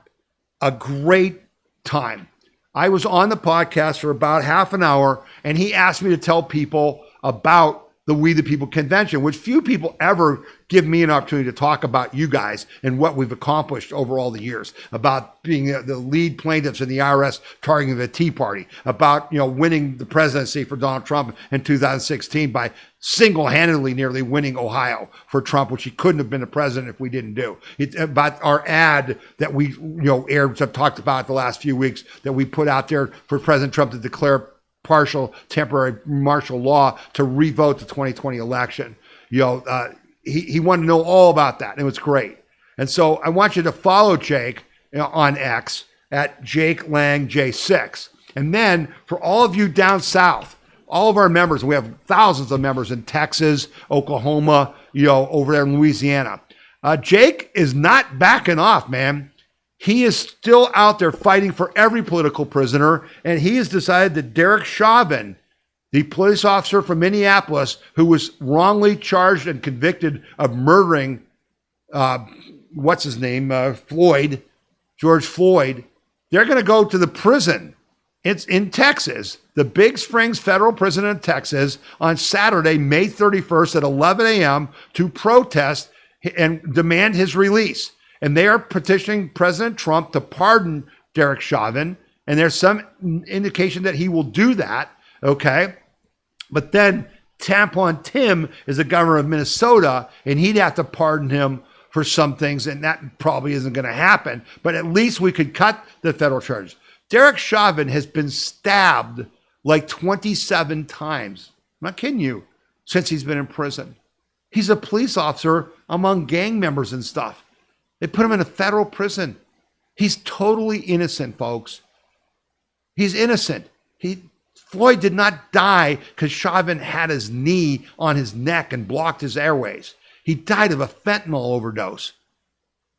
a great time. I was on the podcast for about half an hour, and he asked me to tell people about the We the People convention, which few people ever give me an opportunity to talk about you guys and what we've accomplished over all the years, about being the lead plaintiffs in the IRS targeting the Tea Party, about winning the presidency for Donald Trump in 2016 by single-handedly nearly winning Ohio for Trump, which he couldn't have been the president if we didn't do. About our ad that we aired, I've talked about the last few weeks, that we put out there for President Trump to declare partial temporary martial law to revote the 2020 election. He wanted to know all about that. And it was great. And so I want you to follow Jake on X at Jake Lang J6. And then for all of you down south, all of our members, we have thousands of members in Texas, Oklahoma, over there in Louisiana. Jake is not backing off, man. He is still out there fighting for every political prisoner, and he has decided that Derek Chauvin, the police officer from Minneapolis who was wrongly charged and convicted of murdering, George Floyd, they're going to go to the prison. It's in Texas, the Big Springs Federal Prison in Texas, on Saturday, May 31st at 11 a.m. to protest and demand his release. And they are petitioning President Trump to pardon Derek Chauvin. And there's some indication that he will do that, okay? But then Tampon Tim is the governor of Minnesota, and he'd have to pardon him for some things, and that probably isn't going to happen. But at least we could cut the federal charges. Derek Chauvin has been stabbed like 27 times. I'm not kidding you, since he's been in prison. He's a police officer among gang members and stuff. They put him in a federal prison. He's totally innocent, folks. He's innocent. Floyd did not die because Chauvin had his knee on his neck and blocked his airways. He died of a fentanyl overdose.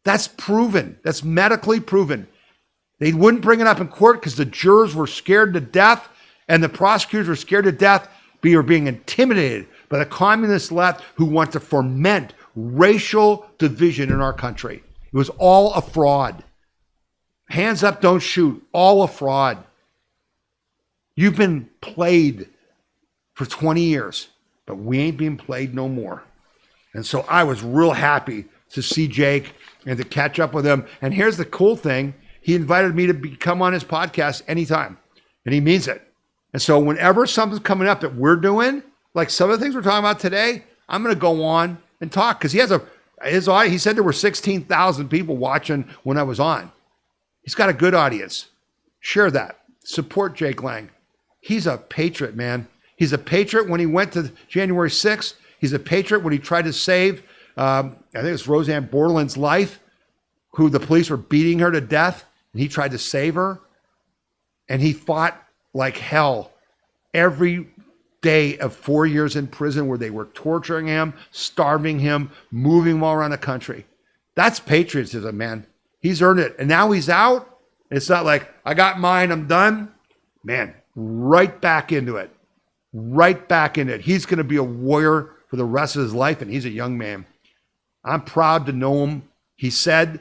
That's proven. That's medically proven. They wouldn't bring it up in court because the jurors were scared to death and the prosecutors were scared to death. We were being intimidated by the communist left who want to foment racial division in our country. It was all a fraud. Hands up, don't shoot. All a fraud. You've been played for 20 years, but we ain't being played no more. And so I was real happy to see Jake and to catch up with him. And here's the cool thing. He invited me to come on his podcast anytime, and he means it. And so whenever something's coming up that we're doing, like some of the things we're talking about today, I'm going to go on and talk because he has his audience. He said there were 16,000 people watching when I was on. He's got a good audience. Share that. Support Jake Lang. He's a patriot, man. He's a patriot when he went to January 6th. He's a patriot when he tried to save, I think it's Roseanne Borland's life, who the police were beating her to death, and he tried to save her. And he fought like hell every day of 4 years in prison where they were torturing him, starving him, moving him all around the country. That's patriotism, man. He's earned it. And now he's out. It's not like, I got mine, I'm done. Man, right back into it. Right back into it. He's going to be a warrior for the rest of his life, and he's a young man. I'm proud to know him. He said,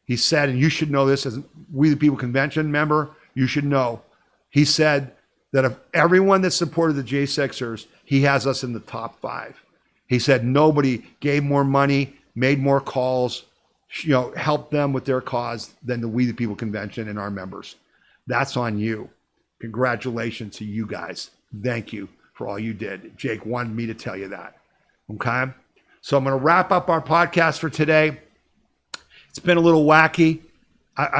and you should know this as We the People Convention member, you should know. He said that of everyone that supported the J6ers, he has us in the top 5. He said nobody gave more money, made more calls, helped them with their cause than the We the People Convention and our members. That's on you. Congratulations to you guys. Thank you for all you did. Jake wanted me to tell you that. Okay? So I'm going to wrap up our podcast for today. It's been a little wacky.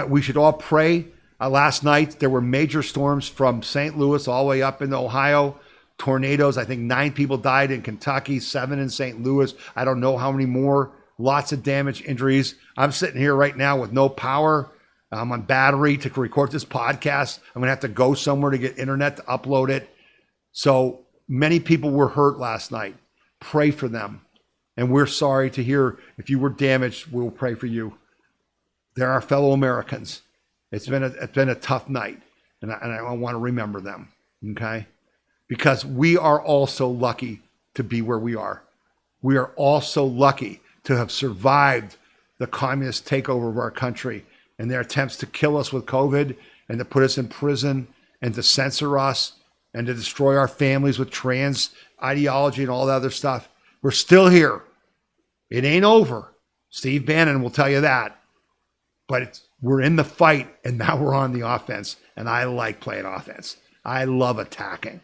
We should all pray. Last night, there were major storms from St. Louis all the way up into Ohio. Tornadoes. I think 9 people died in Kentucky, 7 in St. Louis. I don't know how many more. Lots of damage, injuries. I'm sitting here right now with no power. I'm on battery to record this podcast. I'm going to have to go somewhere to get internet to upload it. So many people were hurt last night. Pray for them. And we're sorry to hear if you were damaged. We'll pray for you. They're our fellow Americans. It's been a tough night, and I want to remember them, okay? Because we are all so lucky to be where we are. We are all so lucky to have survived the communist takeover of our country and their attempts to kill us with COVID and to put us in prison and to censor us and to destroy our families with trans ideology and all that other stuff. We're still here. It ain't over. Steve Bannon will tell you that. But we're in the fight, and now we're on the offense, and I like playing offense. I love attacking.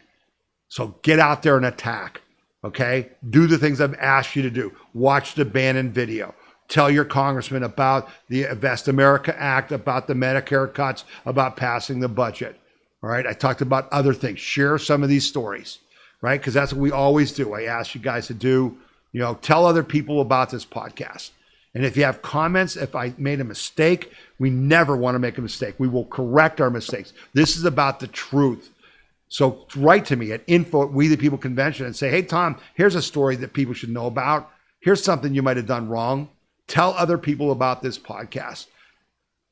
So get out there and attack, okay? Do the things I've asked you to do. Watch the Bannon video. Tell your congressman about the Invest America Act, about the Medicare cuts, about passing the budget, all right? I talked about other things. Share some of these stories, right? Because that's what we always do. I ask you guys to do, tell other people about this podcast. And if you have comments, if I made a mistake, we never want to make a mistake. We will correct our mistakes. This is about the truth. So write to me at info@We the People Convention and say, hey, Tom, here's a story that people should know about. Here's something you might have done wrong. Tell other people about this podcast.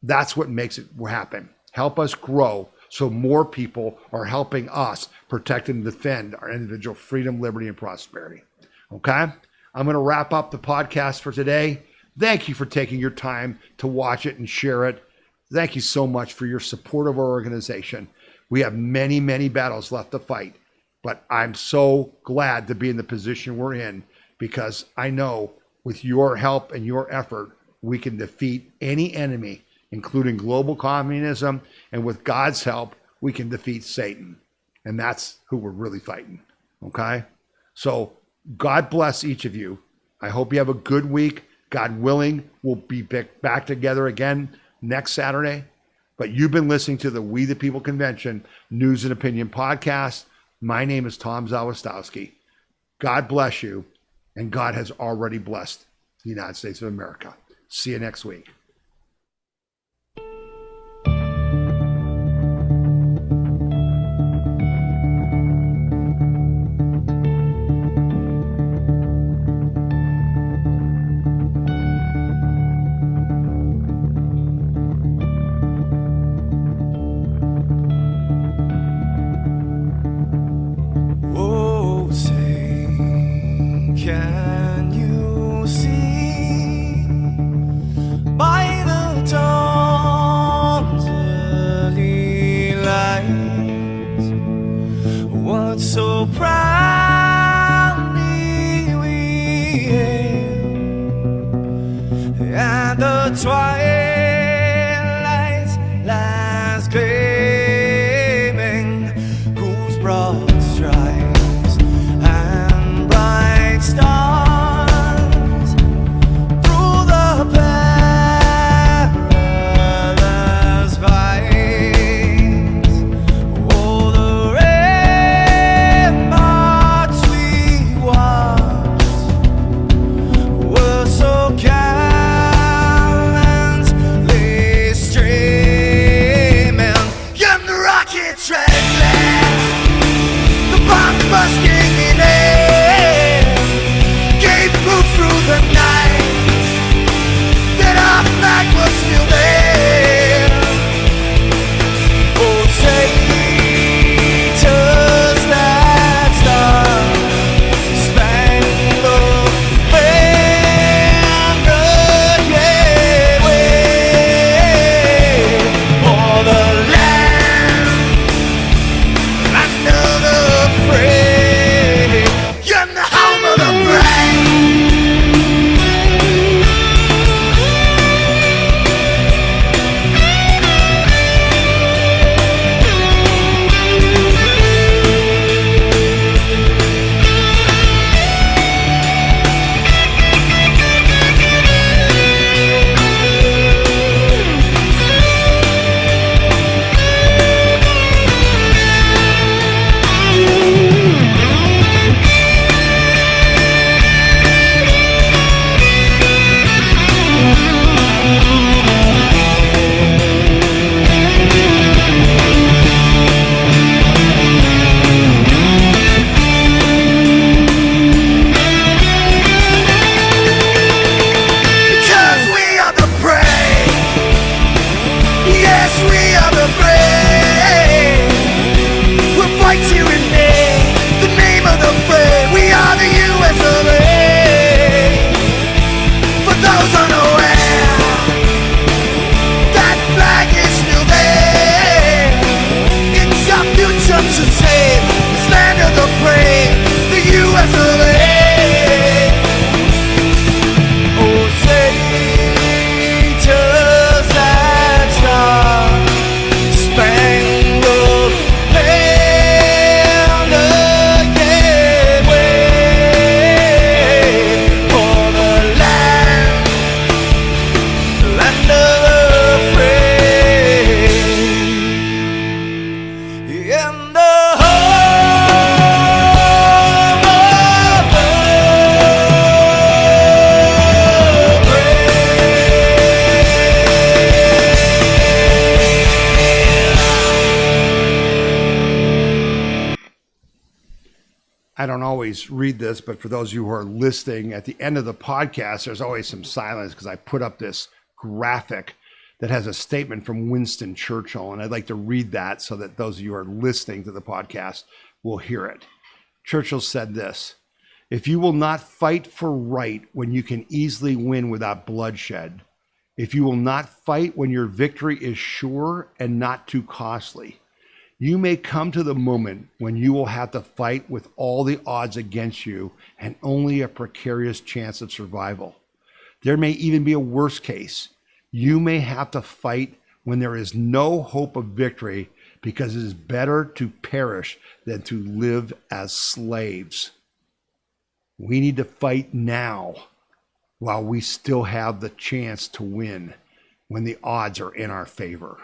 That's what makes it happen. Help us grow so more people are helping us protect and defend our individual freedom, liberty, and prosperity. Okay? I'm going to wrap up the podcast for today. Thank you for taking your time to watch it and share it. Thank you so much for your support of our organization. We have many, many battles left to fight, but I'm so glad to be in the position we're in because I know with your help and your effort, we can defeat any enemy, including global communism, and with God's help, we can defeat Satan. And that's who we're really fighting, okay? So God bless each of you. I hope you have a good week. God willing, we'll be back together again next Saturday. But you've been listening to the We the People Convention News and Opinion podcast. My name is Tom Zawistowski. God bless you, and God has already blessed the United States of America. See you next week. Can you see by the dawn's early light what so proudly we hailed at the twilight's last gleaming, whose broad stripes and bright stars through the perilous fights, oh, the ramparts we watched were so gallantly streaming, and the rockets trembling, the bombs bursting in air, gave proof through the night that our flag was still there. Oh, say, does that star-spangled banner yet wave o'er the land under the frame, and the home of the brave? Because we are the brave. Yes, we are the brave. We'll fight to rename the name of the brave. We are the US of A. For those unaware, that flag is still there. It's our future to save this land of the brave, the US of A. Oh, say, does that star-spangled banner yet wave o'er the land of the free, and the home of the I don't always read this, but for those of you who are listening, at the end of the podcast, there's always some silence because I put up this graphic that has a statement from Winston Churchill, and I'd like to read that so that those of you who are listening to the podcast will hear it. Churchill said this: "If you will not fight for right when you can easily win without bloodshed, if you will not fight when your victory is sure and not too costly, you may come to the moment when you will have to fight with all the odds against you and only a precarious chance of survival. There may even be a worse case. You may have to fight when there is no hope of victory, because it is better to perish than to live as slaves. We need to fight now while we still have the chance to win, when the odds are in our favor.